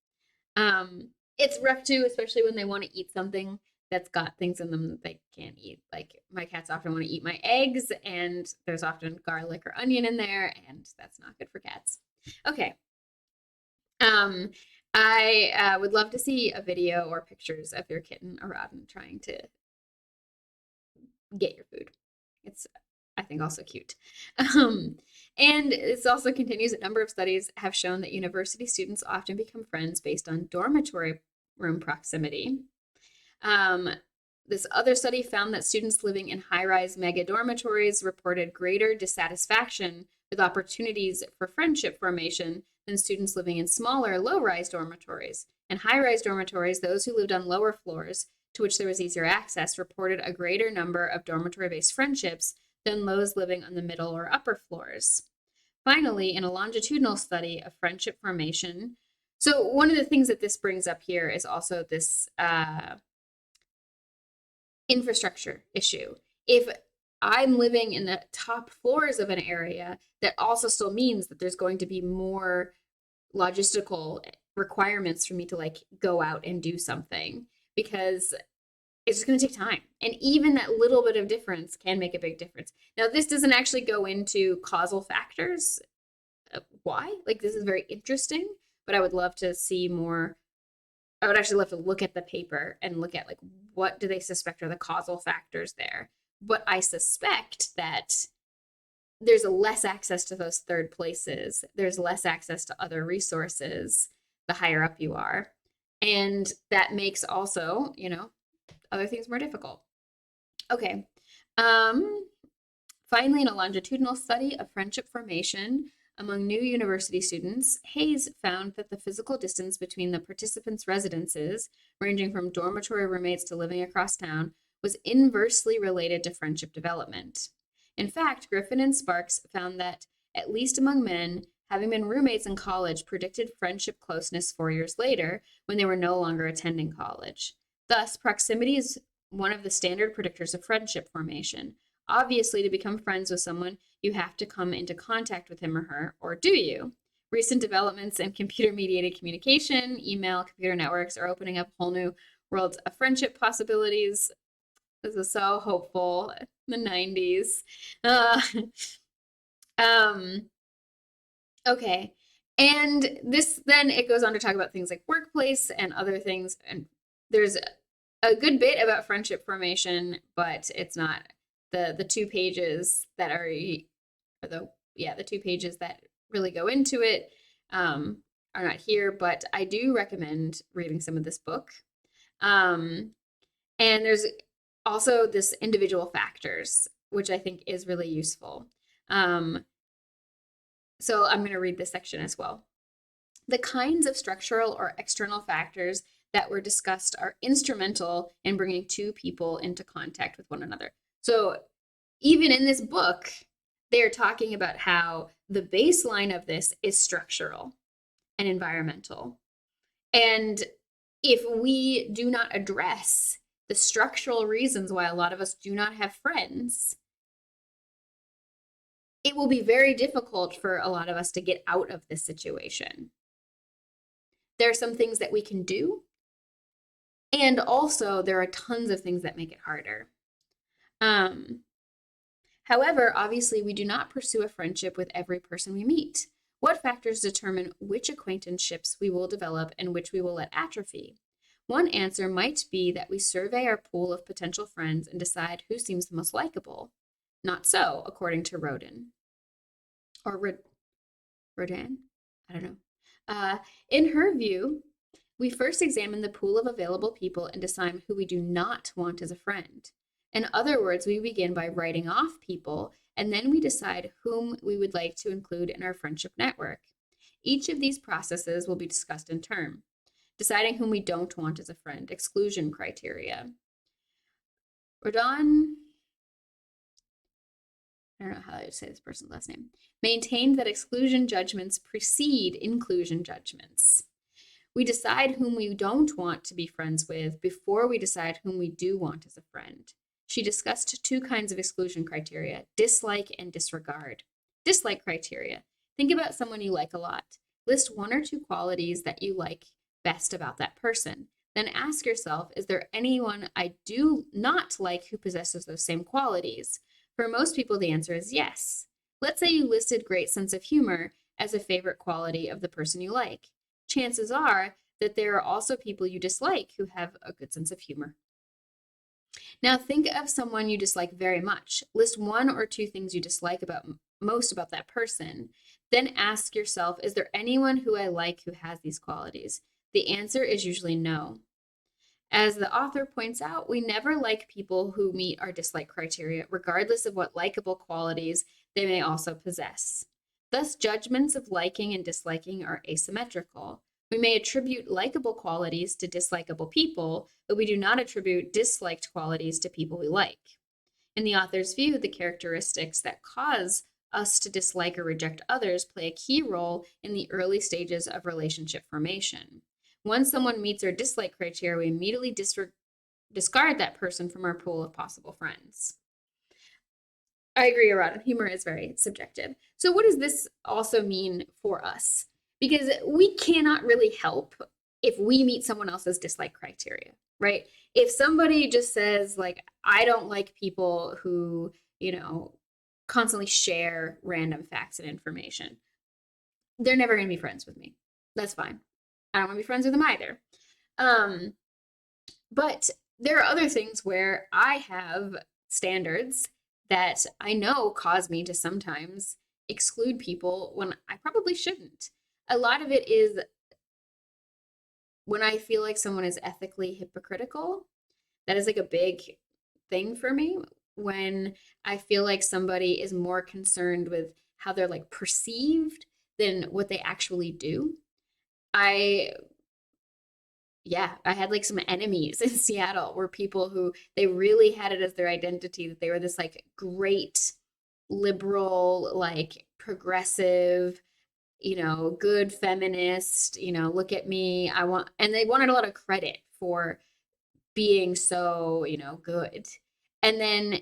It's rough too, especially when they want to eat something that's got things in them that they can't eat. Like my cats often want to eat my eggs, and there's often garlic or onion in there, and that's not good for cats. Okay. I would love to see a video or pictures of your kitten Aradin trying to get your food. It's, I think, also cute. And this also continues, a number of studies have shown that university students often become friends based on dormitory room proximity. This other study found that students living in high-rise mega dormitories reported greater dissatisfaction with opportunities for friendship formation than students living in smaller, low-rise dormitories. In high-rise dormitories, those who lived on lower floors, to which there was easier access, reported a greater number of dormitory-based friendships than those living on the middle or upper floors. Finally, in a longitudinal study of friendship formation, so one of the things that this brings up here is also this infrastructure issue. If I'm living in the top floors of an area, that also still means that there's going to be more logistical requirements for me to like go out and do something, because it's just going to take time. And even that little bit of difference can make a big difference. Now, this doesn't actually go into causal factors. Why? Like, this is very interesting, but I would love to see more. I would actually love to look at the paper and look at like what do they suspect are the causal factors there. But I suspect that there's less access to those third places. There's less access to other resources the higher up you are. And that makes also, other things more difficult. Okay. Finally, in a longitudinal study of friendship formation among new university students, Hayes found that the physical distance between the participants' residences, ranging from dormitory roommates to living across town, was inversely related to friendship development. In fact, Griffin and Sparks found that, at least among men, having been roommates in college predicted friendship closeness 4 years later when they were no longer attending college. Thus, proximity is one of the standard predictors of friendship formation. Obviously, to become friends with someone, you have to come into contact with him or her, or do you? Recent developments in computer-mediated communication, email, computer networks are opening up whole new worlds of friendship possibilities. This is so hopeful. The 90s. Okay. And this then it goes on to talk about things like workplace and other things. And there's a good bit about friendship formation, but it's not the 2 pages that are the 2 pages that really go into it are not here, but I do recommend reading some of this book. And there's also this individual factors, which I think is really useful. So I'm going to read this section as well. The kinds of structural or external factors that were discussed are instrumental in bringing 2 people into contact with one another. So even in this book, they're talking about how the baseline of this is structural and environmental. And if we do not address the structural reasons why a lot of us do not have friends, it will be very difficult for a lot of us to get out of this situation. There are some things that we can do, and also there are tons of things that make it harder. However, obviously, we do not pursue a friendship with every person we meet. What factors determine which acquaintanceships we will develop and which we will let atrophy? One answer might be that we survey our pool of potential friends and decide who seems the most likable. Not so, according to Rodin. Or Rodin? I don't know. In her view, we first examine the pool of available people and decide who we do not want as a friend. In other words, we begin by writing off people, and then we decide whom we would like to include in our friendship network. Each of these processes will be discussed in turn. Deciding whom we don't want as a friend, exclusion criteria. Rodin, I don't know how to say this person's last name, maintained that exclusion judgments precede inclusion judgments. We decide whom we don't want to be friends with before we decide whom we do want as a friend. She discussed 2 kinds of exclusion criteria, dislike and disregard. Dislike criteria. Think about someone you like a lot. List 1 or 2 qualities that you like best about that person. Then ask yourself, is there anyone I do not like who possesses those same qualities? For most people, the answer is yes. Let's say you listed great sense of humor as a favorite quality of the person you like. Chances are that there are also people you dislike who have a good sense of humor. Now think of someone you dislike very much. List 1 or 2 things you dislike most about that person. Then ask yourself, is there anyone who I like who has these qualities? The answer is usually no. As the author points out, we never like people who meet our dislike criteria, regardless of what likable qualities they may also possess. Thus, judgments of liking and disliking are asymmetrical. We may attribute likable qualities to dislikable people, but we do not attribute disliked qualities to people we like. In the author's view, the characteristics that cause us to dislike or reject others play a key role in the early stages of relationship formation. Once someone meets our dislike criteria, we immediately discard that person from our pool of possible friends. I agree, Arad. Humor is very subjective. So, what does this also mean for us? Because we cannot really help if we meet someone else's dislike criteria, right? If somebody just says, like, I don't like people who, constantly share random facts and information, they're never going to be friends with me. That's fine. I don't want to be friends with them either. But there are other things where I have standards that I know cause me to sometimes exclude people when I probably shouldn't. A lot of it is when I feel like someone is ethically hypocritical. That is like a big thing for me. When I feel like somebody is more concerned with how they're like perceived than what they actually do. I had like some enemies in Seattle were people who they really had it as their identity that they were this like great liberal, like progressive, good feminist, look at me. And they wanted a lot of credit for being so, good. And then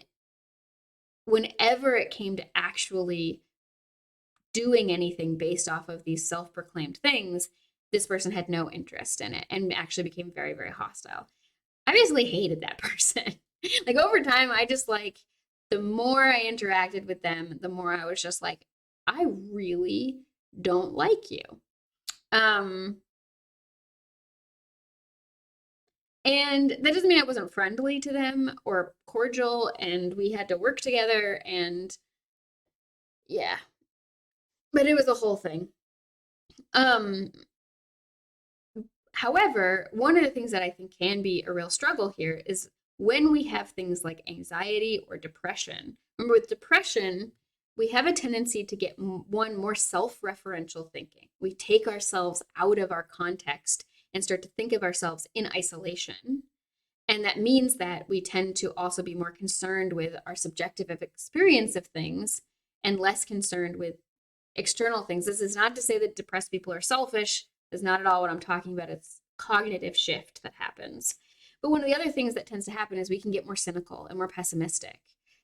whenever it came to actually doing anything based off of these self-proclaimed things, this person had no interest in it and actually became very, very hostile. I basically hated that person. Like over time, I just like the more I interacted with them, the more I was just like, I really don't like you. And that doesn't mean I wasn't friendly to them or cordial, and we had to work together, and yeah, but it was a whole thing. Um, However, one of the things that I think can be a real struggle here is when we have things like anxiety or depression. Remember, with depression, we have a tendency to get more self-referential thinking. We take ourselves out of our context and start to think of ourselves in isolation. And that means that we tend to also be more concerned with our subjective experience of things and less concerned with external things. This is not to say that depressed people are selfish. Is not at all what I'm talking about. It's cognitive shift that happens. But one of the other things that tends to happen is we can get more cynical and more pessimistic,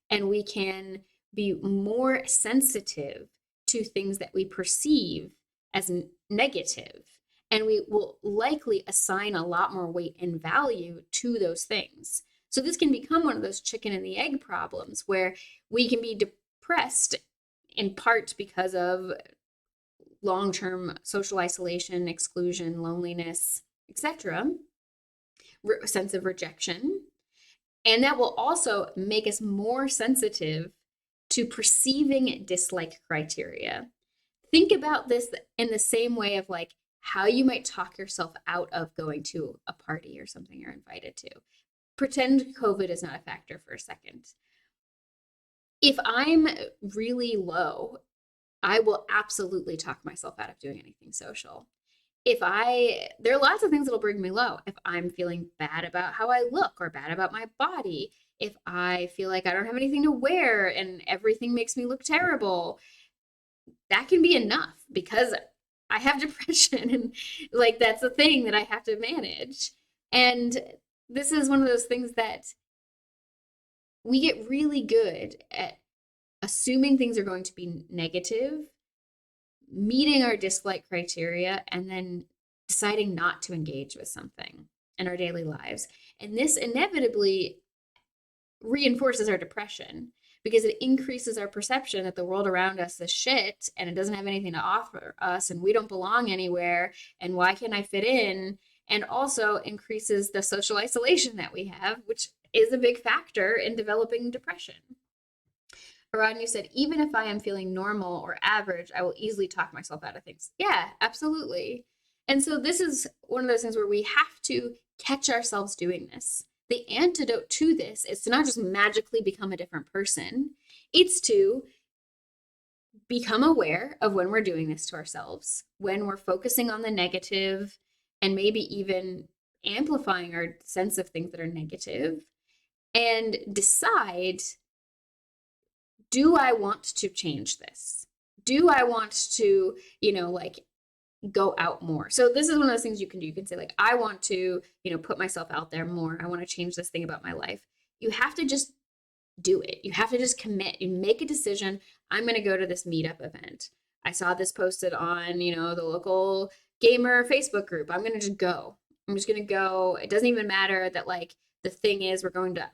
and we can be more sensitive to things that we perceive as negative. And we will likely assign a lot more weight and value to those things. So this can become one of those chicken and the egg problems where we can be depressed in part because of long-term social isolation, exclusion, loneliness, etc., sense of rejection. And that will also make us more sensitive to perceiving dislike criteria. Think about this in the same way of like how you might talk yourself out of going to a party or something you're invited to. Pretend COVID is not a factor for a second. If I'm really low, I will absolutely talk myself out of doing anything social. There are lots of things that'll bring me low. If I'm feeling bad about how I look or bad about my body, if I feel like I don't have anything to wear and everything makes me look terrible, that can be enough because I have depression and like that's a thing that I have to manage. And this is one of those things that we get really good at assuming things are going to be negative, meeting our dislike criteria, and then deciding not to engage with something in our daily lives. And this inevitably reinforces our depression because it increases our perception that the world around us is shit and it doesn't have anything to offer us and we don't belong anywhere and why can't I fit in? And also increases the social isolation that we have, which is a big factor in developing depression. Arad, you said, even if I am feeling normal or average, I will easily talk myself out of things. Yeah, absolutely. And so this is one of those things where we have to catch ourselves doing this. The antidote to this is to not just magically become a different person, it's to become aware of when we're doing this to ourselves, when we're focusing on the negative and maybe even amplifying our sense of things that are negative, and decide, do I want to change this? Do I want to, like go out more? So this is one of those things you can do. You can say like, I want to, put myself out there more. I want to change this thing about my life. You have to just do it. You have to just commit. You make a decision. I'm going to go to this meetup event. I saw this posted on, the local gamer Facebook group. I'm going to just go. I'm just going to go. It doesn't even matter that like the thing is we're going to,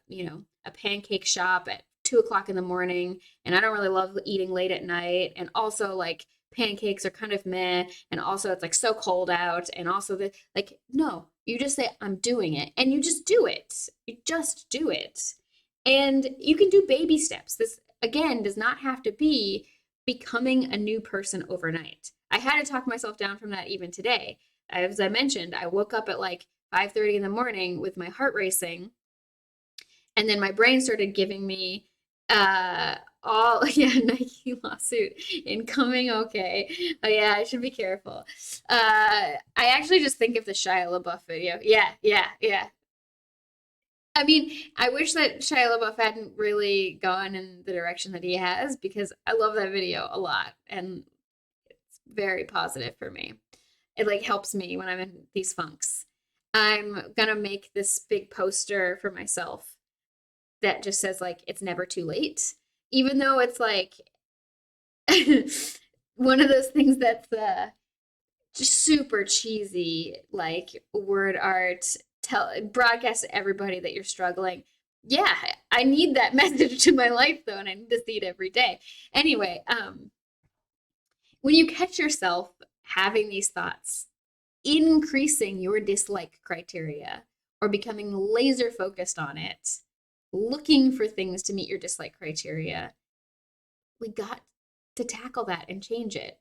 a pancake shop at 2:00 in the morning. And I don't really love eating late at night. And also like pancakes are kind of meh. And also it's like so cold out. And also no, you just say, I'm doing it. And you just do it. You just do it. And you can do baby steps. This, again, does not have to be becoming a new person overnight. I had to talk myself down from that even today. As I mentioned, I woke up at like 5:30 in the morning with my heart racing. And then my brain started giving me Nike lawsuit incoming. Okay. Oh yeah, I should be careful. I actually just think of the Shia LaBeouf video. Yeah. I mean, I wish that Shia LaBeouf hadn't really gone in the direction that he has, because I love that video a lot and it's very positive for me. It like helps me when I'm in these funks. I'm gonna make this big poster for myself that just says like, it's never too late, even though it's like one of those things that's just super cheesy, like word art, broadcast to everybody that you're struggling. Yeah, I need that message to my life though, and I need to see it every day. Anyway, when you catch yourself having these thoughts, increasing your dislike criteria or becoming laser focused on it, looking for things to meet your dislike criteria, we got to tackle that and change it.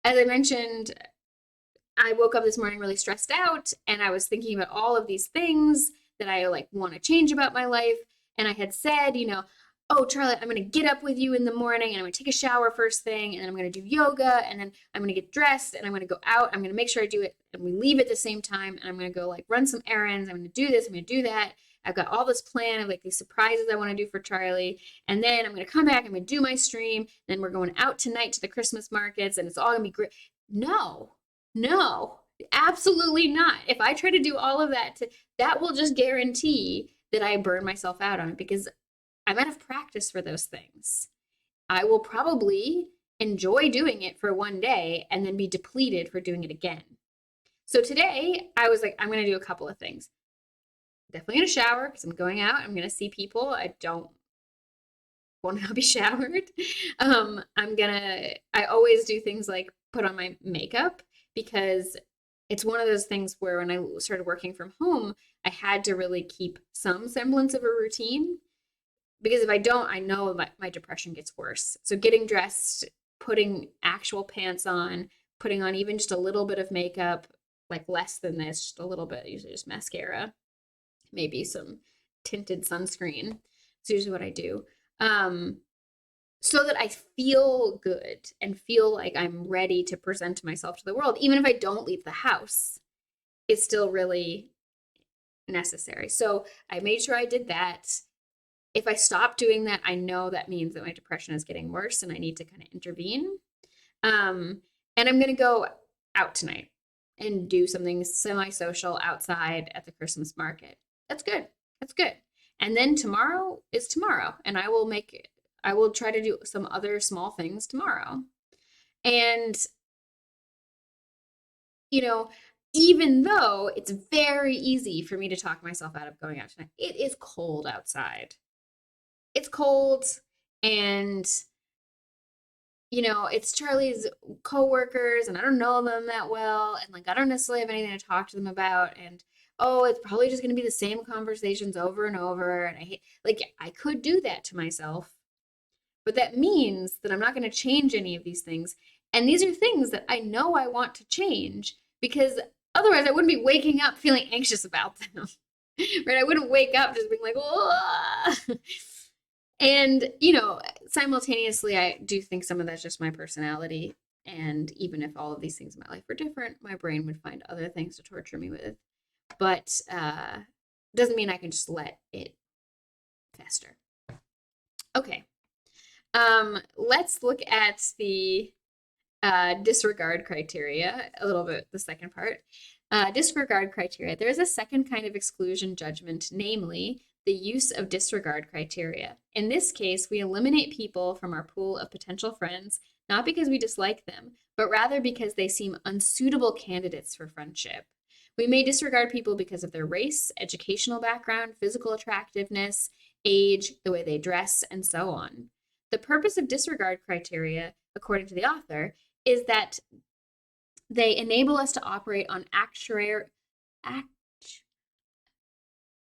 As I mentioned, I woke up this morning really stressed out and I was thinking about all of these things that I like want to change about my life. And I had said, oh, Charlotte, I'm going to get up with you in the morning and I'm going to take a shower first thing. And then I'm going to do yoga and then I'm going to get dressed and I'm going to go out. I'm going to make sure I do it and we leave at the same time. And I'm going to go like run some errands. I'm going to do this. I'm going to do that. I've got all this plan of like these surprises I want to do for Charlie. And then I'm going to come back. I'm going to do my stream. Then we're going out tonight to the Christmas markets and it's all going to be great. No, absolutely not. If I try to do all of that, that will just guarantee that I burn myself out on it because I'm out of practice for those things. I will probably enjoy doing it for one day and then be depleted for doing it again. So today I was like, I'm going to do a couple of things. Definitely going to shower because I'm going out. I'm going to see people. I don't want to be showered. I always do things like put on my makeup because it's one of those things where when I started working from home, I had to really keep some semblance of a routine because if I don't, I know my depression gets worse. So getting dressed, putting actual pants on, putting on even just a little bit of makeup, like less than this, just a little bit, usually just mascara, maybe some tinted sunscreen. It's usually what I do. So that I feel good and feel like I'm ready to present myself to the world, even if I don't leave the house, it's still really necessary. So I made sure I did that. If I stop doing that, I know that means that my depression is getting worse and I need to kind of intervene. And I'm going to go out tonight and do something semi-social outside at the Christmas market. That's good. That's good. And then tomorrow is tomorrow, and I will try to do some other small things tomorrow. And, even though it's very easy for me to talk myself out of going out tonight, it is cold outside. It's cold and, it's Charlie's coworkers and I don't know them that well. And like, I don't necessarily have anything to talk to them about. And, oh, it's probably just going to be the same conversations over and over. And I could do that to myself. But that means that I'm not going to change any of these things. And these are things that I know I want to change because otherwise I wouldn't be waking up feeling anxious about them. Right? I wouldn't wake up just being like, oh. And, simultaneously, I do think some of that's just my personality. And even if all of these things in my life were different, my brain would find other things to torture me with. But doesn't mean I can just let it fester. Okay. Let's look at the disregard criteria a little bit, the second part. Disregard criteria. There is a second kind of exclusion judgment, namely the use of disregard criteria. In this case, we eliminate people from our pool of potential friends, not because we dislike them, but rather because they seem unsuitable candidates for friendship. We may disregard people because of their race, educational background, physical attractiveness, age, the way they dress, and so on. The purpose of disregard criteria, according to the author, is that they enable us to operate on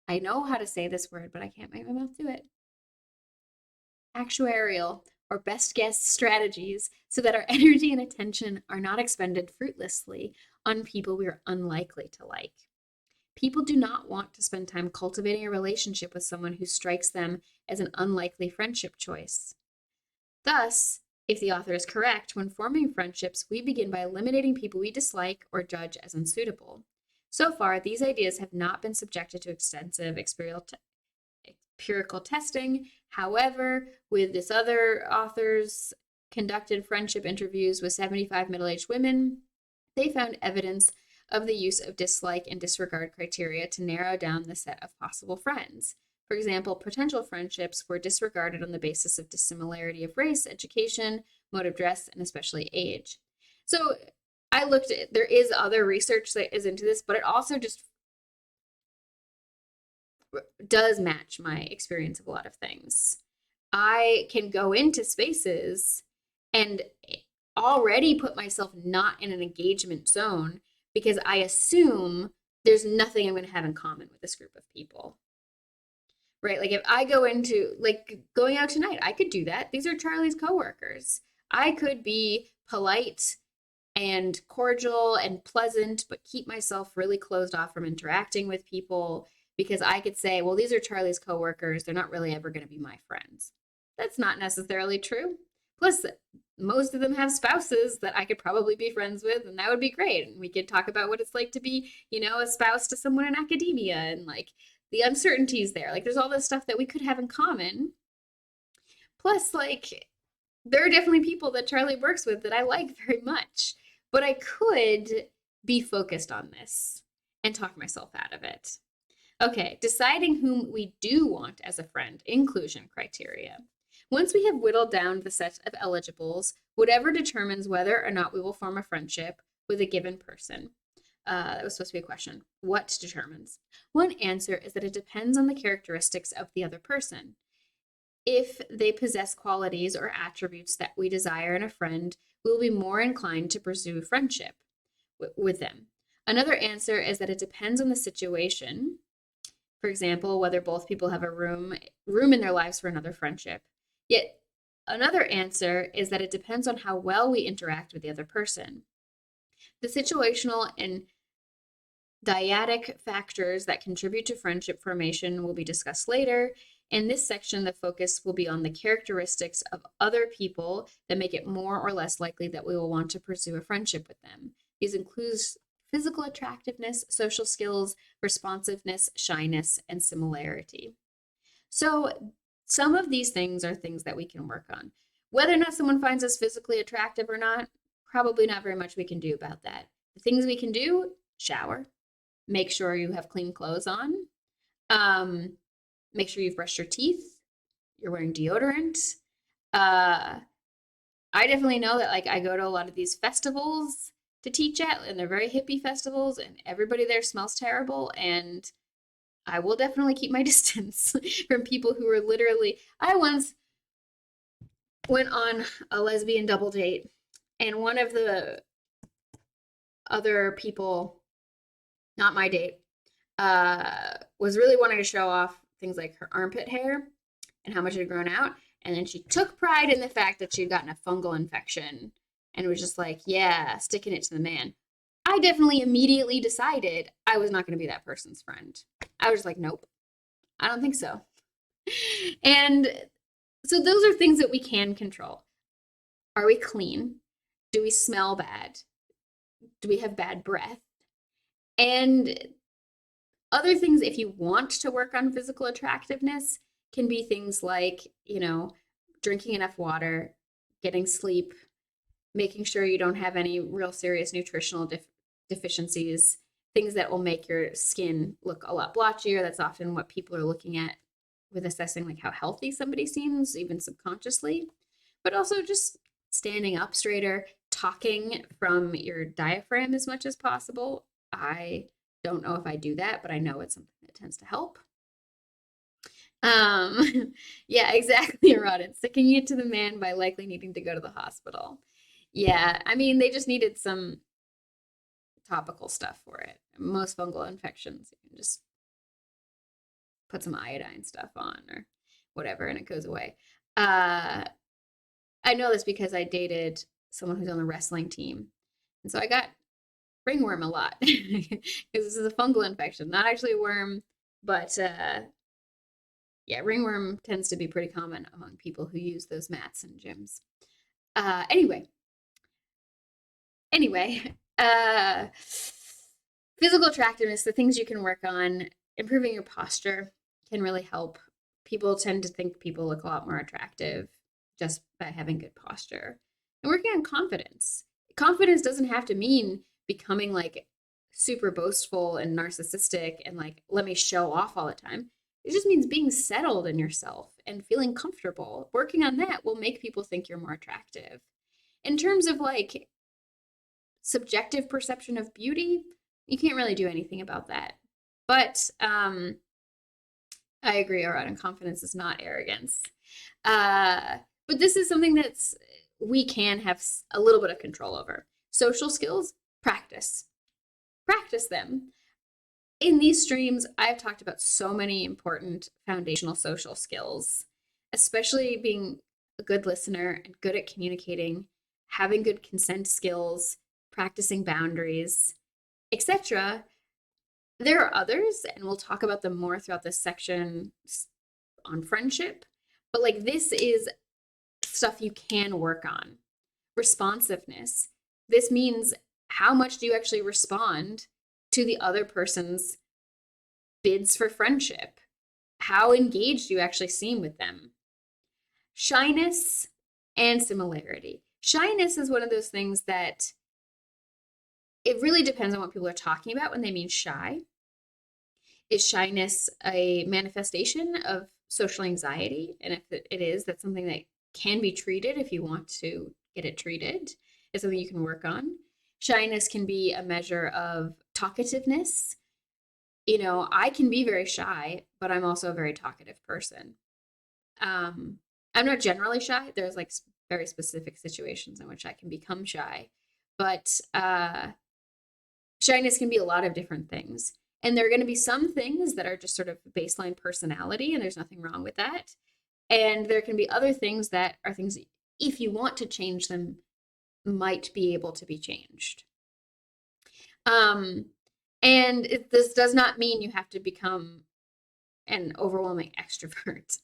I know how to say this word, but I can't make my mouth do it. Actuarial or best guess strategies so that our energy and attention are not expended fruitlessly on people we are unlikely to like. People do not want to spend time cultivating a relationship with someone who strikes them as an unlikely friendship choice. Thus, if the author is correct, when forming friendships, we begin by eliminating people we dislike or judge as unsuitable. So far, these ideas have not been subjected to extensive empirical testing. However, with this other author's conducted friendship interviews with 75 middle-aged women, they found evidence of the use of dislike and disregard criteria to narrow down the set of possible friends. For example, potential friendships were disregarded on the basis of dissimilarity of race, education, mode of dress, and especially age. So I looked at, there is other research that is into this, but it also just does match my experience of a lot of things. I can go into spaces and already put myself not in an engagement zone because I assume there's nothing I'm going to have in common with this group of people. Right? Like if I go into like going out tonight, I could do that. These are Charlie's coworkers. I could be polite and cordial and pleasant, but keep myself really closed off from interacting with people because I could say, well, these are Charlie's coworkers. They're not really ever going to be my friends. That's not necessarily true. Plus, most of them have spouses that I could probably be friends with, and that would be great. And we could talk about what it's like to be, a spouse to someone in academia and like the uncertainties there. Like, there's all this stuff that we could have in common. Plus, like, there are definitely people that Charlie works with that I like very much, but I could be focused on this and talk myself out of it. Okay, deciding whom we do want as a friend, inclusion criteria. Once we have whittled down the set of eligibles, whatever determines whether or not we will form a friendship with a given person. That was supposed to be a question. What determines? One answer is that it depends on the characteristics of the other person. If they possess qualities or attributes that we desire in a friend, we will be more inclined to pursue friendship with them. Another answer is that it depends on the situation. For example, whether both people have a room in their lives for another friendship. Yet another answer is that it depends on how well we interact with the other person. The situational and dyadic factors that contribute to friendship formation will be discussed later. In this section, the focus will be on the characteristics of other people that make it more or less likely that we will want to pursue a friendship with them. These include physical attractiveness, social skills, responsiveness, shyness, and similarity. So some of these things are things that we can work on. Whether or not someone finds us physically attractive or not, probably not very much we can do about that. The things we can do, shower, make sure you have clean clothes on, make sure you've brushed your teeth, you're wearing deodorant. I definitely know that like I go to a lot of these festivals to teach at, and they're very hippie festivals, and everybody there smells terrible, and I will definitely keep my distance from people who are literally. I once went on a lesbian double date, and one of the other people, not my date, was really wanting to show off things like her armpit hair and how much it had grown out. And then she took pride in the fact that she'd gotten a fungal infection and was just like, yeah, sticking it to the man. I definitely immediately decided I was not going to be that person's friend. I was like, nope, I don't think so. And so those are things that we can control. Are we clean? Do we smell bad? Do we have bad breath? And other things, if you want to work on physical attractiveness, can be things like, drinking enough water, getting sleep, making sure you don't have any real serious nutritional deficiencies, things that will make your skin look a lot blotchier. That's often what people are looking at with assessing like how healthy somebody seems, even subconsciously. But also just standing up straighter, talking from your diaphragm as much as possible. I don't know if I do that, but I know it's something that tends to help. Yeah, exactly, Rodden. Sticking it to the man by likely needing to go to the hospital. Yeah, I mean, they just needed some topical stuff for it. Most fungal infections, you can just put some iodine stuff on or whatever, and it goes away. I know this because I dated someone who's on the wrestling team, and so I got ringworm a lot because this is a fungal infection, not actually a worm, but yeah, ringworm tends to be pretty common among people who use those mats in gyms. Anyway, anyway, uh, physical attractiveness, the things you can work on, improving your posture can really help. People tend to think people look a lot more attractive just by having good posture. And working on confidence. Confidence doesn't have to mean becoming like super boastful and narcissistic and like, let me show off all the time. It just means being settled in yourself and feeling comfortable. Working on that will make people think you're more attractive. In terms of like subjective perception of beauty, you can't really do anything about that. But I agree, Arad, and confidence is not arrogance. But this is something that's we can have a little bit of control over. Social skills, practice. Practice them. In these streams, I've talked about so many important foundational social skills, especially being a good listener and good at communicating, having good consent skills, practicing boundaries, etc. There are others, and we'll talk about them more throughout this section on friendship, but like this is stuff you can work on. Responsiveness. This means how much do you actually respond to the other person's bids for friendship? How engaged do you actually seem with them? Shyness and similarity. Shyness is one of those things that it really depends on what people are talking about when they mean shy. Is shyness a manifestation of social anxiety? And if it is, that's something that can be treated if you want to get it treated. It's something you can work on. Shyness can be a measure of talkativeness. You know, I can be very shy, but I'm also a very talkative person. I'm not generally shy. There's like very specific situations in which I can become shy, but shyness can be a lot of different things. And there are going to be some things that are just sort of baseline personality, and there's nothing wrong with that. And there can be other things that are things, if you want to change them, might be able to be changed. This does not mean you have to become an overwhelming extrovert.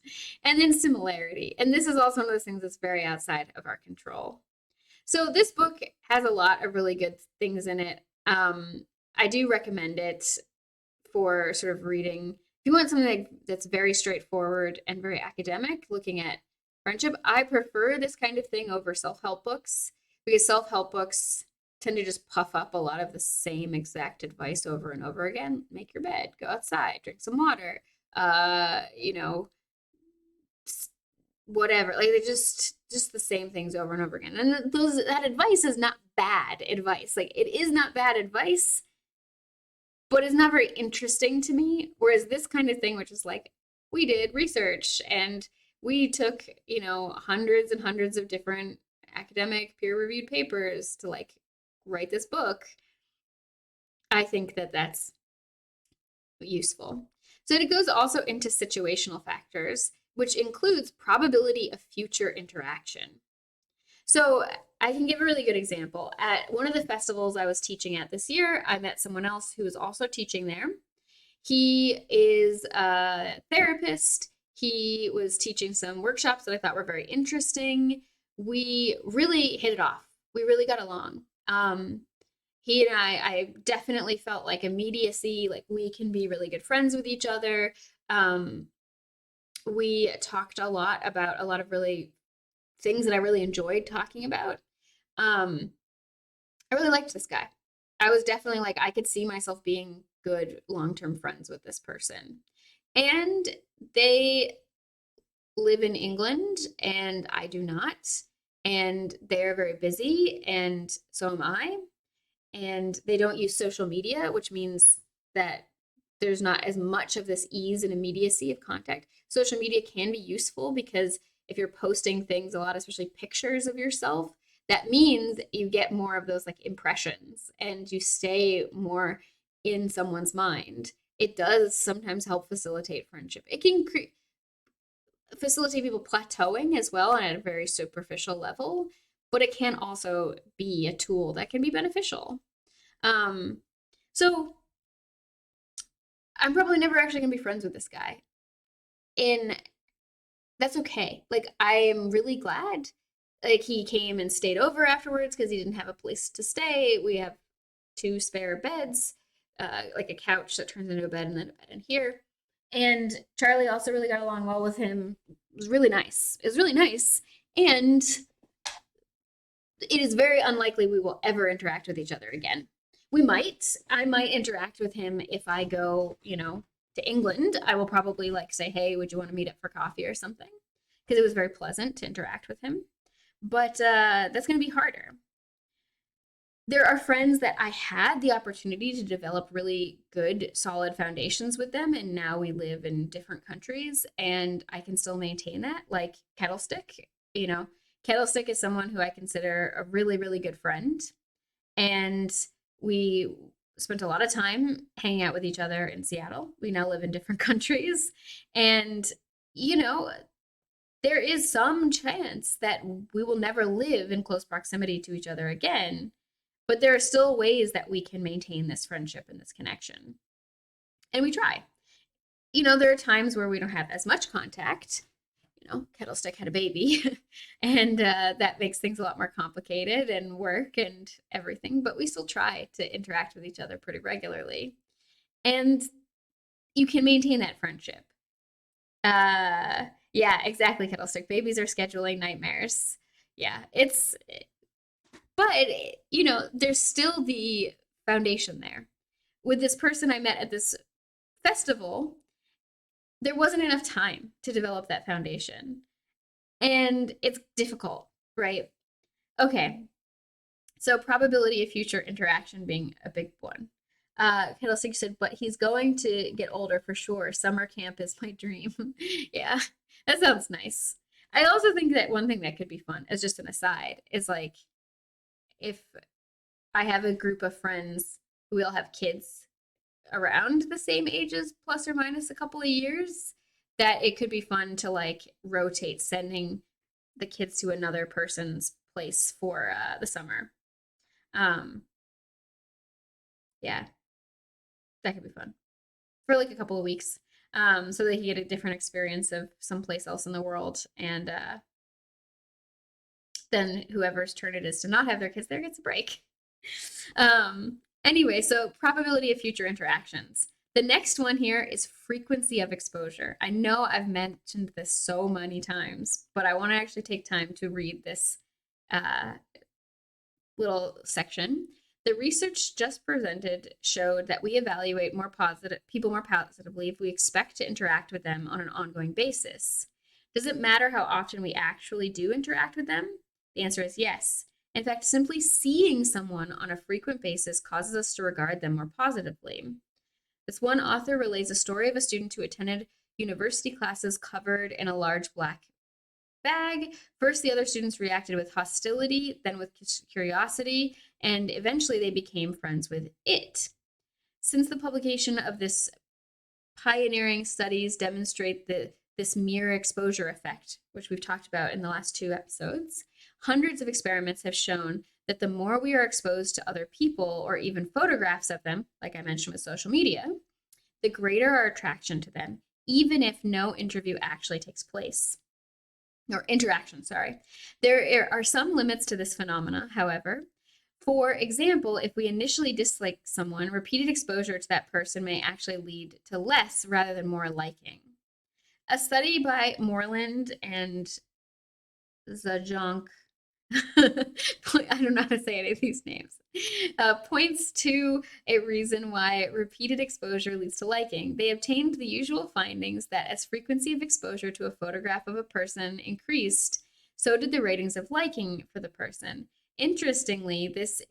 And then similarity. And this is also one of those things that's very outside of our control. So this book has a lot of really good things in it. I do recommend it for sort of reading. If you want something that's very straightforward and very academic, looking at friendship, I prefer this kind of thing over self-help books because self-help books tend to just puff up a lot of the same exact advice over and over again. Make your bed, go outside, drink some water, you know, whatever. Like they just the same things over and over again. And that advice is not bad advice. Like it is not bad advice, but it's not very interesting to me. Whereas this kind of thing, which is like, we did research and we took, you know, hundreds and hundreds of different academic peer-reviewed papers to like write this book. I think that that's useful. So it goes also into situational factors, which includes probability of future interaction. So I can give a really good example. At one of the festivals I was teaching at this year, I met someone else who was also teaching there. He is a therapist. He was teaching some workshops that I thought were very interesting. We really hit it off. We really got along. He and I definitely felt like immediacy, like we can be really good friends with each other. We talked a lot about a lot of really things that I really enjoyed talking about. Um, I really liked this guy. I was definitely like, I could see myself being good long-term friends with this person. And they live in England and I do not. And they're very busy, and so am I. And they don't use social media, which means that there's not as much of this ease and immediacy of contact. Social media can be useful because if you're posting things a lot, especially pictures of yourself, that means you get more of those like impressions and you stay more in someone's mind. It does sometimes help facilitate friendship. It can facilitate people plateauing as well and at a very superficial level, but it can also be a tool that can be beneficial. Um, so I'm probably never actually gonna be friends with this guy. And that's okay. Like I am really glad like he came and stayed over afterwards because he didn't have a place to stay. We have two spare beds, like a couch that turns into a bed and then a bed in here. And Charlie also really got along well with him. It was really nice. It was really nice. And it is very unlikely we will ever interact with each other again. We might. I might interact with him if I go, to England. I will probably like say, "Hey, would you want to meet up for coffee or something?" Because it was very pleasant to interact with him. But that's going to be harder. There are friends that I had the opportunity to develop really good, solid foundations with them, and now we live in different countries, and I can still maintain that. Like Kettlestick, you know, Kettlestick is someone who I consider a really, really good friend, and we spent a lot of time hanging out with each other in Seattle. We now live in different countries, and you know, there is some chance that we will never live in close proximity to each other again, but there are still ways that we can maintain this friendship and this connection. And we try. There are times where we don't have as much contact. Kettlestick had a baby, and that makes things a lot more complicated and work and everything, but we still try to interact with each other pretty regularly. And you can maintain that friendship. Yeah, exactly, Kettlestick. Babies are scheduling nightmares. Yeah, but there's still the foundation there. With this person I met at this festival, there wasn't enough time to develop that foundation. And it's difficult, right? Okay. So probability of future interaction being a big one. Kettlestick said, but he's going to get older for sure. Summer camp is my dream. Yeah, that sounds nice. I also think that one thing that could be fun, as just an aside, is like if I have a group of friends who all have kids around the same ages, plus or minus a couple of years, that it could be fun to like rotate sending the kids to another person's place for the summer. Um, yeah, that could be fun for like a couple of weeks, so they can get a different experience of someplace else in the world, and then whoever's turn it is to not have their kids there gets a break. Anyway, so probability of future interactions. The next one here is frequency of exposure. I know I've mentioned this so many times, but I want to actually take time to read this uh, little section. The research just presented showed that we evaluate people more positively if we expect to interact with them on an ongoing basis. Does it matter how often we actually do interact with them? The answer is yes. In fact, simply seeing someone on a frequent basis causes us to regard them more positively. This one author relays a story of a student who attended university classes covered in a large black bag. First, the other students reacted with hostility, then with curiosity, and eventually they became friends with it. Since the publication of this pioneering studies demonstrate this mirror exposure effect, which we've talked about in the last 2 episodes, hundreds of experiments have shown that the more we are exposed to other people or even photographs of them, like I mentioned with social media, the greater our attraction to them, even if no interview actually takes place. Or interaction, sorry. There are some limits to this phenomena, however. For example, if we initially dislike someone, repeated exposure to that person may actually lead to less rather than more liking. A study by Moreland and Zajonk, I don't know how to say any of these names, points to a reason why repeated exposure leads to liking. They obtained the usual findings that as frequency of exposure to a photograph of a person increased, so did the ratings of liking for the person. Interestingly, this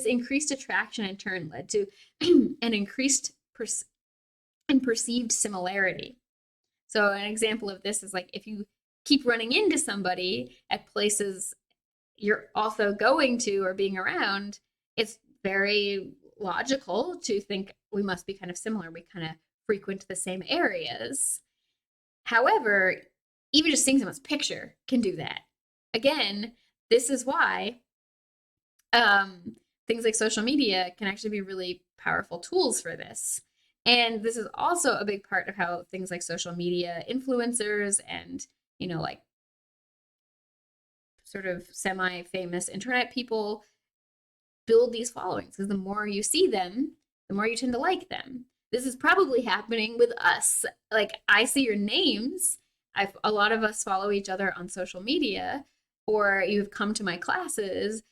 increased attraction in turn led to an increased perceived similarity. So an example of this is like if you keep running into somebody at places you're also going to or being around, it's very logical to think we must be kind of similar. We kind of frequent the same areas. However, even just seeing someone's picture can do that. Again, this is why things like social media can actually be really powerful tools for this. And this is also a big part of how things like social media influencers and, like sort of semi-famous internet people build these followings, because the more you see them, the more you tend to like them. This is probably happening with us. Like I see your names. A lot of us follow each other on social media, or you've come to my classes.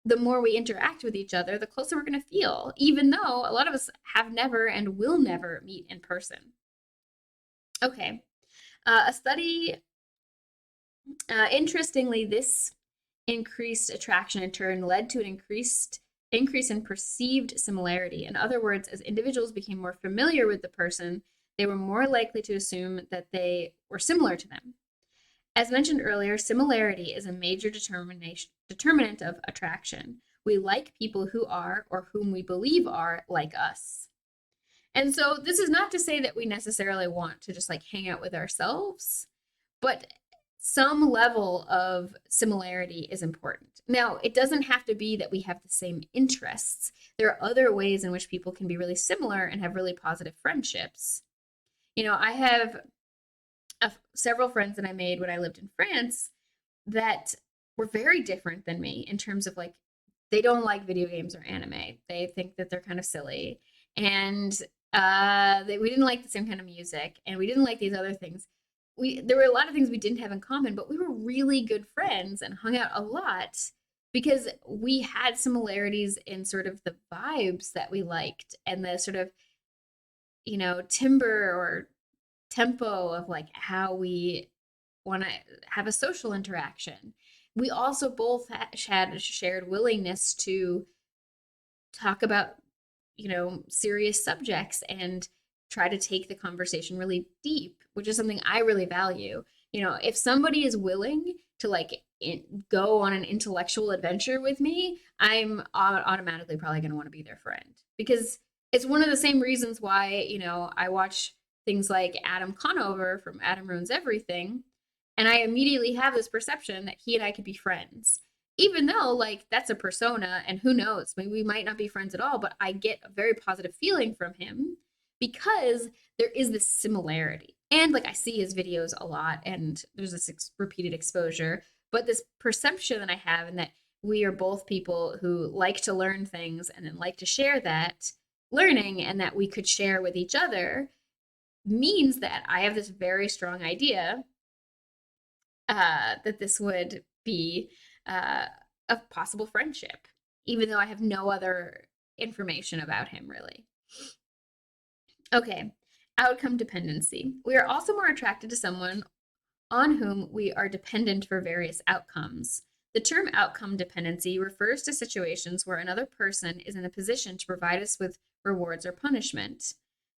The more we interact with each other, the closer we're going to feel, even though a lot of us have never and will never meet in person. Okay. A study, interestingly, this increased attraction in turn led to an increase in perceived similarity. In other words, as individuals became more familiar with the person, they were more likely to assume that they were similar to them. As mentioned earlier, similarity is a major determinant of attraction. We like people who are, or whom we believe are, like us. And so this is not to say that we necessarily want to just like hang out with ourselves, but some level of similarity is important. Now, it doesn't have to be that we have the same interests. There are other ways in which people can be really similar and have really positive friendships. I have several friends that I made when I lived in France that were very different than me in terms of like, they don't like video games or anime. They think that they're kind of silly. And we didn't like the same kind of music, and we didn't like these other things. There were a lot of things we didn't have in common, but we were really good friends and hung out a lot because we had similarities in sort of the vibes that we liked and the sort of, timbre or tempo of like how we want to have a social interaction. We also both had a shared willingness to talk about, serious subjects and try to take the conversation really deep, which is something I really value. If somebody is willing to like go on an intellectual adventure with me, I'm automatically probably going to want to be their friend, because it's one of the same reasons why, I watch things like Adam Conover from Adam Ruins Everything, and I immediately have this perception that he and I could be friends. Even though, like, that's a persona, and who knows, maybe we might not be friends at all, but I get a very positive feeling from him because there is this similarity. And, like, I see his videos a lot, and there's this repeated exposure, but this perception that I have, and that we are both people who like to learn things and then like to share that learning, and that we could share with each other, means that I have this very strong idea that this would be a possible friendship, even though I have no other information about him really. Okay, outcome dependency. We are also more attracted to someone on whom we are dependent for various outcomes. The term outcome dependency refers to situations where another person is in a position to provide us with rewards or punishment.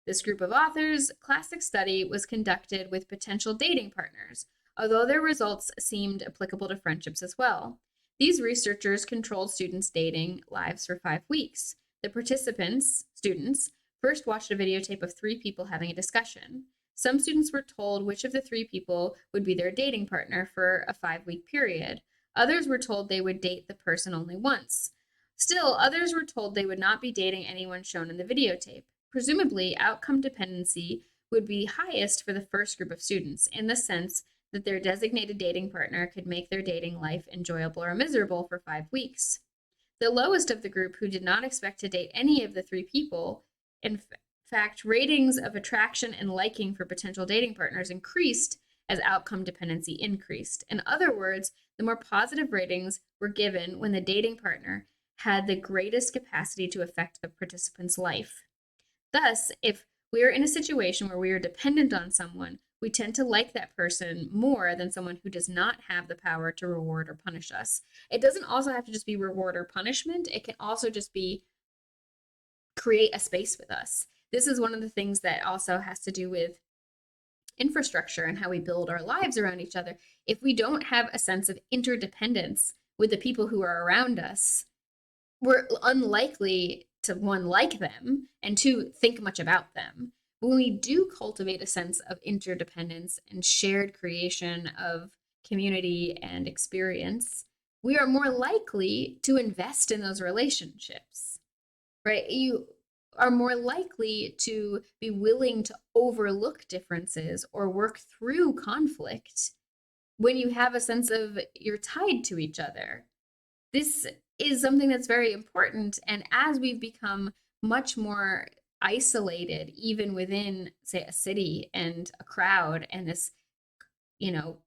This group of authors' classic study was conducted with potential dating partners, although their results seemed applicable to friendships as well. These researchers controlled students' dating lives for 5 weeks. The students, first watched a videotape of 3 people having a discussion. Some students were told which of the 3 people would be their dating partner for a 5-week period. Others were told they would date the person only once. Still, others were told they would not be dating anyone shown in the videotape. Presumably, outcome dependency would be highest for the first group of students, in the sense that their designated dating partner could make their dating life enjoyable or miserable for 5 weeks. The lowest of the group, who did not expect to date any of the 3 people, in fact, ratings of attraction and liking for potential dating partners increased as outcome dependency increased. In other words, the more positive ratings were given when the dating partner had the greatest capacity to affect the participant's life. Thus, if we are in a situation where we are dependent on someone, we tend to like that person more than someone who does not have the power to reward or punish us. It doesn't also have to just be reward or punishment, it can also just be create a space with us. This is one of the things that also has to do with infrastructure and how we build our lives around each other. If we don't have a sense of interdependence with the people who are around us, we're unlikely to, one, like them, and two, think much about them. When we do cultivate a sense of interdependence and shared creation of community and experience, we are more likely to invest in those relationships, right? You are more likely to be willing to overlook differences or work through conflict when you have a sense of you're tied to each other. This is something that's very important. And as we've become much more isolated, even within, say, a city and a crowd and this,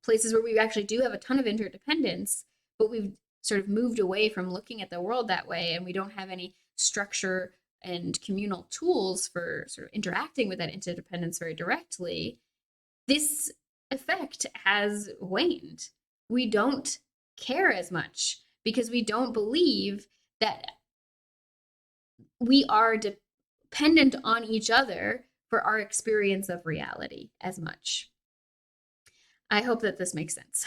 places where we actually do have a ton of interdependence, but we've sort of moved away from looking at the world that way, and we don't have any structure and communal tools for sort of interacting with that interdependence very directly, this effect has waned. We don't care as much because we don't believe that we are dependent on each other for our experience of reality as much. I hope that this makes sense.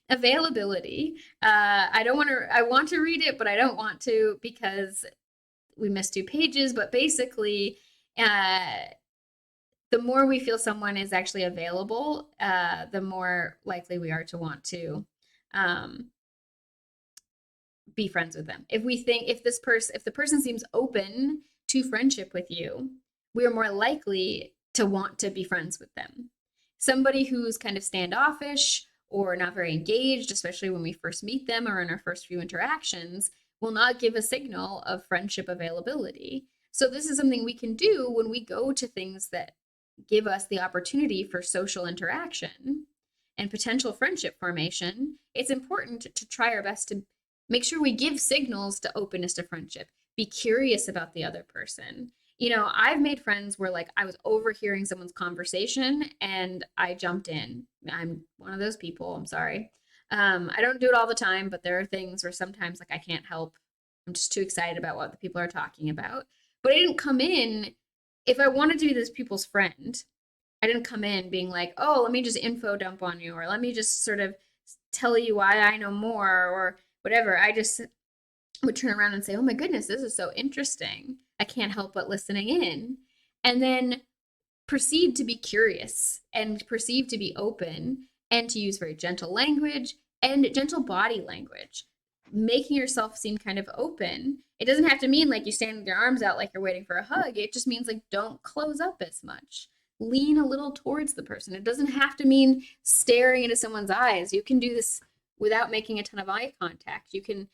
Availability. I want to read it, but I don't want to because we missed 2 pages. But basically, the more we feel someone is actually available, the more likely we are to want to be friends with them. If we think if the person seems open to friendship with you, we are more likely to want to be friends with them. Somebody who's kind of standoffish or not very engaged, especially when we first meet them or in our first few interactions, will not give a signal of friendship availability. So this is something we can do when we go to things that give us the opportunity for social interaction and potential friendship formation. It's important to try our best to make sure we give signals to openness to friendship. Be curious about the other person. I've made friends where like I was overhearing someone's conversation and I jumped in. I'm one of those people. I'm sorry. I don't do it all the time, but there are things where sometimes like I can't help. I'm just too excited about what the people are talking about. But I didn't come in if I wanted to be this people's friend. I didn't come in being like, oh, let me just info dump on you, or let me just sort of tell you why I know more, or whatever. I just would turn around and say, oh my goodness, this is so interesting. I can't help but listening in. And then proceed to be curious and proceed to be open and to use very gentle language and gentle body language, making yourself seem kind of open. It doesn't have to mean like you stand with your arms out like you're waiting for a hug. It just means like don't close up as much. Lean a little towards the person. It doesn't have to mean staring into someone's eyes. You can do this without making a ton of eye contact. You can,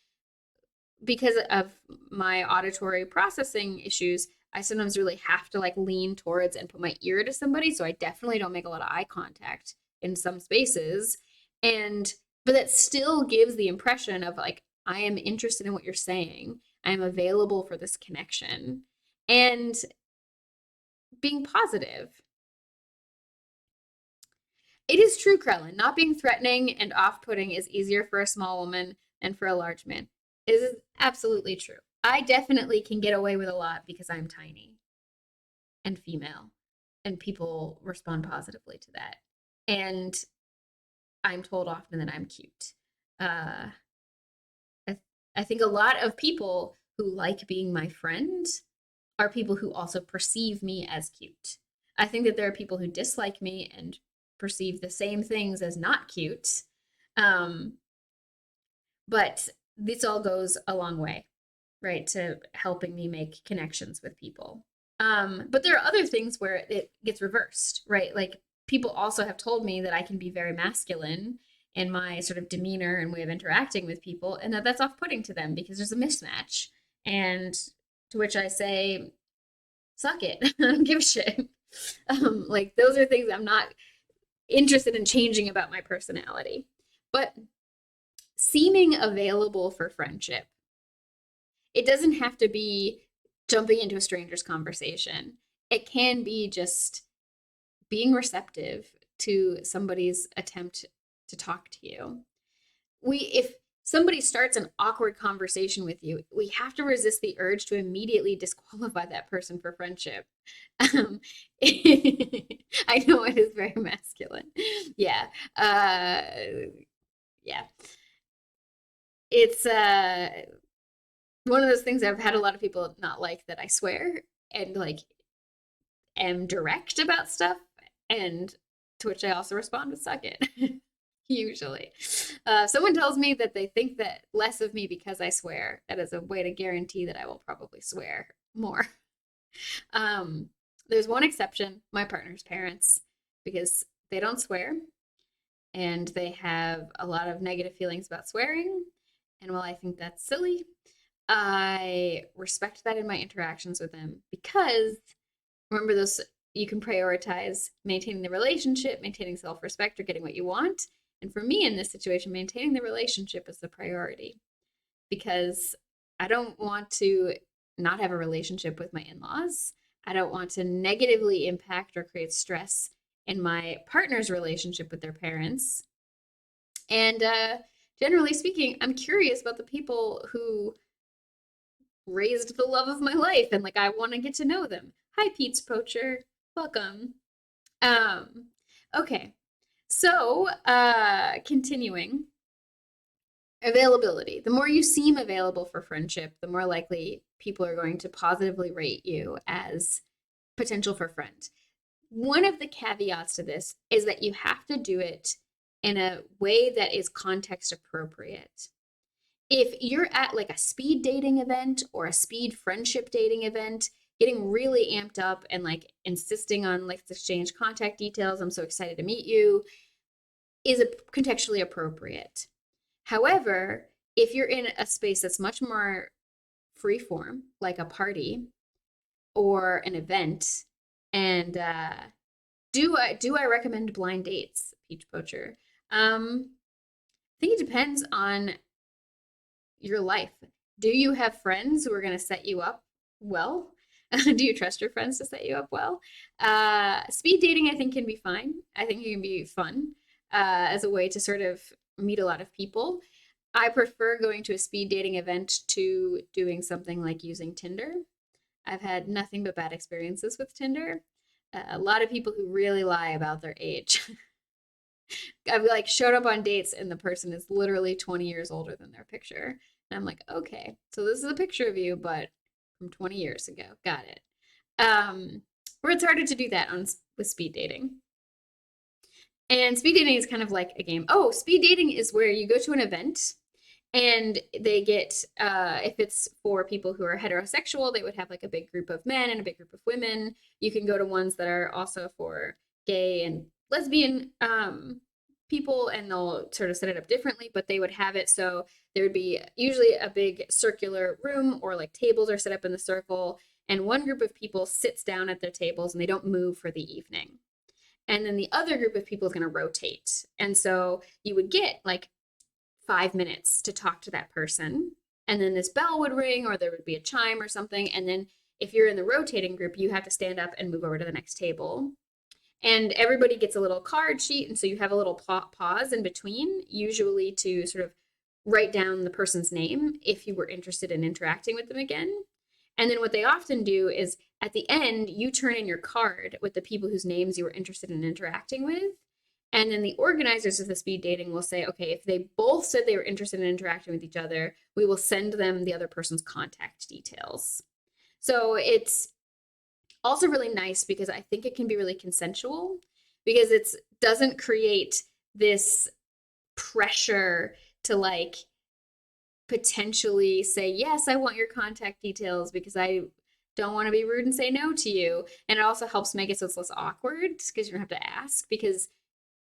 because of my auditory processing issues, I sometimes really have to like lean towards and put my ear to somebody. So I definitely don't make a lot of eye contact in some spaces. But that still gives the impression of like, I am interested in what you're saying. I am available for this connection and being positive. It is true, Krellin. Not being threatening and off putting is easier for a small woman than for a large man. It is absolutely true. I definitely can get away with a lot because I'm tiny and female, and people respond positively to that. And I'm told often that I'm cute. Uh, I think a lot of people who like being my friend are people who also perceive me as cute. I think that there are people who dislike me and perceive the same things as not cute. Um, but this all goes a long way, right, to helping me make connections with people. But there are other things where it gets reversed, right? Like people also have told me that I can be very masculine in my sort of demeanor and way of interacting with people, and that's off-putting to them because there's a mismatch. And to which I say, suck it. I don't give a shit. Like those are things I'm not interested in changing about my personality. But seeming available for friendship, it doesn't have to be jumping into a stranger's conversation. It can be just being receptive to somebody's attempt to talk to you. If somebody starts an awkward conversation with you, we have to resist the urge to immediately disqualify that person for friendship. I know it is very masculine. Yeah. Yeah. It's one of those things I've had a lot of people not like, that I swear and like am direct about stuff, and to which I also respond with suck it. Usually. Someone tells me that they think that less of me because I swear. That is a way to guarantee that I will probably swear more. Um, there's one exception, my partner's parents, because they don't swear and they have a lot of negative feelings about swearing. And while I think that's silly, I respect that in my interactions with them, because remember, those, you can prioritize maintaining the relationship, maintaining self-respect, or getting what you want. And for me in this situation, maintaining the relationship is the priority, because I don't want to not have a relationship with my in-laws. I don't want to negatively impact or create stress in my partner's relationship with their parents. And generally speaking, I'm curious about the people who raised the love of my life, and like I want to get to know them. Hi, Pete's Poacher. Welcome. Um, okay. So, continuing, availability. The more you seem available for friendship, the more likely people are going to positively rate you as potential for friend. One of the caveats to this is that you have to do it in a way that is context appropriate. If you're at like a speed dating event or a speed friendship dating event, getting really amped up and like insisting on like, let's exchange contact details, I'm so excited to meet you, is contextually appropriate. However, if you're in a space that's much more free form, like a party or an event, and do I recommend blind dates, Peach Poacher? I think it depends on your life. Do you have friends who are going to set you up well? Do you trust your friends to set you up well? Speed dating, I think, can be fine. I think it can be fun as a way to sort of meet a lot of people. I prefer going to a speed dating event to doing something like using Tinder. I've had nothing but bad experiences with Tinder. A lot of people who really lie about their age. I've like showed up on dates and the person is literally 20 years older than their picture. And I'm like, okay, so this is a picture of you, but from 20 years ago. Got it. Where it's harder to do that with speed dating. And speed dating is kind of like a game. Oh, speed dating is where you go to an event and they get, if it's for people who are heterosexual, they would have like a big group of men and a big group of women. You can go to ones that are also for gay and lesbian people, and they'll sort of set it up differently, but they would have it so there would be usually a big circular room, or like tables are set up in the circle, and one group of people sits down at their tables and they don't move for the evening. And then the other group of people is going to rotate. And so you would get like 5 minutes to talk to that person. And then this bell would ring, or there would be a chime or something. And then if you're in the rotating group, you have to stand up and move over to the next table. And everybody gets a little card sheet. And so you have a little pause in between, usually to sort of write down the person's name if you were interested in interacting with them again. And then what they often do is at the end, you turn in your card with the people whose names you were interested in interacting with. And then the organizers of the speed dating will say, okay, if they both said they were interested in interacting with each other, we will send them the other person's contact details. So it's also really nice because I think it can be really consensual, because it doesn't create this pressure to like potentially say, yes, I want your contact details because I don't want to be rude and say no to you. And it also helps make it so it's less awkward because you don't have to ask, because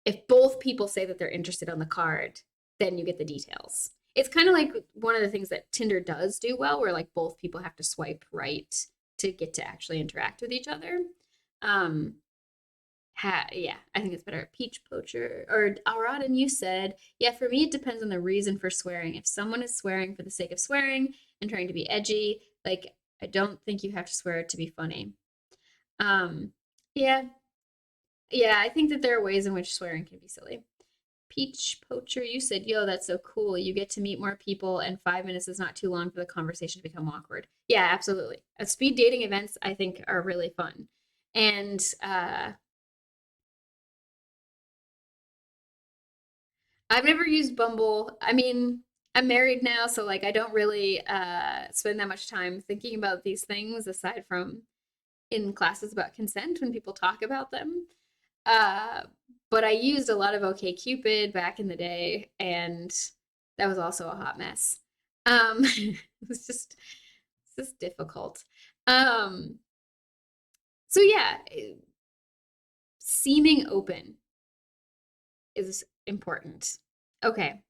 if both people say that they're interested on the card, then you get the details. It's kind of like one of the things that Tinder does do well, where like both people have to swipe right to get to actually interact with each other. Yeah, I think it's better. Peach poacher. Or Aradin, you said, yeah, for me, it depends on the reason for swearing. If someone is swearing for the sake of swearing and trying to be edgy, like, I don't think you have to swear to be funny. Um, yeah, yeah, I think that there are ways in which swearing can be silly. Peach poacher, you said, yo, that's so cool. You get to meet more people, and 5 minutes is not too long for the conversation to become awkward. Yeah, absolutely. Speed dating events, I think, are really fun. And I've never used Bumble. I mean, I'm married now, so like I don't really spend that much time thinking about these things aside from in classes about consent when people talk about them. Uh, but I used a lot of OkCupid back in the day, and that was also a hot mess. It was just difficult. Um, so yeah, seeming open is important. Okay.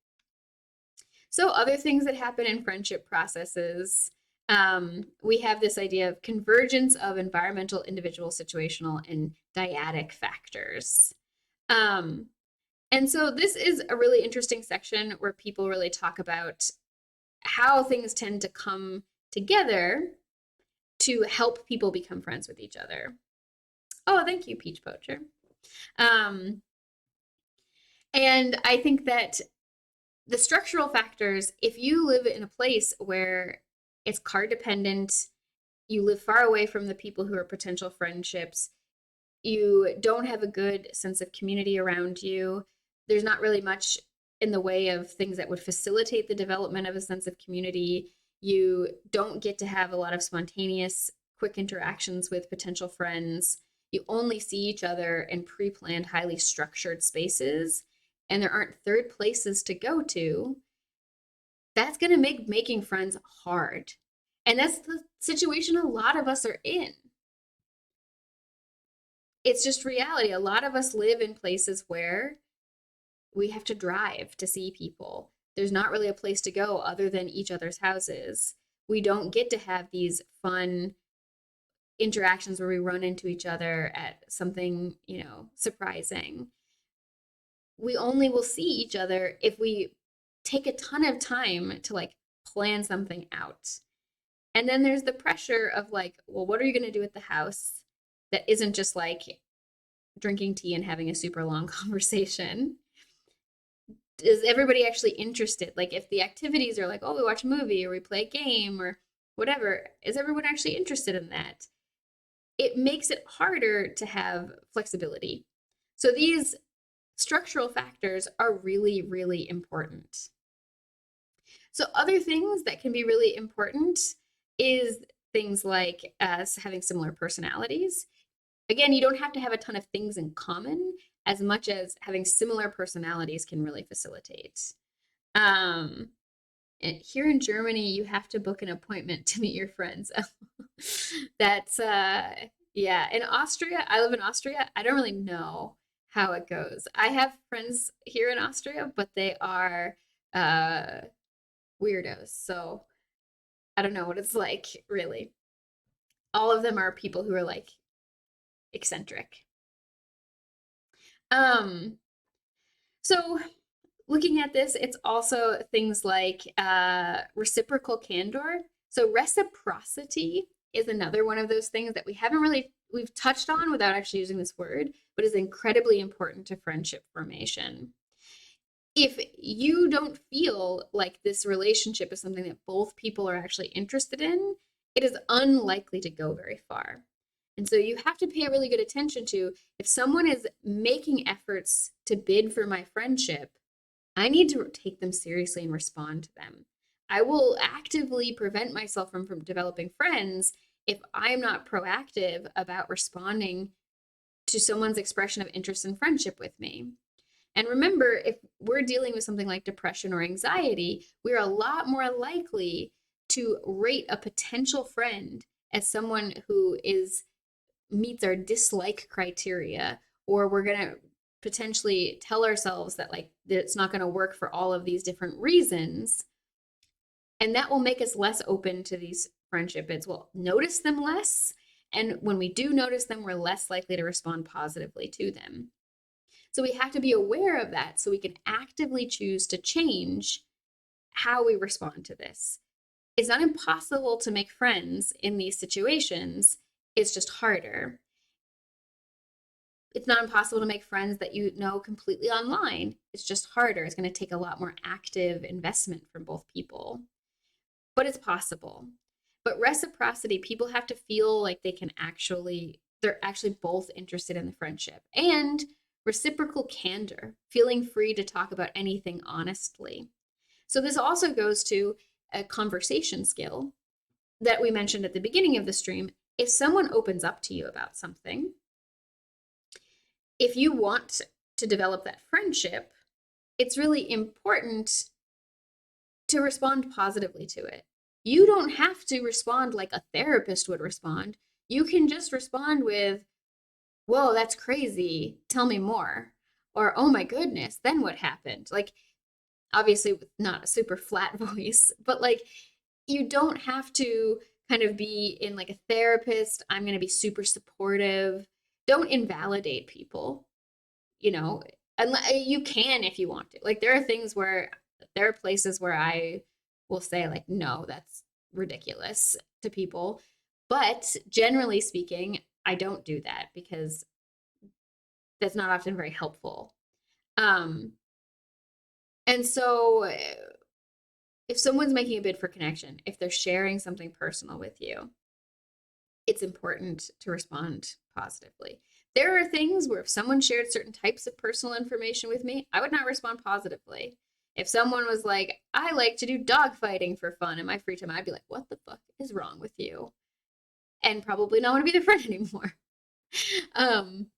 So, other things that happen in friendship processes, we have this idea of convergence of environmental, individual, situational, and dyadic factors. Um, and so, this is a really interesting section where people really talk about how things tend to come together to help people become friends with each other. Oh, thank you, Peach Poacher. Um, and I think that the structural factors, if you live in a place where it's car dependent, you live far away from the people who are potential friendships, you don't have a good sense of community around you, there's not really much in the way of things that would facilitate the development of a sense of community. You don't get to have a lot of spontaneous, quick interactions with potential friends. You only see each other in pre planned, highly structured spaces, and there aren't third places to go to. That's going to make making friends hard. And that's the situation a lot of us are in. It's just reality. A lot of us live in places where we have to drive to see people. There's not really a place to go other than each other's houses. We don't get to have these fun interactions where we run into each other at something, surprising. We only will see each other if we take a ton of time to like plan something out. And then there's the pressure of like, well, what are you going to do at the house that isn't just like drinking tea and having a super long conversation? Is everybody actually interested? Like, if the activities are like, oh, we watch a movie or we play a game or whatever, is everyone actually interested in that? It makes it harder to have flexibility. So, these structural factors are really, really important. So, other things that can be really important is things like having similar personalities. Again, you don't have to have a ton of things in common as much as having similar personalities can really facilitate. Um, and here in Germany, you have to book an appointment to meet your friends. That's yeah. In Austria, I live in Austria. I don't really know how it goes. I have friends here in Austria, but they are uh weirdos. So I don't know what it's like, really. All of them are people who are like eccentric. Um, so looking at this, it's also things like reciprocal candor. So reciprocity is another one of those things that we've touched on without actually using this word, but is incredibly important to friendship formation. If you don't feel like this relationship is something that both people are actually interested in, it is unlikely to go very far. And so you have to pay really good attention to if someone is making efforts to bid for my friendship, I need to take them seriously and respond to them. I will actively prevent myself from developing friends if I'm not proactive about responding to someone's expression of interest and friendship with me. And remember, if we're dealing with something like depression or anxiety, we're a lot more likely to rate a potential friend as someone who is meets our dislike criteria, or we're going to potentially tell ourselves that like it's not going to work for all of these different reasons, and that will make us less open to these friendship bids. We'll notice them less, And when we do notice them, we're less likely to respond positively to them. So we have to be aware of that so we can actively choose to change how we respond to this. It's not impossible to make friends in these situations, it's just harder. It's not impossible to make friends that you know completely online. It's just harder. It's going to take a lot more active investment from both people, but it's possible. But reciprocity, people have to feel like they're actually both interested in the friendship, and reciprocal candor, feeling free to talk about anything honestly. So this also goes to a conversation skill that we mentioned at the beginning of the stream. If someone opens up to you about something, if you want to develop that friendship, it's really important to respond positively to it. You don't have to respond like a therapist would respond. You can just respond with, whoa, that's crazy. Tell me more. Or, oh my goodness, then what happened? Like, obviously, not a super flat voice, but like, you don't have to kind of be in like a therapist. I'm going to be super supportive. Don't invalidate people, you know, unless you can if you want to. Like, there are places where I will say, like, no, that's ridiculous to people. But generally speaking, I don't do that because that's not often very helpful. Um, and so if someone's making a bid for connection, if they're sharing something personal with you, it's important to respond positively. There are things where if someone shared certain types of personal information with me, I would not respond positively. If someone was like, I like to do dog fighting for fun in my free time, I'd be like, what the fuck is wrong with you? And probably not want to be their friend anymore. um,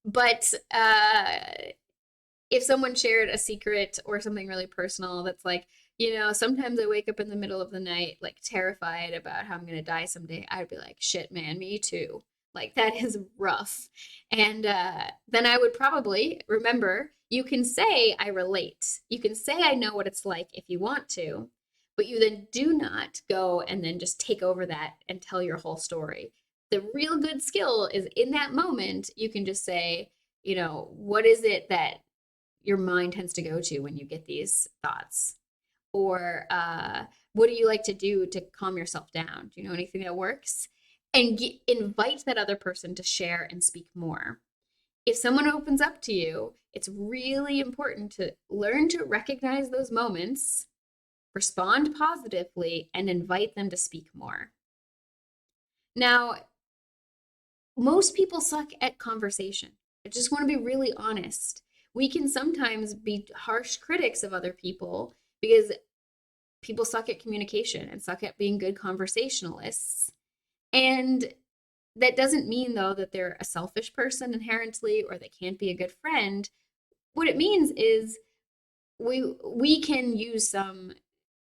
but if someone shared a secret or something really personal that's like, sometimes I wake up in the middle of the night, like terrified about how I'm going to die someday, I'd be like, shit, man, me too. Like, that is rough. And then I would probably remember you can say, I relate. You can say, I know what it's like if you want to, but you then do not go and then just take over that and tell your whole story. The real good skill is in that moment, you can just say, what is it that your mind tends to go to when you get these thoughts? Or what do you like to do to calm yourself down? Do you know anything that works? And invite that other person to share and speak more. If someone opens up to you, it's really important to learn to recognize those moments, respond positively, and invite them to speak more. Now, most people suck at conversation. I just want to be really honest. We can sometimes be harsh critics of other people because people suck at communication and suck at being good conversationalists. And that doesn't mean, though, that they're a selfish person inherently or they can't be a good friend. What it means is we can use some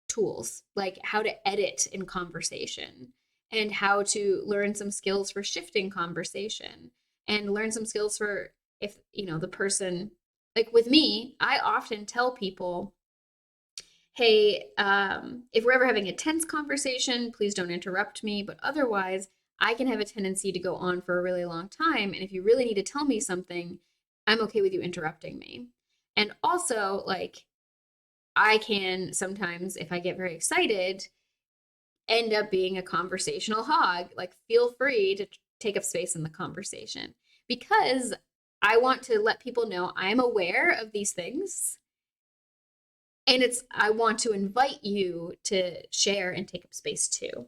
tools like how to edit in conversation and how to learn some skills for shifting conversation and learn some skills for if the person, like with me, I often tell people, hey, if we're ever having a tense conversation, please don't interrupt me, but otherwise I can have a tendency to go on for a really long time, and if you really need to tell me something, I'm okay with you interrupting me. And also, like, I can sometimes, if I get very excited, end up being a conversational hog. Like, feel free to take up space in the conversation because I want to let people know I'm aware of these things. And I want to invite you to share and take up space too.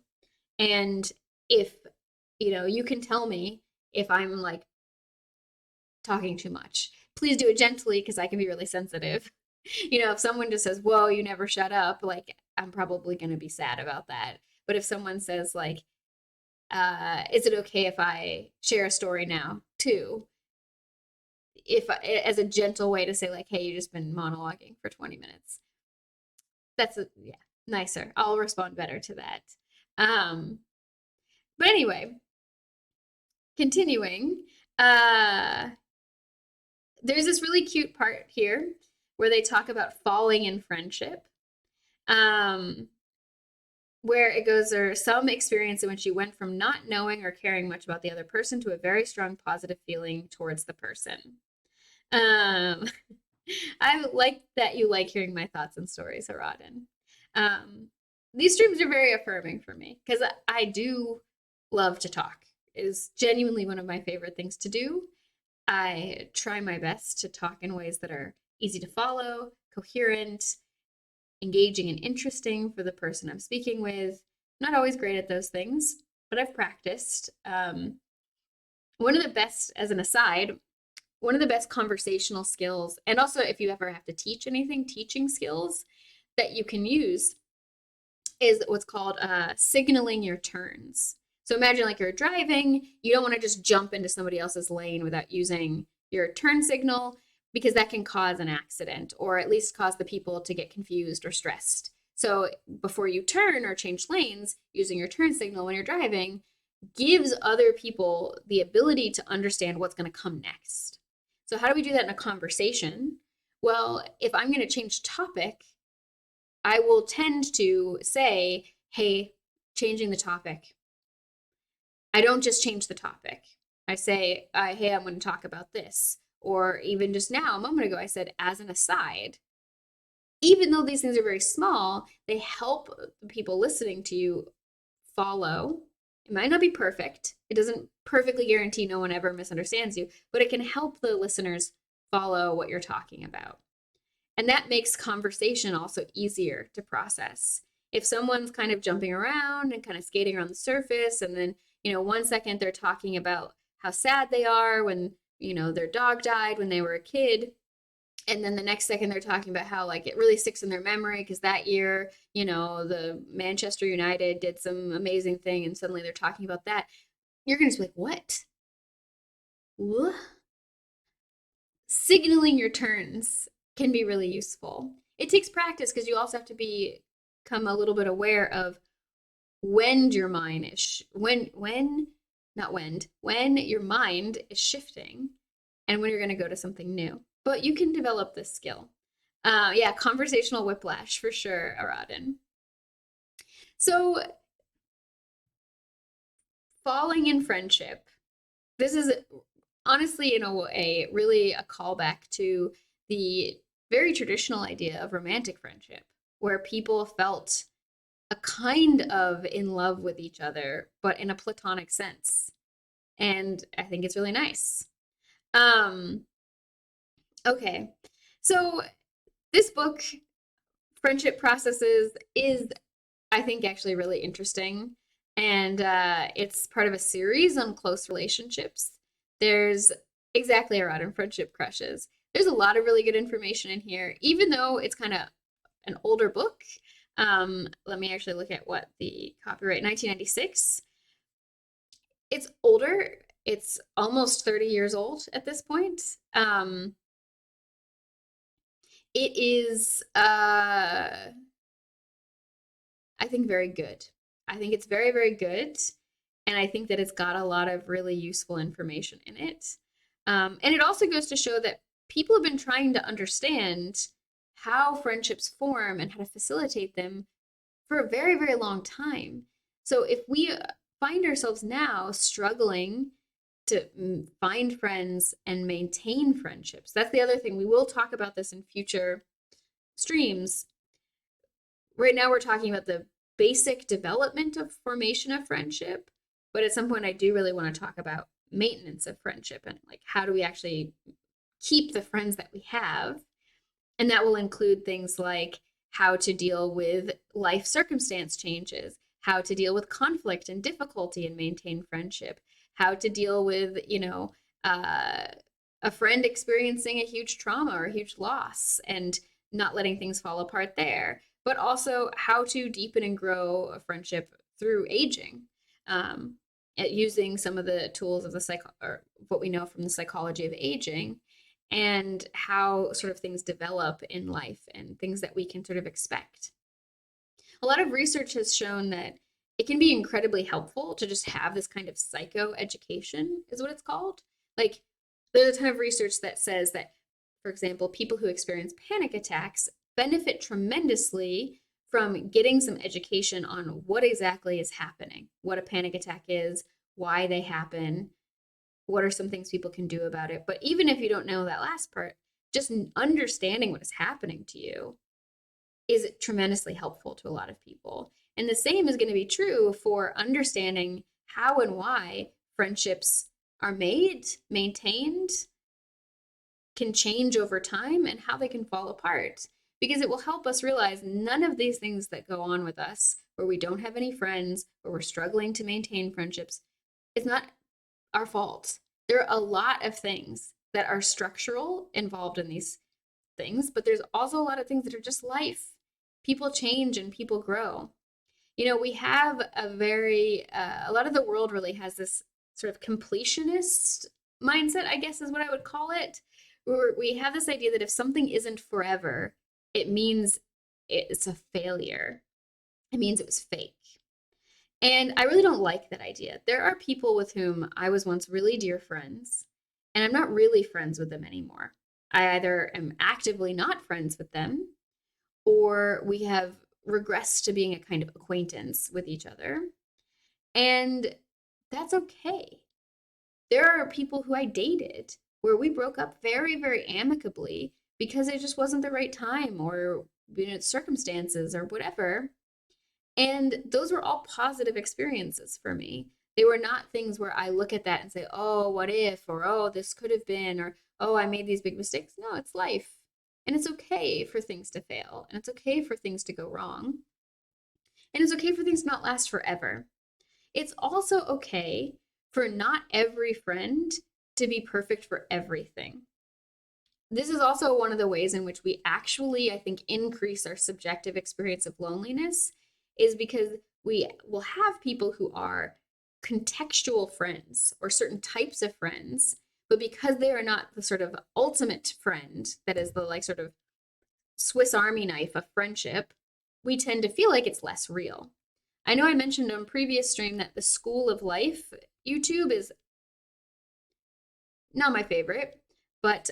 And if, you can tell me if I'm like talking too much. Please do it gently because I can be really sensitive. If someone just says, whoa, you never shut up, like, I'm probably going to be sad about that. But if someone says, like, is it okay if I share a story now too? As a gentle way to say, like, hey, you just been monologuing for 20 minutes. That's nicer. I'll respond better to that. But anyway, continuing, there's this really cute part here where they talk about falling in friendship. where it goes, there are some experience in which you went from not knowing or caring much about the other person to a very strong positive feeling towards the person. Um, I like that you like hearing my thoughts and stories, Haradin. These streams are very affirming for me because I do love to talk. It is genuinely one of my favorite things to do. I try my best to talk in ways that are easy to follow, coherent, engaging, and interesting for the person I'm speaking with. I'm not always great at those things, but I've practiced. One of the best, as an aside, one of the best conversational skills, and also if you ever have to teach anything, teaching skills that you can use is what's called signaling your turns. So imagine like you're driving, you don't want to just jump into somebody else's lane without using your turn signal because that can cause an accident or at least cause the people to get confused or stressed. So before you turn or change lanes, using your turn signal when you're driving gives other people the ability to understand what's going to come next. So how do we do that in a conversation? Well, if I'm going to change topic, I will tend to say, hey, changing the topic. I don't just change the topic. I say, hey, I'm going to talk about this. Or even just now, a moment ago, I said, as an aside. Even though these things are very small, they help the people listening to you follow. It might not be perfect. It doesn't perfectly guarantee no one ever misunderstands you, but it can help the listeners follow what you're talking about. And that makes conversation also easier to process. If someone's kind of jumping around and kind of skating around the surface, and then, 1 second they're talking about how sad they are when, their dog died when they were a kid. And then the next second they're talking about how like it really sticks in their memory because that year, the Manchester United did some amazing thing and suddenly they're talking about that. You're going to be like, what? Signaling your turns can be really useful. It takes practice because you also have to become a little bit aware of when your mind is when your mind is shifting and when you're going to go to something new. But you can develop this skill. Yeah, conversational whiplash for sure, Aradin. So falling in friendship. This is honestly, in a way, really a callback to the very traditional idea of romantic friendship, where people felt a kind of in love with each other, but in a platonic sense. And I think it's really nice. Okay, so this book, Friendship Processes, is, I think, actually really interesting. And it's part of a series on close relationships. There's exactly around in friendship crushes. There's a lot of really good information in here, even though it's kind of an older book. Let me actually look at what the copyright 1996. It's older. It's almost 30 years old at this point. It is, I think, very good. I think it's very, very good. And I think that it's got a lot of really useful information in it. And it also goes to show that people have been trying to understand how friendships form and how to facilitate them for a very, very long time. So if we find ourselves now struggling to find friends and maintain friendships, that's the other thing. We will talk about this in future streams. Right now, we're talking about the basic development of formation of friendship, but at some point, I do really want to talk about maintenance of friendship and like how do we actually keep the friends that we have. And that will include things like how to deal with life circumstance changes, how to deal with conflict and difficulty and maintain friendship, how to deal with, a friend experiencing a huge trauma or a huge loss and not letting things fall apart there, but also how to deepen and grow a friendship through aging, using some of the tools of the or what we know from the psychology of aging and how sort of things develop in life and things that we can sort of expect. A lot of research has shown that it can be incredibly helpful to just have this kind of psychoeducation, is what it's called. Like, there's a ton of research that says that, for example, people who experience panic attacks benefit tremendously from getting some education on what exactly is happening, what a panic attack is, why they happen, what are some things people can do about it. But even if you don't know that last part, just understanding what is happening to you is tremendously helpful to a lot of people. And the same is going to be true for understanding how and why friendships are made, maintained, can change over time, and how they can fall apart. Because it will help us realize none of these things that go on with us, where we don't have any friends, where we're struggling to maintain friendships, it's not our fault. There are a lot of things that are structural involved in these things, but there's also a lot of things that are just life. People change and people grow. We have a lot of the world really has this sort of completionist mindset, I guess is what I would call it, where we have this idea that if something isn't forever, it means it's a failure. It means it was fake. And I really don't like that idea. There are people with whom I was once really dear friends, and I'm not really friends with them anymore. I either am actively not friends with them, or we have regressed to being a kind of acquaintance with each other. And that's okay. There are people who I dated where we broke up very, very amicably because it just wasn't the right time, or circumstances or whatever. And those were all positive experiences for me. They were not things where I look at that and say, oh, what if, or oh, this could have been, or oh, I made these big mistakes. No, it's life. And it's okay for things to fail, and it's okay for things to go wrong, and it's okay for things to not last forever. It's also okay for not every friend to be perfect for everything. This is also one of the ways in which we actually, I think, increase our subjective experience of loneliness, is because we will have people who are contextual friends or certain types of friends, but because they are not the sort of ultimate friend that is the like sort of Swiss Army knife of friendship, we tend to feel like it's less real. I know I mentioned on previous stream that the School of Life YouTube is not my favorite, but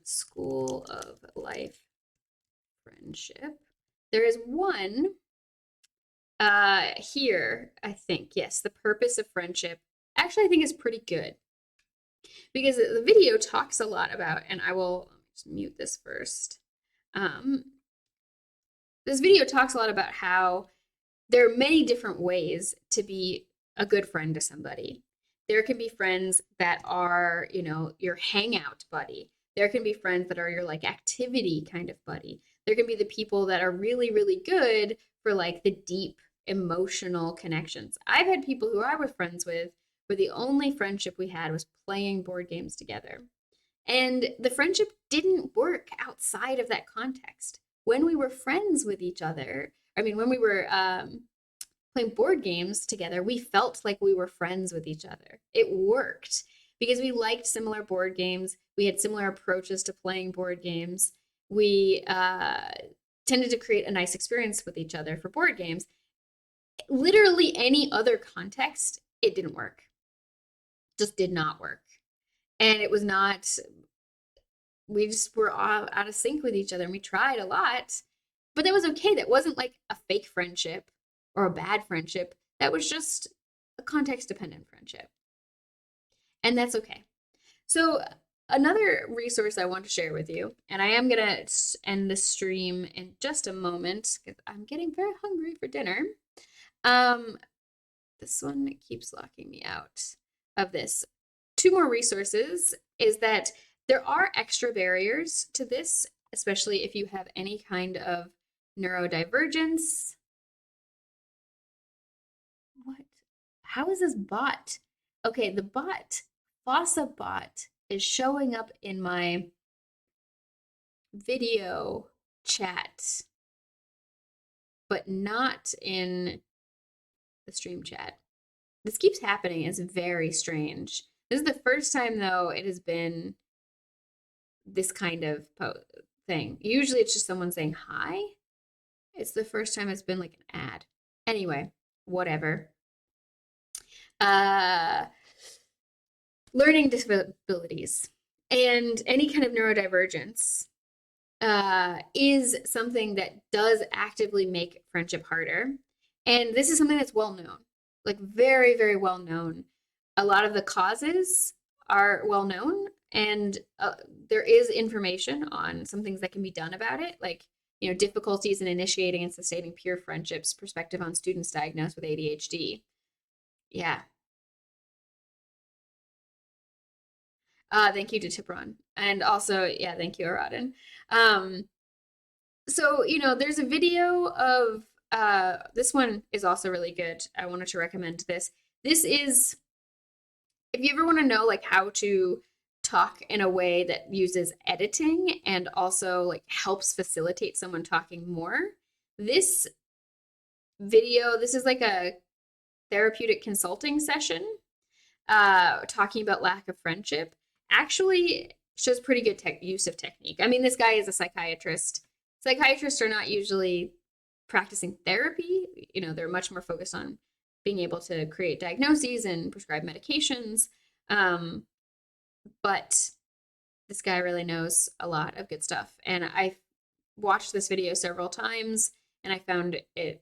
School of Life Friendship. There is one here, I think. Yes, the purpose of friendship. Actually, I think is pretty good because the video talks a lot about, and I will just mute this first. This video talks a lot about how there are many different ways to be a good friend to somebody. There can be friends that are, your hangout buddy. There can be friends that are your like activity kind of buddy. There can be the people that are really, really good for like the deep emotional connections. I've had people who I was friends with where the only friendship we had was playing board games together. And the friendship didn't work outside of that context. When we were friends with each other, when we were playing board games together, we felt like we were friends with each other. It worked because we liked similar board games. We had similar approaches to playing board games. We tended to create a nice experience with each other for board games. Literally any other context, it didn't work. Just did not work. And it was not, we just were all out of sync with each other, and we tried a lot, but that was okay. That wasn't like a fake friendship or a bad friendship. That was just a context dependent friendship. And that's okay. So, another resource I want to share with you, and I am going to end the stream in just a moment because I'm getting very hungry for dinner. This one keeps locking me out of this. Two more resources is that there are extra barriers to this, especially if you have any kind of neurodivergence. What? How is this bot? Okay, the bot, Fossa bot, is showing up in my video chat, but not in the stream chat. This keeps happening. It's very strange. This is the first time, though, it has been this kind of thing. Usually it's just someone saying hi. It's the first time it's been like an ad. Anyway, whatever. Learning disabilities and any kind of neurodivergence is something that does actively make friendship harder. And this is something that's well known, like very, very well known. A lot of the causes are well known, and there is information on some things that can be done about it, like difficulties in initiating and sustaining peer friendships, perspective on students diagnosed with ADHD. Yeah. Thank you to Tipron. And also, yeah, thank you, Aradin. Um, so there's a video of this one is also really good. I wanted to recommend this. This is if you ever want to know like how to talk in a way that uses editing and also like helps facilitate someone talking more. This video, this is like a therapeutic consulting session talking about lack of friendship, actually shows pretty good use of technique. I mean, this guy is a psychiatrist. Psychiatrists are not usually practicing therapy. They're much more focused on being able to create diagnoses and prescribe medications. But this guy really knows a lot of good stuff. And I watched this video several times, and I found it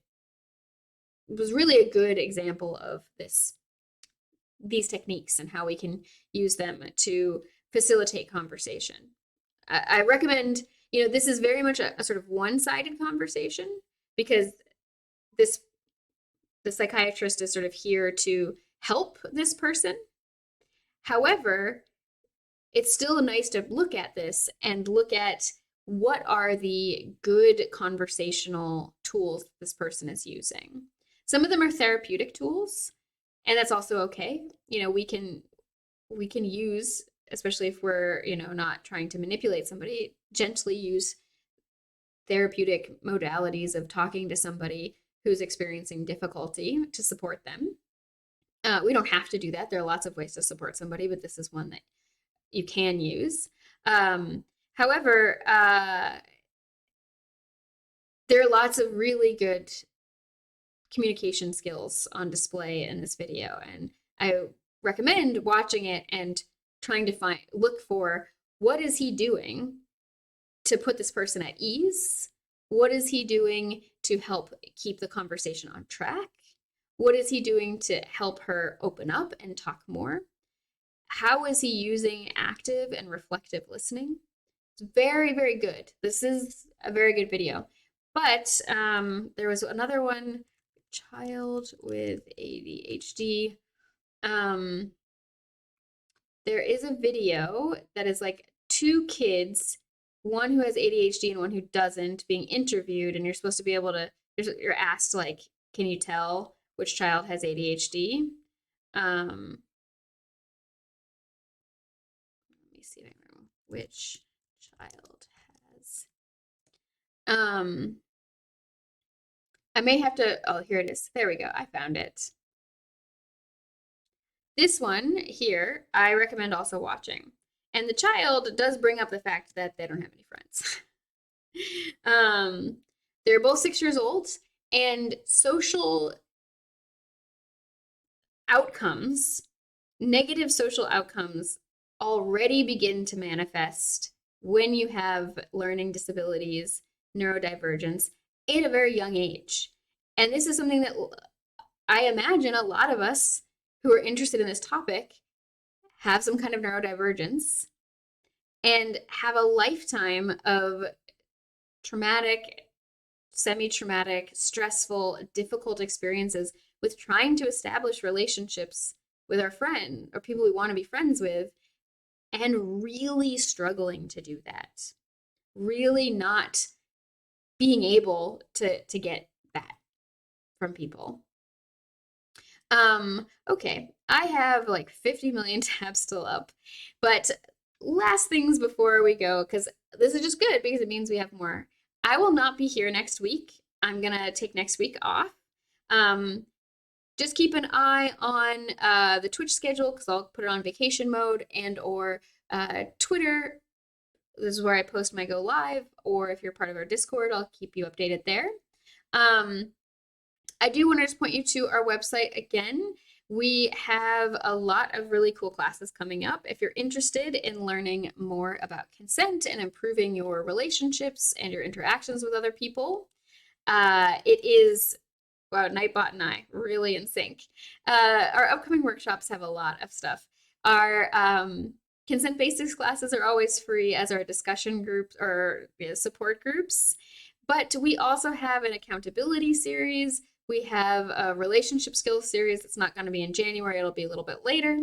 was really a good example of these techniques and how we can use them to facilitate conversation. I recommend, this is very much a sort of one-sided conversation because the psychiatrist is sort of here to help this person. However, it's still nice to look at this and look at what are the good conversational tools this person is using. Some of them are therapeutic tools, and that's also okay. We can use, especially if we're not trying to manipulate somebody, gently use therapeutic modalities of talking to somebody who's experiencing difficulty to support them. We don't have to do that. There are lots of ways to support somebody, but this is one that you can use. However, there are lots of really good communication skills on display in this video, and I recommend watching it and trying to look for what is he doing to put this person at ease? What is he doing to help keep the conversation on track? What is he doing to help her open up and talk more? How is he using active and reflective listening? It's very, very good. This is a very good video. But there was another one, child with ADHD. There is a video that is like two kids, one who has ADHD and one who doesn't, being interviewed, and you're supposed to be able to, you're asked like, can you tell which child has ADHD? Let me see if I remember which child has. I may have to, oh, here it is. There we go. I found it. This one here, I recommend also watching. And the child does bring up the fact that they don't have any friends. They're both 6 years old, and social outcomes, negative social outcomes, already begin to manifest when you have learning disabilities, neurodivergence at a very young age. And this is something that I imagine a lot of us who are interested in this topic have some kind of neurodivergence and have a lifetime of traumatic, semi-traumatic, stressful, difficult experiences with trying to establish relationships with our friend or people we want to be friends with, and really struggling to do that. Really not being able to get that from people. Okay, I have like 50 million tabs still up, but last things before we go, because this is just good because it means we have more. I will not be here next week. I'm gonna take next week off. Just keep an eye on the Twitch schedule because I'll put it on vacation mode, and or Twitter. This is where I post my go live, or if you're part of our Discord, I'll keep you updated there. I do want to just point you to our website again. We have a lot of really cool classes coming up. If you're interested in learning more about consent and improving your relationships and your interactions with other people, it is, wow, Nightbot and I really in sync. Our upcoming workshops have a lot of stuff. Our consent basics classes are always free, as our discussion groups or support groups. But we also have an accountability series. We have a relationship skills series that's not going to be in January, it'll be a little bit later.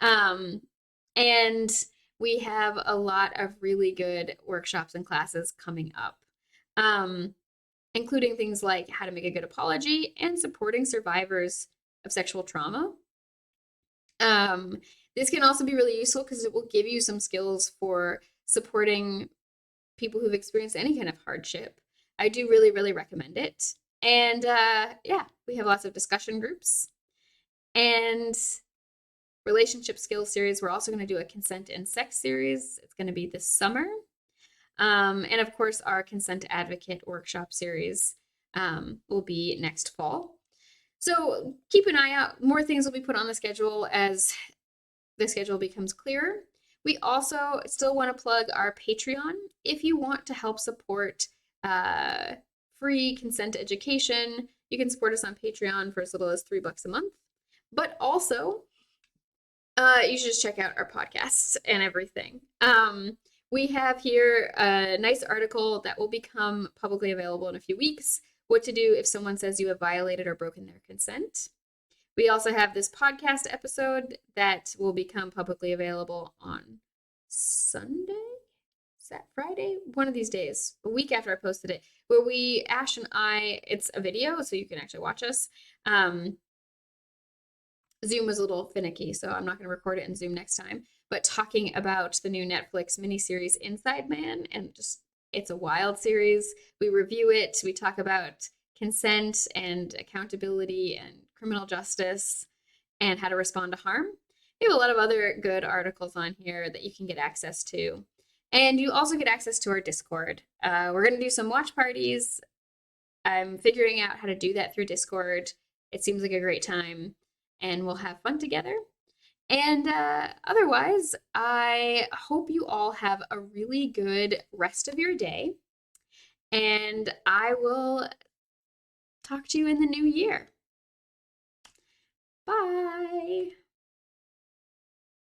And we have a lot of really good workshops and classes coming up, including things like how to make a good apology and supporting survivors of sexual trauma. This can also be really useful because it will give you some skills for supporting people who've experienced any kind of hardship. I do really, really recommend it. And yeah, we have lots of discussion groups and relationship skills series. We're also going to do a consent and sex series. It's going to be this summer. And of course, our consent advocate workshop series will be next fall. So keep an eye out. More things will be put on the schedule as the schedule becomes clearer. We also still want to plug our Patreon. If you want to help support free consent education, you can support us on Patreon for as little as $3 a month. But also, you should just check out our podcasts and everything. We have here a nice article that will become publicly available in a few weeks. What to do if someone says you have violated or broken their consent. We also have this podcast episode that will become publicly available on Sunday? Is that Friday? One of these days, a week after I posted it, where we, Ash and I, it's a video, so you can actually watch us. Zoom was a little finicky, so I'm not going to record it in Zoom next time, but talking about the new Netflix miniseries Inside Man, and just, it's a wild series. We review it, we talk about consent and accountability and criminal justice and how to respond to harm. We have a lot of other good articles on here that you can get access to. And you also get access to our Discord. We're going to do some watch parties. I'm figuring out how to do that through Discord. It seems like a great time, and we'll have fun together. And otherwise, I hope you all have a really good rest of your day. And I will talk to you in the new year. Bye.